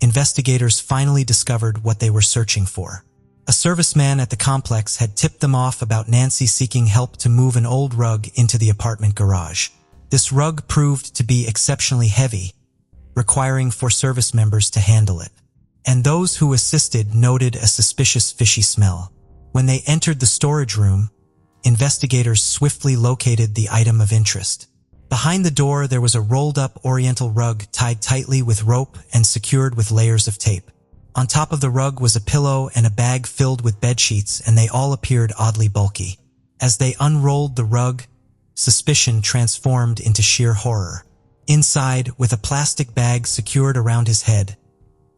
investigators finally discovered what they were searching for. A serviceman at the complex had tipped them off about Nancy seeking help to move an old rug into the apartment garage. This rug proved to be exceptionally heavy, requiring 4 service members to handle it. And those who assisted noted a suspicious fishy smell. When they entered the storage room, investigators swiftly located the item of interest. Behind the door, there was a rolled-up oriental rug tied tightly with rope and secured with layers of tape. On top of the rug was a pillow and a bag filled with bedsheets, and they all appeared oddly bulky. As they unrolled the rug, suspicion transformed into sheer horror. Inside, with a plastic bag secured around his head,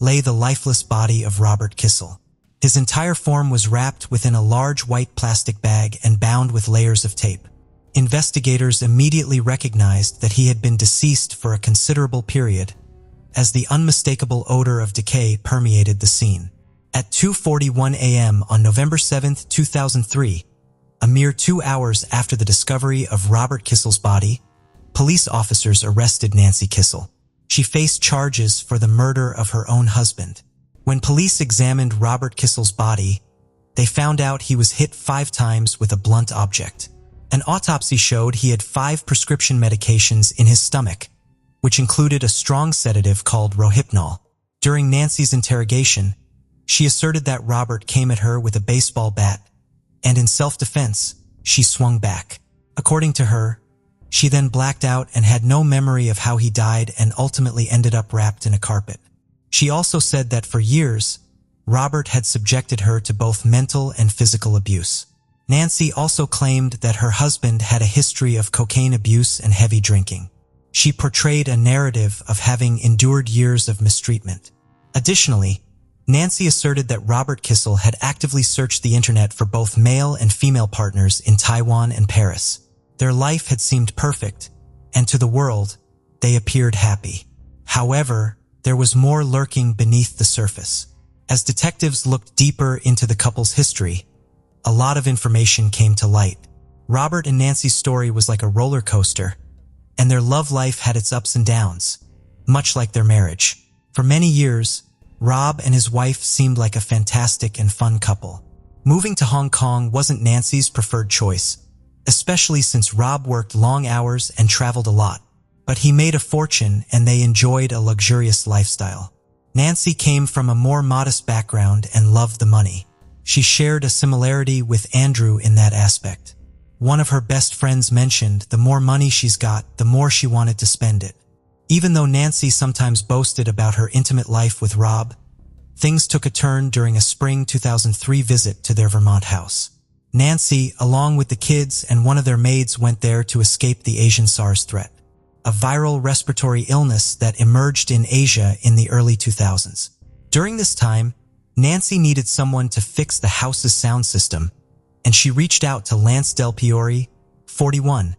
lay the lifeless body of Robert Kissel. His entire form was wrapped within a large white plastic bag and bound with layers of tape. Investigators immediately recognized that he had been deceased for a considerable period, as the unmistakable odor of decay permeated the scene. At 2:41 a.m. on November 7, 2003, a mere 2 hours after the discovery of Robert Kissel's body, police officers arrested Nancy Kissel. She faced charges for the murder of her own husband. When police examined Robert Kissel's body, they found out he was hit 5 times with a blunt object. An autopsy showed he had 5 prescription medications in his stomach, which included a strong sedative called Rohypnol. During Nancy's interrogation, she asserted that Robert came at her with a baseball bat, and in self-defense, she swung back. According to her, she then blacked out and had no memory of how he died and ultimately ended up wrapped in a carpet. She also said that for years, Robert had subjected her to both mental and physical abuse. Nancy also claimed that her husband had a history of cocaine abuse and heavy drinking. She portrayed a narrative of having endured years of mistreatment. Additionally, Nancy asserted that Robert Kissel had actively searched the internet for both male and female partners in Taiwan and Paris. Their life had seemed perfect, and to the world, they appeared happy. However, there was more lurking beneath the surface. As detectives looked deeper into the couple's history, a lot of information came to light. Robert and Nancy's story was like a roller coaster, and their love life had its ups and downs, much like their marriage. For many years, Rob and his wife seemed like a fantastic and fun couple. Moving to Hong Kong wasn't Nancy's preferred choice, especially since Rob worked long hours and traveled a lot. But he made a fortune and they enjoyed a luxurious lifestyle. Nancy came from a more modest background and loved the money. She shared a similarity with Andrew in that aspect. One of her best friends mentioned the more money she's got, the more she wanted to spend it. Even though Nancy sometimes boasted about her intimate life with Rob, things took a turn during a spring 2003 visit to their Vermont house. Nancy, along with the kids and one of their maids, went there to escape the Asian SARS threat, a viral respiratory illness that emerged in Asia in the early 2000s. During this time, Nancy needed someone to fix the house's sound system, and she reached out to Lance Del Piore, 41,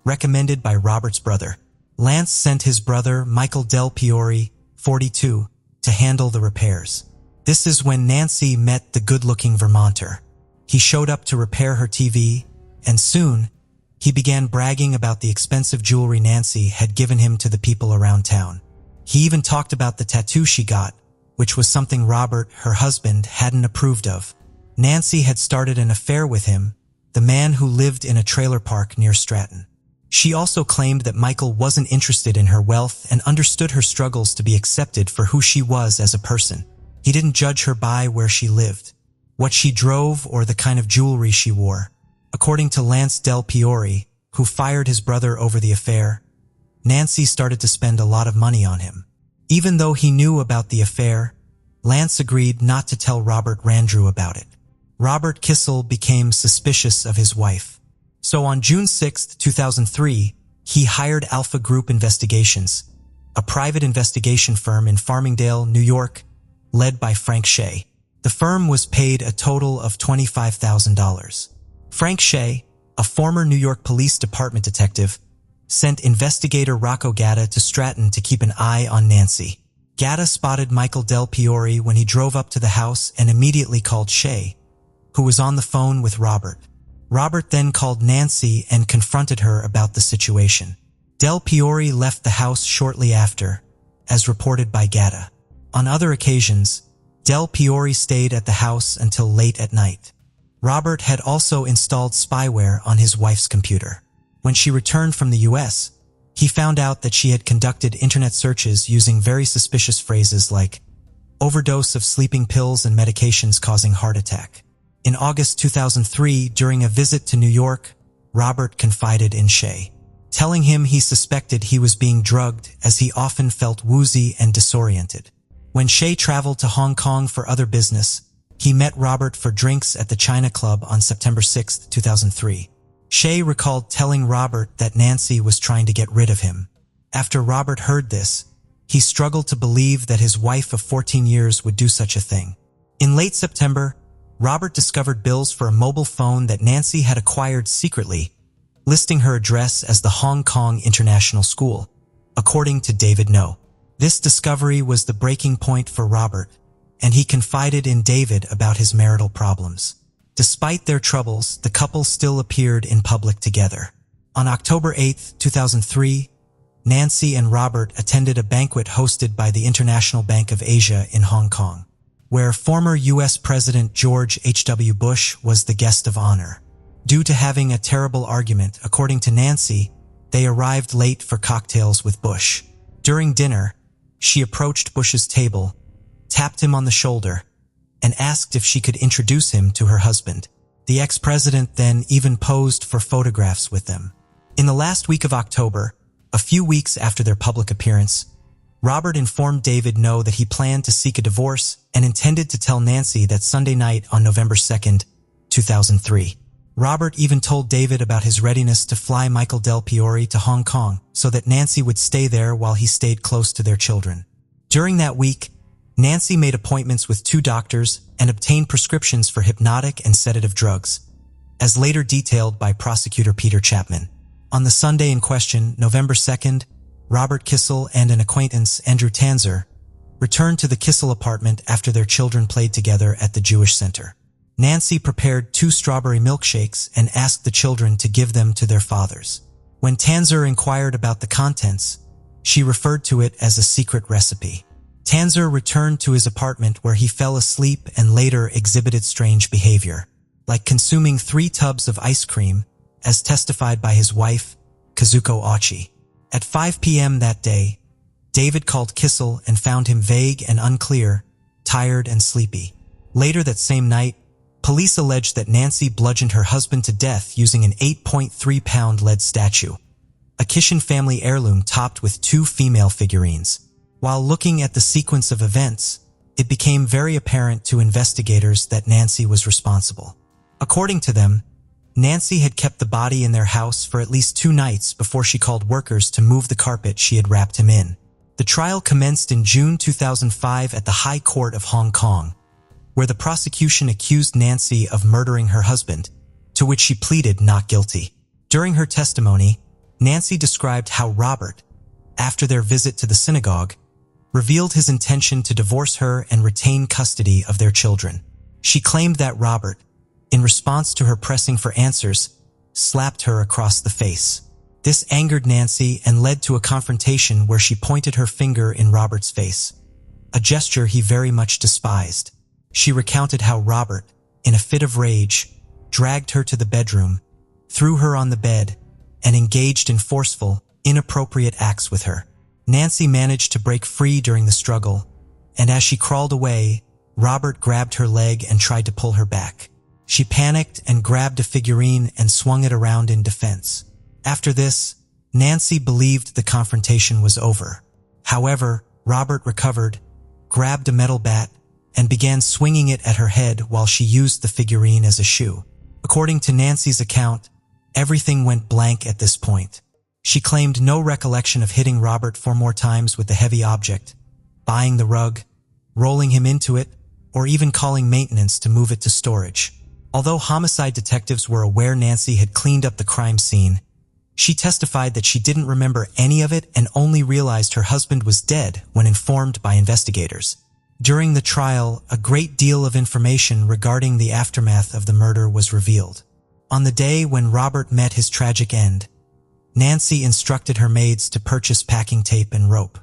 recommended by Robert's brother. Lance sent his brother, Michael Del Piore, 42, to handle the repairs. This is when Nancy met the good-looking Vermonter. He showed up to repair her TV, and soon, he began bragging about the expensive jewelry Nancy had given him to the people around town. He even talked about the tattoo she got, which was something Robert, her husband, hadn't approved of. Nancy had started an affair with him, the man who lived in a trailer park near Stratton. She also claimed that Michael wasn't interested in her wealth and understood her struggles to be accepted for who she was as a person. He didn't judge her by where she lived, what she drove, or the kind of jewelry she wore. According to Lance Del Piore, who fired his brother over the affair, Nancy started to spend a lot of money on him. Even though he knew about the affair, Lance agreed not to tell Robert Randrew about it. Robert Kissel became suspicious of his wife. So on June 6, 2003, he hired Alpha Group Investigations, a private investigation firm in Farmingdale, New York, led by Frank Shea. The firm was paid a total of $25,000. Frank Shea, a former New York Police Department detective, sent investigator Rocco Gatta to Stratton to keep an eye on Nancy. Gatta spotted Michael Del Piore when he drove up to the house and immediately called Shea, who was on the phone with Robert. Robert then called Nancy and confronted her about the situation. Del Piore left the house shortly after, as reported by Gatta. On other occasions, Del Piore stayed at the house until late at night. Robert had also installed spyware on his wife's computer. When she returned from the US, he found out that she had conducted internet searches using very suspicious phrases like overdose of sleeping pills and medications causing heart attack. In August 2003, during a visit to New York, Robert confided in Shea, telling him he suspected he was being drugged as he often felt woozy and disoriented. When Shea traveled to Hong Kong for other business, he met Robert for drinks at the China Club on September 6, 2003. Shea recalled telling Robert that Nancy was trying to get rid of him. After Robert heard this, he struggled to believe that his wife of 14 years would do such a thing. In late September, Robert discovered bills for a mobile phone that Nancy had acquired secretly, listing her address as the Hong Kong International School, according to David No. This discovery was the breaking point for Robert, and he confided in David about his marital problems. Despite their troubles, the couple still appeared in public together. On October 8, 2003, Nancy and Robert attended a banquet hosted by the International Bank of Asia in Hong Kong, where former U.S. President George H.W. Bush was the guest of honor. Due to having a terrible argument, according to Nancy, they arrived late for cocktails with Bush. During dinner, she approached Bush's table, tapped him on the shoulder, and asked if she could introduce him to her husband. The ex-president then even posed for photographs with them. In the last week of October, a few weeks after their public appearance, Robert informed David No that he planned to seek a divorce and intended to tell Nancy that Sunday night on November 2, 2003. Robert even told David about his readiness to fly Michael Del Piore to Hong Kong so that Nancy would stay there while he stayed close to their children. During that week, Nancy made appointments with 2 doctors and obtained prescriptions for hypnotic and sedative drugs, as later detailed by prosecutor Peter Chapman. On the Sunday in question, November 2nd, Robert Kissel and an acquaintance, Andrew Tanzer, returned to the Kissel apartment after their children played together at the Jewish Center. Nancy prepared 2 strawberry milkshakes and asked the children to give them to their fathers. When Tanzer inquired about the contents, she referred to it as a secret recipe. Tanzer returned to his apartment where he fell asleep and later exhibited strange behavior, like consuming 3 tubs of ice cream, as testified by his wife, Kazuko Ochi. At 5 p.m. that day, David called Kissel and found him vague and unclear, tired and sleepy. Later that same night, police alleged that Nancy bludgeoned her husband to death using an 8.3-pound lead statue, a Kishin family heirloom topped with 2 female figurines. While looking at the sequence of events, it became very apparent to investigators that Nancy was responsible. According to them, Nancy had kept the body in their house for at least 2 nights before she called workers to move the carpet she had wrapped him in. The trial commenced in June 2005 at the High Court of Hong Kong, where the prosecution accused Nancy of murdering her husband, to which she pleaded not guilty. During her testimony, Nancy described how Robert, after their visit to the synagogue, revealed his intention to divorce her and retain custody of their children. She claimed that Robert, in response to her pressing for answers, slapped her across the face. This angered Nancy and led to a confrontation where she pointed her finger in Robert's face, a gesture he very much despised. She recounted how Robert, in a fit of rage, dragged her to the bedroom, threw her on the bed, and engaged in forceful, inappropriate acts with her. Nancy managed to break free during the struggle, and as she crawled away, Robert grabbed her leg and tried to pull her back. She panicked and grabbed a figurine and swung it around in defense. After this, Nancy believed the confrontation was over. However, Robert recovered, grabbed a metal bat, and began swinging it at her head while she used the figurine as a shoe. According to Nancy's account, Everything went blank at this point. She claimed no recollection of hitting Robert 4 more times with the heavy object, buying the rug, rolling him into it, or even calling maintenance to move it to storage. Although homicide detectives were aware Nancy had cleaned up the crime scene, she testified that she didn't remember any of it and only realized her husband was dead when informed by investigators. During the trial, a great deal of information regarding the aftermath of the murder was revealed. On the day when Robert met his tragic end, Nancy instructed her maids to purchase packing tape and rope.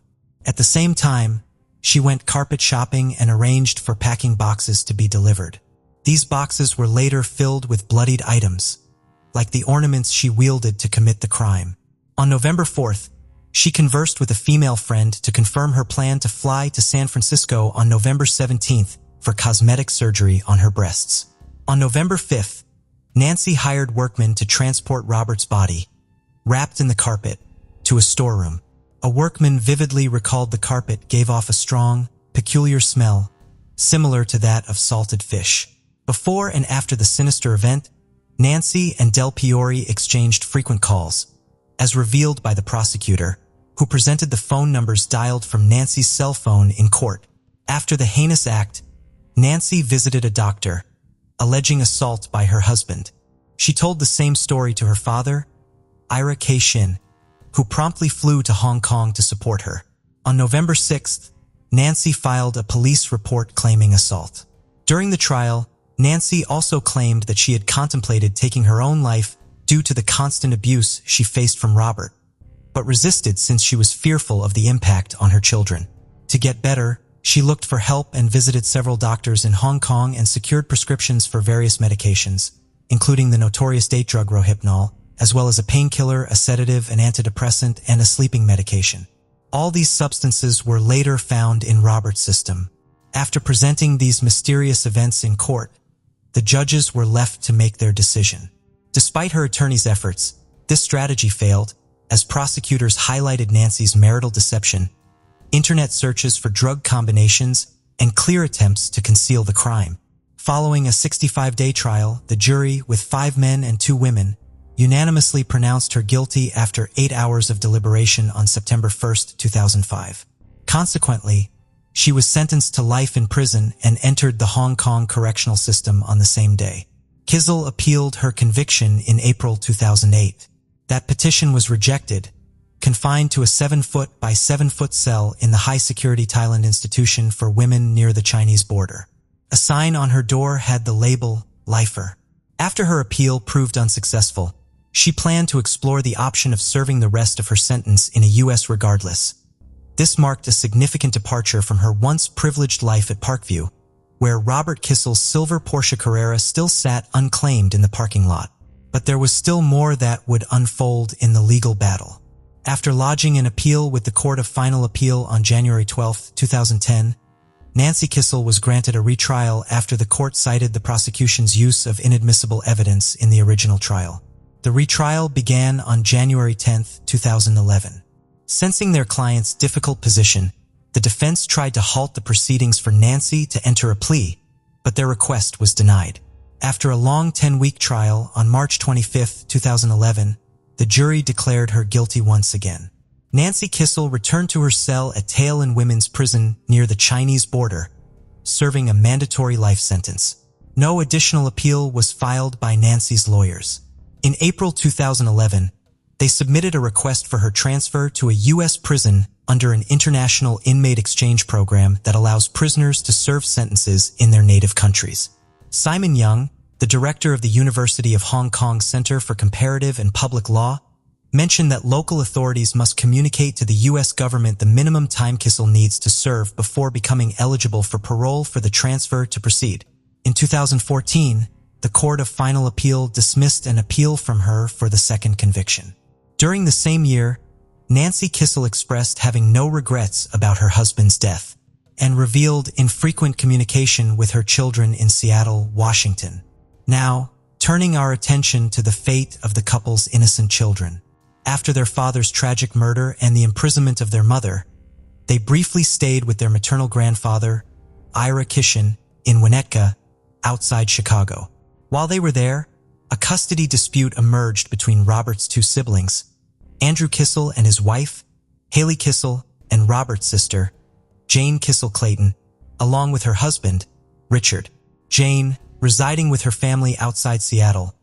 At the same time, she went carpet shopping and arranged for packing boxes to be delivered. These boxes were later filled with bloodied items, like the ornaments she wielded to commit the crime. On November 4th, she conversed with a female friend to confirm her plan to fly to San Francisco on November 17th for cosmetic surgery on her breasts. On November 5th, Nancy hired workmen to transport Robert's body, wrapped in the carpet, to a storeroom. A workman vividly recalled the carpet gave off a strong, peculiar smell, similar to that of salted fish. Before and after the sinister event, Nancy and Del Piore exchanged frequent calls, as revealed by the prosecutor, who presented the phone numbers dialed from Nancy's cell phone in court. After the heinous act, Nancy visited a doctor, alleging assault by her husband. She told the same story to her father, Ira K. Shin, who promptly flew to Hong Kong to support her. On November 6th, Nancy filed a police report claiming assault. During the trial, Nancy also claimed that she had contemplated taking her own life due to the constant abuse she faced from Robert, but resisted since she was fearful of the impact on her children. To get better, she looked for help and visited several doctors in Hong Kong and secured prescriptions for various medications, including the notorious date drug Rohypnol, as well as a painkiller, a sedative, an antidepressant, and a sleeping medication. All these substances were later found in Robert's system. After presenting these mysterious events in court, the judges were left to make their decision. Despite her attorney's efforts, this strategy failed, as prosecutors highlighted Nancy's marital deception, internet searches for drug combinations, and clear attempts to conceal the crime. Following a 65-day trial, the jury, with 5 men and 2 women, unanimously pronounced her guilty after 8 hours of deliberation on September 1, 2005. Consequently, she was sentenced to life in prison and entered the Hong Kong correctional system on the same day. Kizel appealed her conviction in April 2008. That petition was rejected, confined to a 7-foot by 7-foot cell in the high-security Thailand institution for women near the Chinese border. A sign on her door had the label, "Lifer." After her appeal proved unsuccessful, she planned to explore the option of serving the rest of her sentence in a U.S. regardless. This marked a significant departure from her once privileged life at Parkview, where Robert Kissel's silver Porsche Carrera still sat unclaimed in the parking lot. But there was still more that would unfold in the legal battle. After lodging an appeal with the Court of Final Appeal on January 12, 2010, Nancy Kissel was granted a retrial after the court cited the prosecution's use of inadmissible evidence in the original trial. The retrial began on January 10, 2011. Sensing their client's difficult position, the defense tried to halt the proceedings for Nancy to enter a plea, but their request was denied. After a long 10-week trial on March 25, 2011, the jury declared her guilty once again. Nancy Kissel returned to her cell at Tail and Women's Prison near the Chinese border, serving a mandatory life sentence. No additional appeal was filed by Nancy's lawyers. In April 2011, they submitted a request for her transfer to a U.S. prison under an international inmate exchange program that allows prisoners to serve sentences in their native countries. Simon Young, the director of the University of Hong Kong Center for Comparative and Public Law, mentioned that local authorities must communicate to the U.S. government the minimum time Kissel needs to serve before becoming eligible for parole for the transfer to proceed. In 2014, the Court of Final Appeal dismissed an appeal from her for the second conviction. During the same year, Nancy Kissel expressed having no regrets about her husband's death and revealed infrequent communication with her children in Seattle, Washington. Now, turning our attention to the fate of the couple's innocent children. After their father's tragic murder and the imprisonment of their mother, they briefly stayed with their maternal grandfather, Ira Kishin, in Winnetka, outside Chicago. While they were there, a custody dispute emerged between Robert's two siblings, Andrew Kissel and his wife, Haley Kissel, and Robert's sister, Jane Kissel Clayton, along with her husband, Richard. Jane, residing with her family outside Seattle,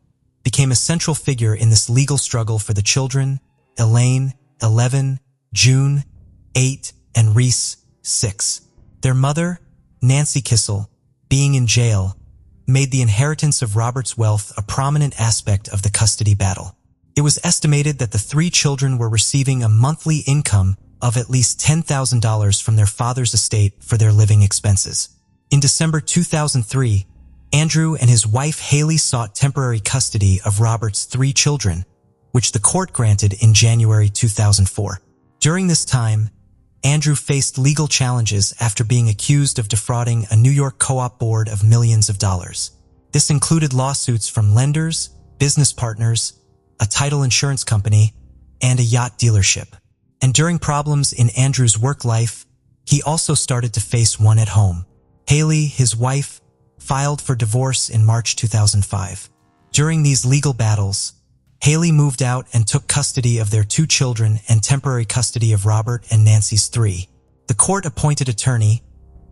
became a central figure in this legal struggle for the children, Elaine, 11, June, 8, and Reese, 6. Their mother, Nancy Kissel, being in jail, made the inheritance of Robert's wealth a prominent aspect of the custody battle. It was estimated that the three children were receiving a monthly income of at least $10,000 from their father's estate for their living expenses. In December 2003, Andrew and his wife Haley sought temporary custody of Robert's three children, which the court granted in January 2004. During this time, Andrew faced legal challenges after being accused of defrauding a New York co-op board of millions of dollars. This included lawsuits from lenders, business partners, a title insurance company, and a yacht dealership. And during problems in Andrew's work life, he also started to face one at home. Haley, his wife, filed for divorce in March 2005. During these legal battles, Haley moved out and took custody of their two children and temporary custody of Robert and Nancy's three. The court-appointed attorney,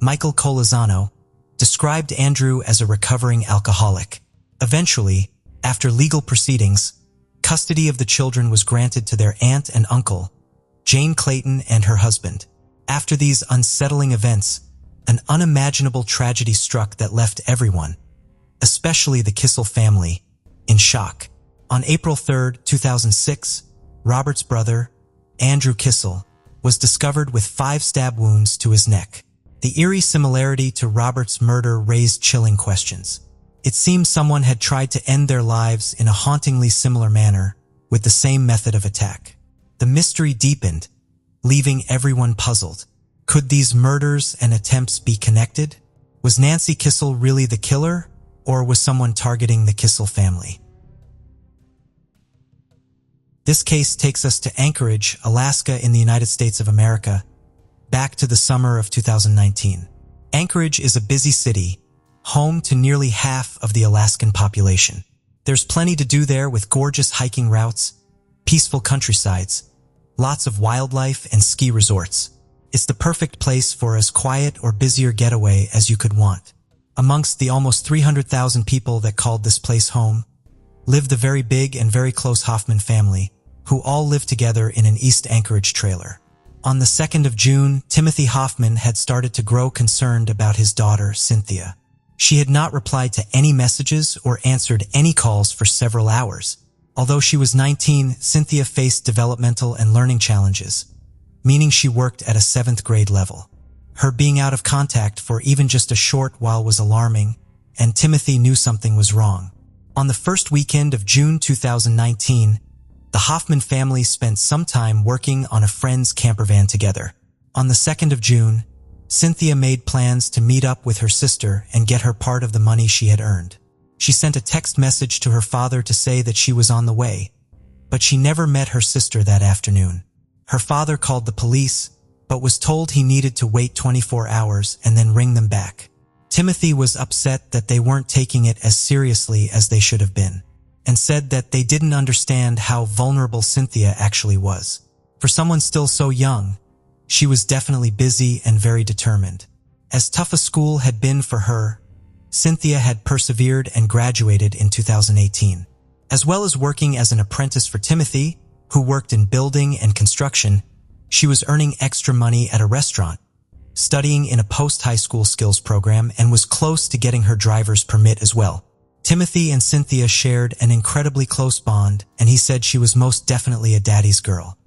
Michael Colazano, described Andrew as a recovering alcoholic. Eventually, after legal proceedings, custody of the children was granted to their aunt and uncle, Jane Clayton and her husband. After these unsettling events, an unimaginable tragedy struck that left everyone, especially the Kissel family, in shock. On April 3, 2006, Robert's brother, Andrew Kissel, was discovered with 5 stab wounds to his neck. The eerie similarity to Robert's murder raised chilling questions. It seemed someone had tried to end their lives in a hauntingly similar manner, with the same method of attack. The mystery deepened, leaving everyone puzzled. Could these murders and attempts be connected? Was Nancy Kissel really the killer, or was someone targeting the Kissel family? This case takes us to Anchorage, Alaska in the United States of America, back to the summer of 2019. Anchorage is a busy city, home to nearly half of the Alaskan population. There's plenty to do there with gorgeous hiking routes, peaceful countrysides, lots of wildlife and ski resorts. It's the perfect place for as quiet or busier getaway as you could want. Amongst the almost 300,000 people that called this place home, lived the very big and very close Hoffman family, who all lived together in an East Anchorage trailer. On the 2nd of June, Timothy Hoffman had started to grow concerned about his daughter, Cynthia. She had not replied to any messages or answered any calls for several hours. Although she was 19, Cynthia faced developmental and learning challenges, meaning she worked at a 7th grade level. Her being out of contact for even just a short while was alarming, and Timothy knew something was wrong. On the first weekend of June 2019, the Hoffman family spent some time working on a friend's campervan together. On the 2nd of June, Cynthia made plans to meet up with her sister and get her part of the money she had earned. She sent a text message to her father to say that she was on the way, but she never met her sister that afternoon. Her father called the police, but was told he needed to wait 24 hours and then ring them back. Timothy was upset that they weren't taking it as seriously as they should have been, and said that they didn't understand how vulnerable Cynthia actually was. For someone still so young, she was definitely busy and very determined. As tough a school had been for her, Cynthia had persevered and graduated in 2018. As well as working as an apprentice for Timothy, who worked in building and construction, she was earning extra money at a restaurant, studying in a post-high school skills program, and was close to getting her driver's permit as well. Timothy and Cynthia shared an incredibly close bond, and he said she was most definitely a daddy's girl.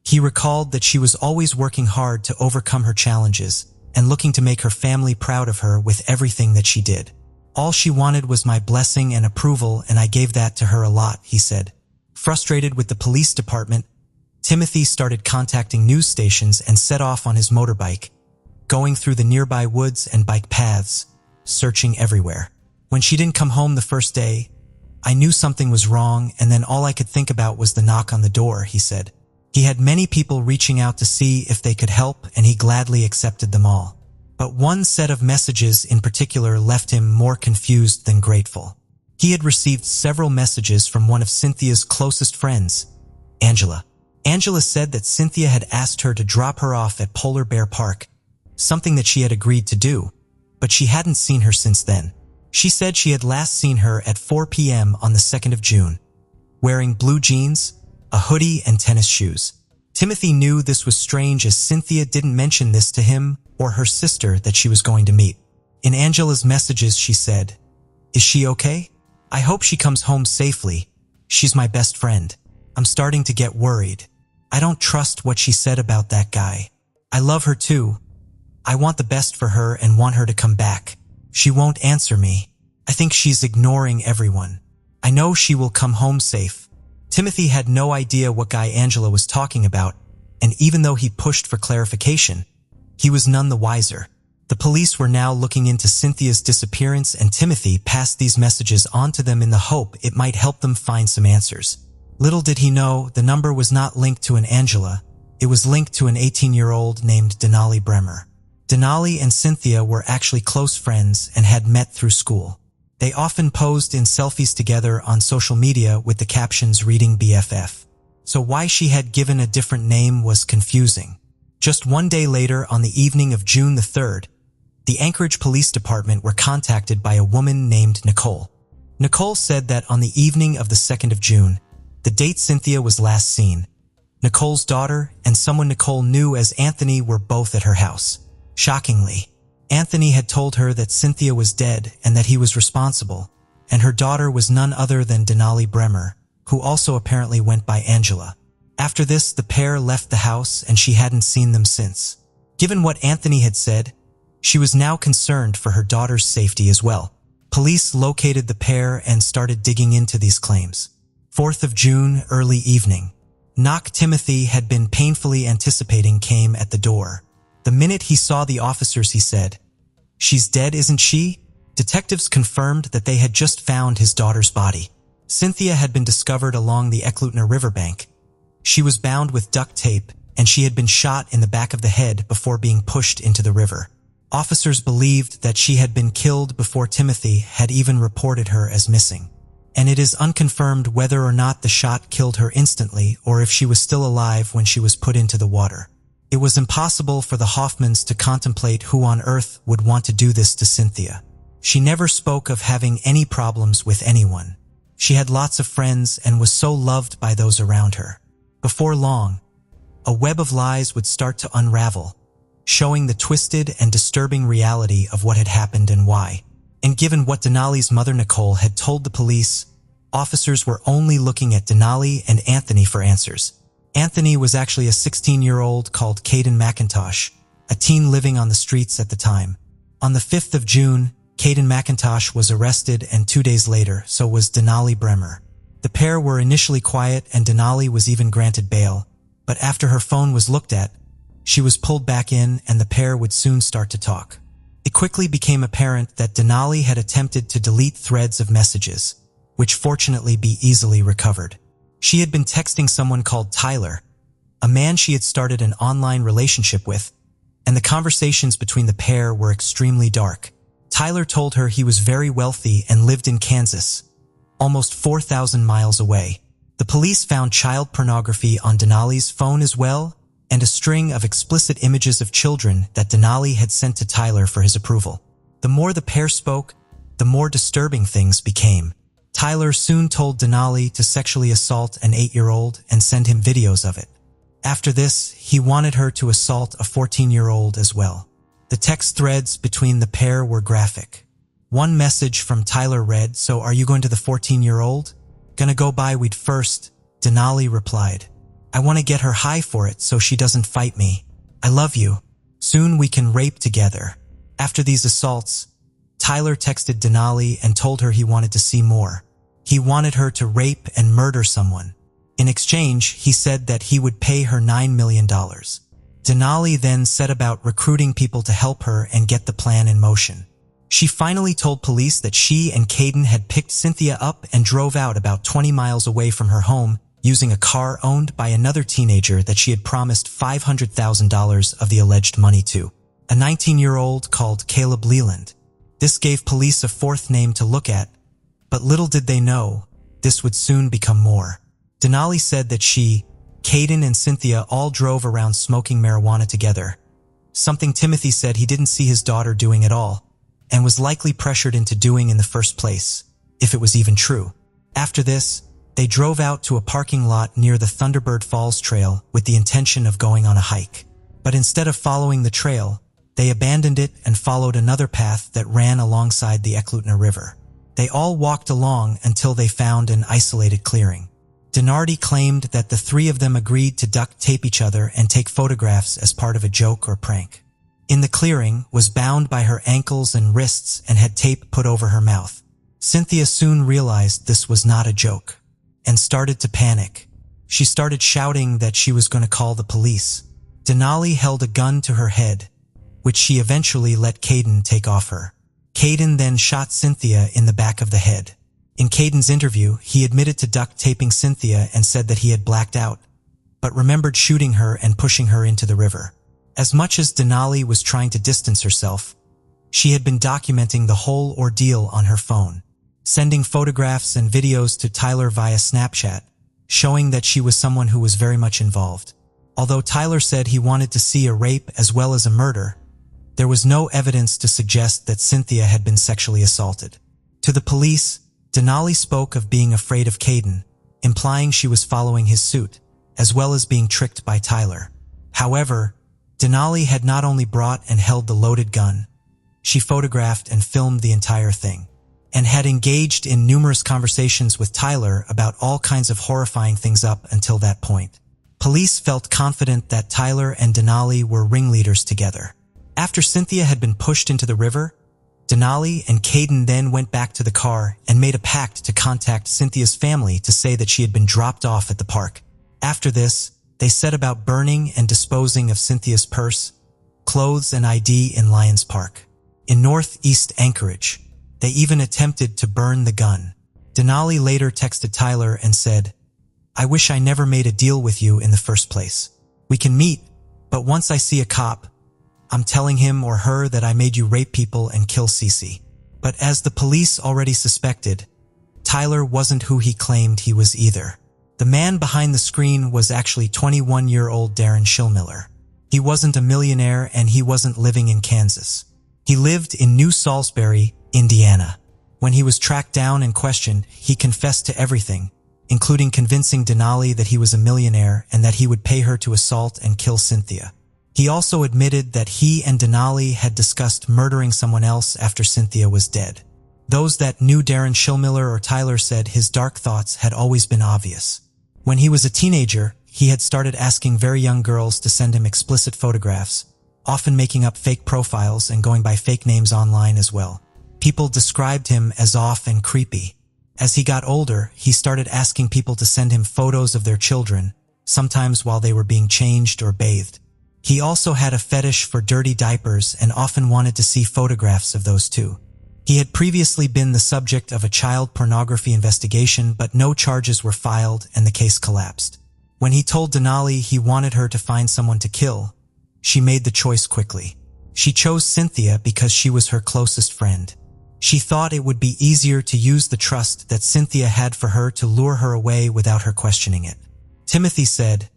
He recalled that she was always working hard to overcome her challenges and looking to make her family proud of her with everything that she did. All she wanted was my blessing and approval, and I gave that to her a lot, he said. Frustrated with the police department, Timothy started contacting news stations and set off on his motorbike, going through the nearby woods and bike paths, searching everywhere. When she didn't come home the first day, I knew something was wrong, and then all I could think about was the knock on the door, he said. He had many people reaching out to see if they could help, and he gladly accepted them all. But one set of messages in particular left him more confused than grateful. He had received several messages from one of Cynthia's closest friends, Angela. Angela said that Cynthia had asked her to drop her off at Polar Bear Park, something that she had agreed to do, but she hadn't seen her since then. She said she had last seen her at 4 p.m. on the 2nd of June, wearing blue jeans, a hoodie, and tennis shoes. Timothy knew this was strange as Cynthia didn't mention this to him or her sister that she was going to meet. In Angela's messages, she said, "Is she okay? I hope she comes home safely. She's my best friend. I'm starting to get worried. I don't trust what she said about that guy. I love her too. I want the best for her and want her to come back. She won't answer me. I think she's ignoring everyone. I know she will come home safe." Timothy had no idea what guy Angela was talking about, and even though he pushed for clarification, he was none the wiser. The police were now looking into Cynthia's disappearance, and Timothy passed these messages on to them in the hope it might help them find some answers. Little did he know, the number was not linked to an Angela. It was linked to an 18-year-old named Denali Bremer. Denali and Cynthia were actually close friends and had met through school. They often posed in selfies together on social media with the captions reading BFF. So why she had given a different name was confusing. Just one day later, on the evening of June the 3rd, the Anchorage Police Department were contacted by a woman named Nicole. Nicole said that on the evening of the 2nd of June, the date Cynthia was last seen, Nicole's daughter and someone Nicole knew as Anthony were both at her house. Shockingly, Anthony had told her that Cynthia was dead and that he was responsible, and her daughter was none other than Denali Bremer, who also apparently went by Angela. After this, the pair left the house and she hadn't seen them since. Given what Anthony had said, she was now concerned for her daughter's safety as well. Police located the pair and started digging into these claims. 4th of June, early evening. Knock Timothy had been painfully anticipating came at the door. The minute he saw the officers, he said, "She's dead, isn't she?" Detectives confirmed that they had just found his daughter's body. Cynthia had been discovered along the Eklutna riverbank. She was bound with duct tape, and she had been shot in the back of the head before being pushed into the river. Officers believed that she had been killed before Timothy had even reported her as missing. And it is unconfirmed whether or not the shot killed her instantly or if she was still alive when she was put into the water. It was impossible for the Hoffmans to contemplate who on earth would want to do this to Cynthia. She never spoke of having any problems with anyone. She had lots of friends and was so loved by those around her. Before long, a web of lies would start to unravel, showing the twisted and disturbing reality of what had happened and why. And given what Denali's mother Nicole had told the police, officers were only looking at Denali and Anthony for answers. Anthony was actually a 16-year-old called Caden McIntosh, a teen living on the streets at the time. On the 5th of June, Caden McIntosh was arrested, and 2 days later, so was Denali Bremer. The pair were initially quiet and Denali was even granted bail, but after her phone was looked at, she was pulled back in and the pair would soon start to talk. It quickly became apparent that Denali had attempted to delete threads of messages, which fortunately be easily recovered. She had been texting someone called Tyler, a man she had started an online relationship with, and the conversations between the pair were extremely dark. Tyler told her he was very wealthy and lived in Kansas, almost 4,000 miles away. The police found child pornography on Denali's phone as well, and a string of explicit images of children that Denali had sent to Tyler for his approval. The more the pair spoke, the more disturbing things became. Tyler soon told Denali to sexually assault an 8-year-old and send him videos of it. After this, he wanted her to assault a 14-year-old as well. The text threads between the pair were graphic. One message from Tyler read, "So are you going to the 14-year-old? Gonna go by weed first," Denali replied. "I want to get her high for it so she doesn't fight me. I love you. Soon we can rape together." After these assaults, Tyler texted Denali and told her he wanted to see more. He wanted her to rape and murder someone. In exchange, he said that he would pay her $9 million. Denali then set about recruiting people to help her and get the plan in motion. She finally told police that she and Caden had picked Cynthia up and drove out about 20 miles away from her home using a car owned by another teenager that she had promised $500,000 of the alleged money to, a 19-year-old called Caleb Leland. This gave police a fourth name to look at, But little did they know, this would soon become more. Denali said that she, Caden and Cynthia all drove around smoking marijuana together, something Timothy said he didn't see his daughter doing at all, and was likely pressured into doing in the first place, if it was even true. After this, they drove out to a parking lot near the Thunderbird Falls Trail with the intention of going on a hike. But instead of following the trail, they abandoned it and followed another path that ran alongside the Eklutna River. They all walked along until they found an isolated clearing. Denardi claimed that the three of them agreed to duct tape each other and take photographs as part of a joke or prank. In the clearing, was bound by her ankles and wrists and had tape put over her mouth. Cynthia soon realized this was not a joke and started to panic. She started shouting that she was going to call the police. Denali held a gun to her head, which she eventually let Caden take off her. Caden then shot Cynthia in the back of the head. In Caden's interview, he admitted to duct taping Cynthia and said that he had blacked out, but remembered shooting her and pushing her into the river. As much as Denali was trying to distance herself, she had been documenting the whole ordeal on her phone, sending photographs and videos to Tyler via Snapchat, showing that she was someone who was very much involved. Although Tyler said he wanted to see a rape as well as a murder, there was no evidence to suggest that Cynthia had been sexually assaulted. To the police, Denali spoke of being afraid of Caden, implying she was following his suit, as well as being tricked by Tyler. However, Denali had not only brought and held the loaded gun, she photographed and filmed the entire thing, and had engaged in numerous conversations with Tyler about all kinds of horrifying things up until that point. Police felt confident that Tyler and Denali were ringleaders together. After Cynthia had been pushed into the river, Denali and Caden then went back to the car and made a pact to contact Cynthia's family to say that she had been dropped off at the park. After this, they set about burning and disposing of Cynthia's purse, clothes, and ID in Lions Park. In northeast Anchorage, they even attempted to burn the gun. Denali later texted Tyler and said, "I wish I never made a deal with you in the first place. We can meet, but once I see a cop, I'm telling him or her that I made you rape people and kill Cece." But as the police already suspected, Tyler wasn't who he claimed he was either. The man behind the screen was actually 21-year-old Darren Schillmiller. He wasn't a millionaire and he wasn't living in Kansas. He lived in New Salisbury, Indiana. When he was tracked down and questioned, he confessed to everything, including convincing Denali that he was a millionaire and that he would pay her to assault and kill Cynthia. He also admitted that he and Denali had discussed murdering someone else after Cynthia was dead. Those that knew Darren Schillmiller or Tyler said his dark thoughts had always been obvious. When he was a teenager, he had started asking very young girls to send him explicit photographs, often making up fake profiles and going by fake names online as well. People described him as off and creepy. As he got older, he started asking people to send him photos of their children, sometimes while they were being changed or bathed. He also had a fetish for dirty diapers and often wanted to see photographs of those too. He had previously been the subject of a child pornography investigation, but no charges were filed and the case collapsed. When he told Denali he wanted her to find someone to kill, she made the choice quickly. She chose Cynthia because she was her closest friend. She thought it would be easier to use the trust that Cynthia had for her to lure her away without her questioning it. Timothy said,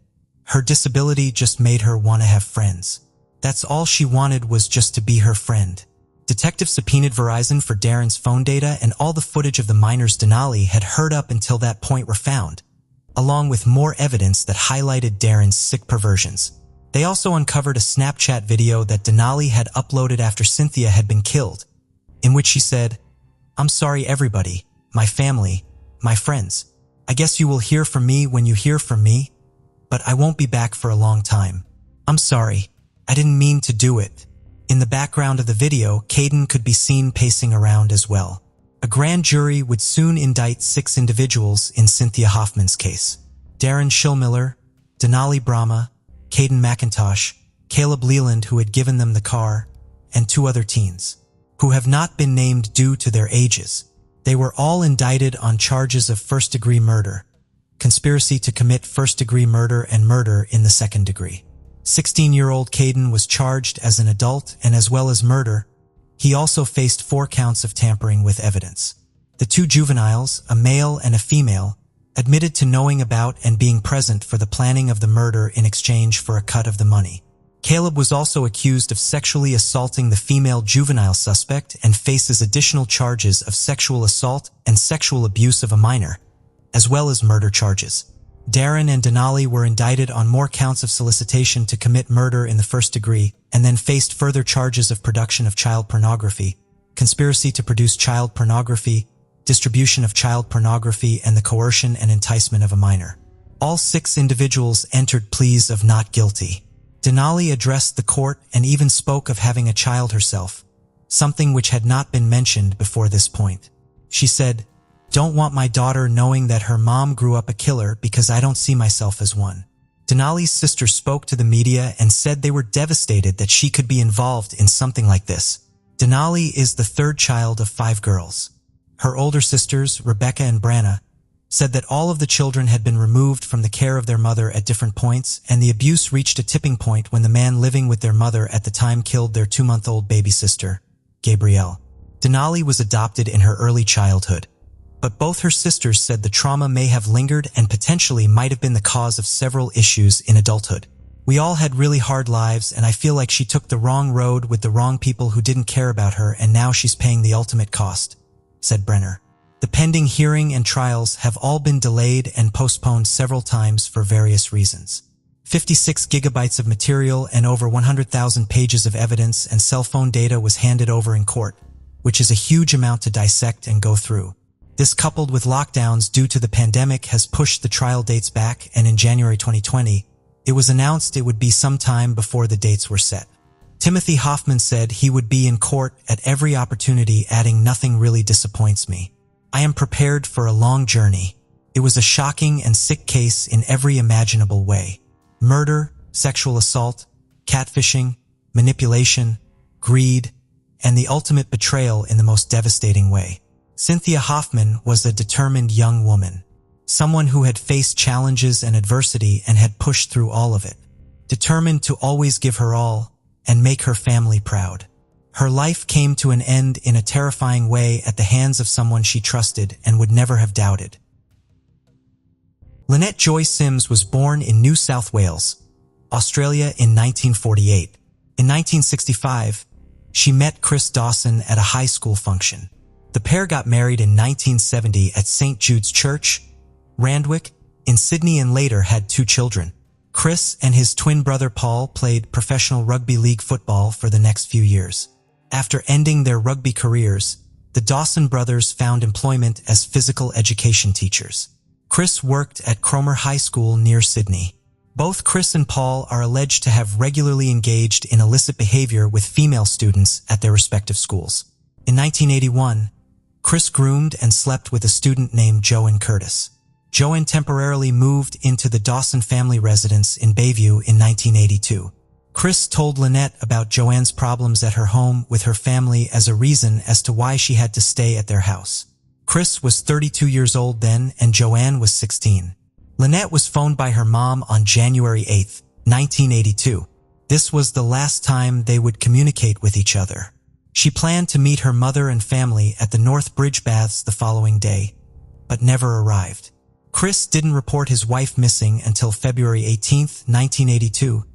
"Her disability just made her want to have friends. That's all she wanted, was just to be her friend." Detectives subpoenaed Verizon for Darren's phone data, and all the footage of the minors Denali had heard up until that point were found, along with more evidence that highlighted Darren's sick perversions. They also uncovered a Snapchat video that Denali had uploaded after Cynthia had been killed, in which she said, "I'm sorry everybody, my family, my friends. I guess you will hear from me when you hear from me, but I won't be back for a long time. I'm sorry, I didn't mean to do it." In the background of the video, Caden could be seen pacing around as well. A grand jury would soon indict 6 individuals in Cynthia Hoffman's case: Darren Schillmiller, Denali Brahma, Caden McIntosh, Caleb Leland, who had given them the car, and 2 other teens, who have not been named due to their ages. They were all indicted on charges of first-degree murder, conspiracy to commit first-degree murder, and murder in the second degree. 16-year-old Caden was charged as an adult, and as well as murder, he also faced 4 counts of tampering with evidence. The two juveniles, a male and a female, admitted to knowing about and being present for the planning of the murder in exchange for a cut of the money. Caleb was also accused of sexually assaulting the female juvenile suspect and faces additional charges of sexual assault and sexual abuse of a minor, as well as murder charges. Darren and Denali were indicted on more counts of solicitation to commit murder in the first degree and then faced further charges of production of child pornography, conspiracy to produce child pornography, distribution of child pornography, and the coercion and enticement of a minor. All 6 individuals entered pleas of not guilty. Denali addressed the court and even spoke of having a child herself, something which had not been mentioned before this point. She said, "Don't want my daughter knowing that her mom grew up a killer because I don't see myself as one." Denali's sister spoke to the media and said they were devastated that she could be involved in something like this. Denali is the 3rd child of 5 girls. Her older sisters, Rebecca and Branna, said that all of the children had been removed from the care of their mother at different points, and the abuse reached a tipping point when the man living with their mother at the time killed their 2-month-old baby sister, Gabrielle. Denali was adopted in her early childhood, but both her sisters said the trauma may have lingered and potentially might have been the cause of several issues in adulthood. "We all had really hard lives, and I feel like she took the wrong road with the wrong people who didn't care about her, and now she's paying the ultimate cost," said Brenner. The pending hearing and trials have all been delayed and postponed several times for various reasons. 56 gigabytes of material and over 100,000 pages of evidence and cell phone data was handed over in court, which is a huge amount to dissect and go through. This, coupled with lockdowns due to the pandemic, has pushed the trial dates back, and in January 2020, it was announced it would be some time before the dates were set. Timothy Hoffman said he would be in court at every opportunity, adding, "Nothing really disappoints me. I am prepared for a long journey. It was a shocking and sick case in every imaginable way. Murder, sexual assault, catfishing, manipulation, greed, and the ultimate betrayal in the most devastating way." Cynthia Hoffman was a determined young woman, someone who had faced challenges and adversity and had pushed through all of it, determined to always give her all and make her family proud. Her life came to an end in a terrifying way at the hands of someone she trusted and would never have doubted. Lynette Joy Sims was born in New South Wales, Australia in 1948. In 1965, she met Chris Dawson at a high school function. The pair got married in 1970 at St. Jude's Church, Randwick, in Sydney, and later had 2 children. Chris and his twin brother Paul played professional rugby league football for the next few years. After ending their rugby careers, the Dawson brothers found employment as physical education teachers. Chris worked at Cromer High School near Sydney. Both Chris and Paul are alleged to have regularly engaged in illicit behavior with female students at their respective schools. In 1981, Chris groomed and slept with a student named Joanne Curtis. Joanne temporarily moved into the Dawson family residence in Bayview in 1982. Chris told Lynette about Joanne's problems at her home with her family as a reason as to why she had to stay at their house. Chris was 32 years old then, and Joanne was 16. Lynette was phoned by her mom on January 8, 1982. This was the last time they would communicate with each other. She planned to meet her mother and family at the North Bridge Baths the following day, but never arrived. Chris didn't report his wife missing until February 18, 1982,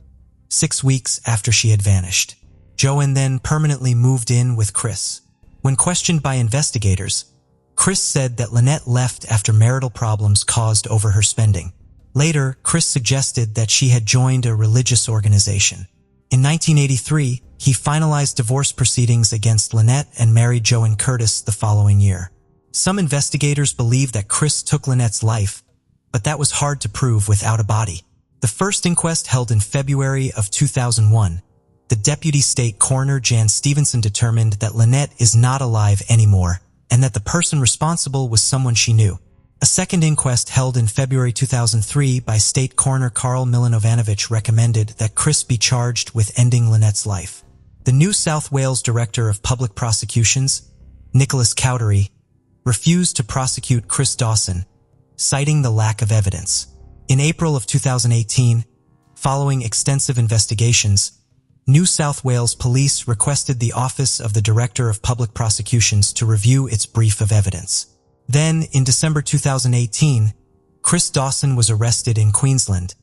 6 weeks after she had vanished. Joanne then permanently moved in with Chris. When questioned by investigators, Chris said that Lynette left after marital problems caused over her spending. Later, Chris suggested that she had joined a religious organization. In 1983, he finalized divorce proceedings against Lynette and married Joanne Curtis the following year. Some investigators believe that Chris took Lynette's life, but that was hard to prove without a body. The first inquest, held in February of 2001, the deputy state coroner Jan Stevenson determined that Lynette is not alive anymore and that the person responsible was someone she knew. A second inquest, held in February 2003 by state coroner Karl Milanovanovich, recommended that Chris be charged with ending Lynette's life. The New South Wales Director of Public Prosecutions, Nicholas Cowdery, refused to prosecute Chris Dawson, citing the lack of evidence. In April of 2018, following extensive investigations, New South Wales Police requested the Office of the Director of Public Prosecutions to review its brief of evidence. Then, in December 2018, Chris Dawson was arrested in Queensland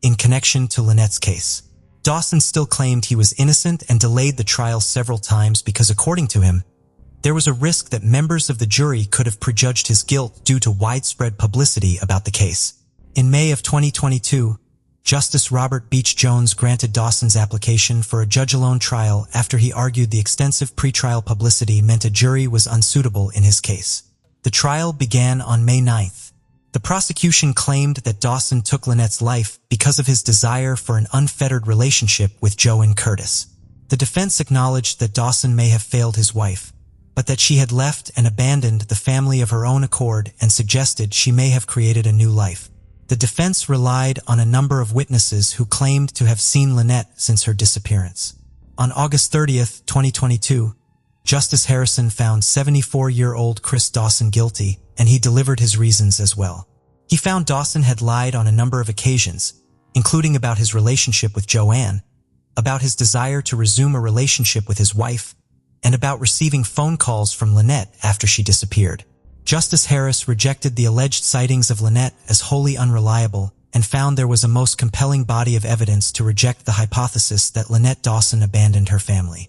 in connection to Lynette's case. Dawson still claimed he was innocent and delayed the trial several times because, according to him, there was a risk that members of the jury could have prejudged his guilt due to widespread publicity about the case. In May of 2022, Justice Robert Beach Jones granted Dawson's application for a judge-alone trial after he argued the extensive pretrial publicity meant a jury was unsuitable in his case. The trial began on May 9th. The prosecution claimed that Dawson took Lynette's life because of his desire for an unfettered relationship with Joanne Curtis. The defense acknowledged that Dawson may have failed his wife, but that she had left and abandoned the family of her own accord and suggested she may have created a new life. The defense relied on a number of witnesses who claimed to have seen Lynette since her disappearance. On August 30th, 2022, Justice Harrison found 74-year-old Chris Dawson guilty, and he delivered his reasons as well. He found Dawson had lied on a number of occasions, including about his relationship with Joanne, about his desire to resume a relationship with his wife, and about receiving phone calls from Lynette after she disappeared. Justice Harris rejected the alleged sightings of Lynette as wholly unreliable and found there was a most compelling body of evidence to reject the hypothesis that Lynette Dawson abandoned her family.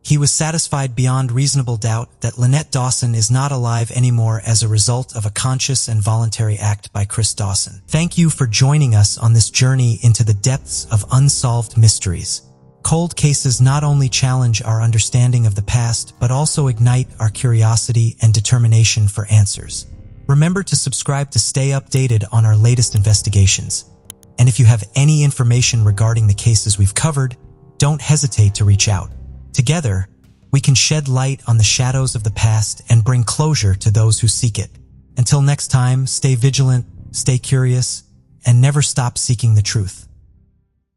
He was satisfied beyond reasonable doubt that Lynette Dawson is not alive anymore as a result of a conscious and voluntary act by Chris Dawson. Thank you for joining us on this journey into the depths of unsolved mysteries. Cold cases not only challenge our understanding of the past, but also ignite our curiosity and determination for answers. Remember to subscribe to stay updated on our latest investigations. And if you have any information regarding the cases we've covered, don't hesitate to reach out. Together, we can shed light on the shadows of the past and bring closure to those who seek it. Until next time, stay vigilant, stay curious, and never stop seeking the truth.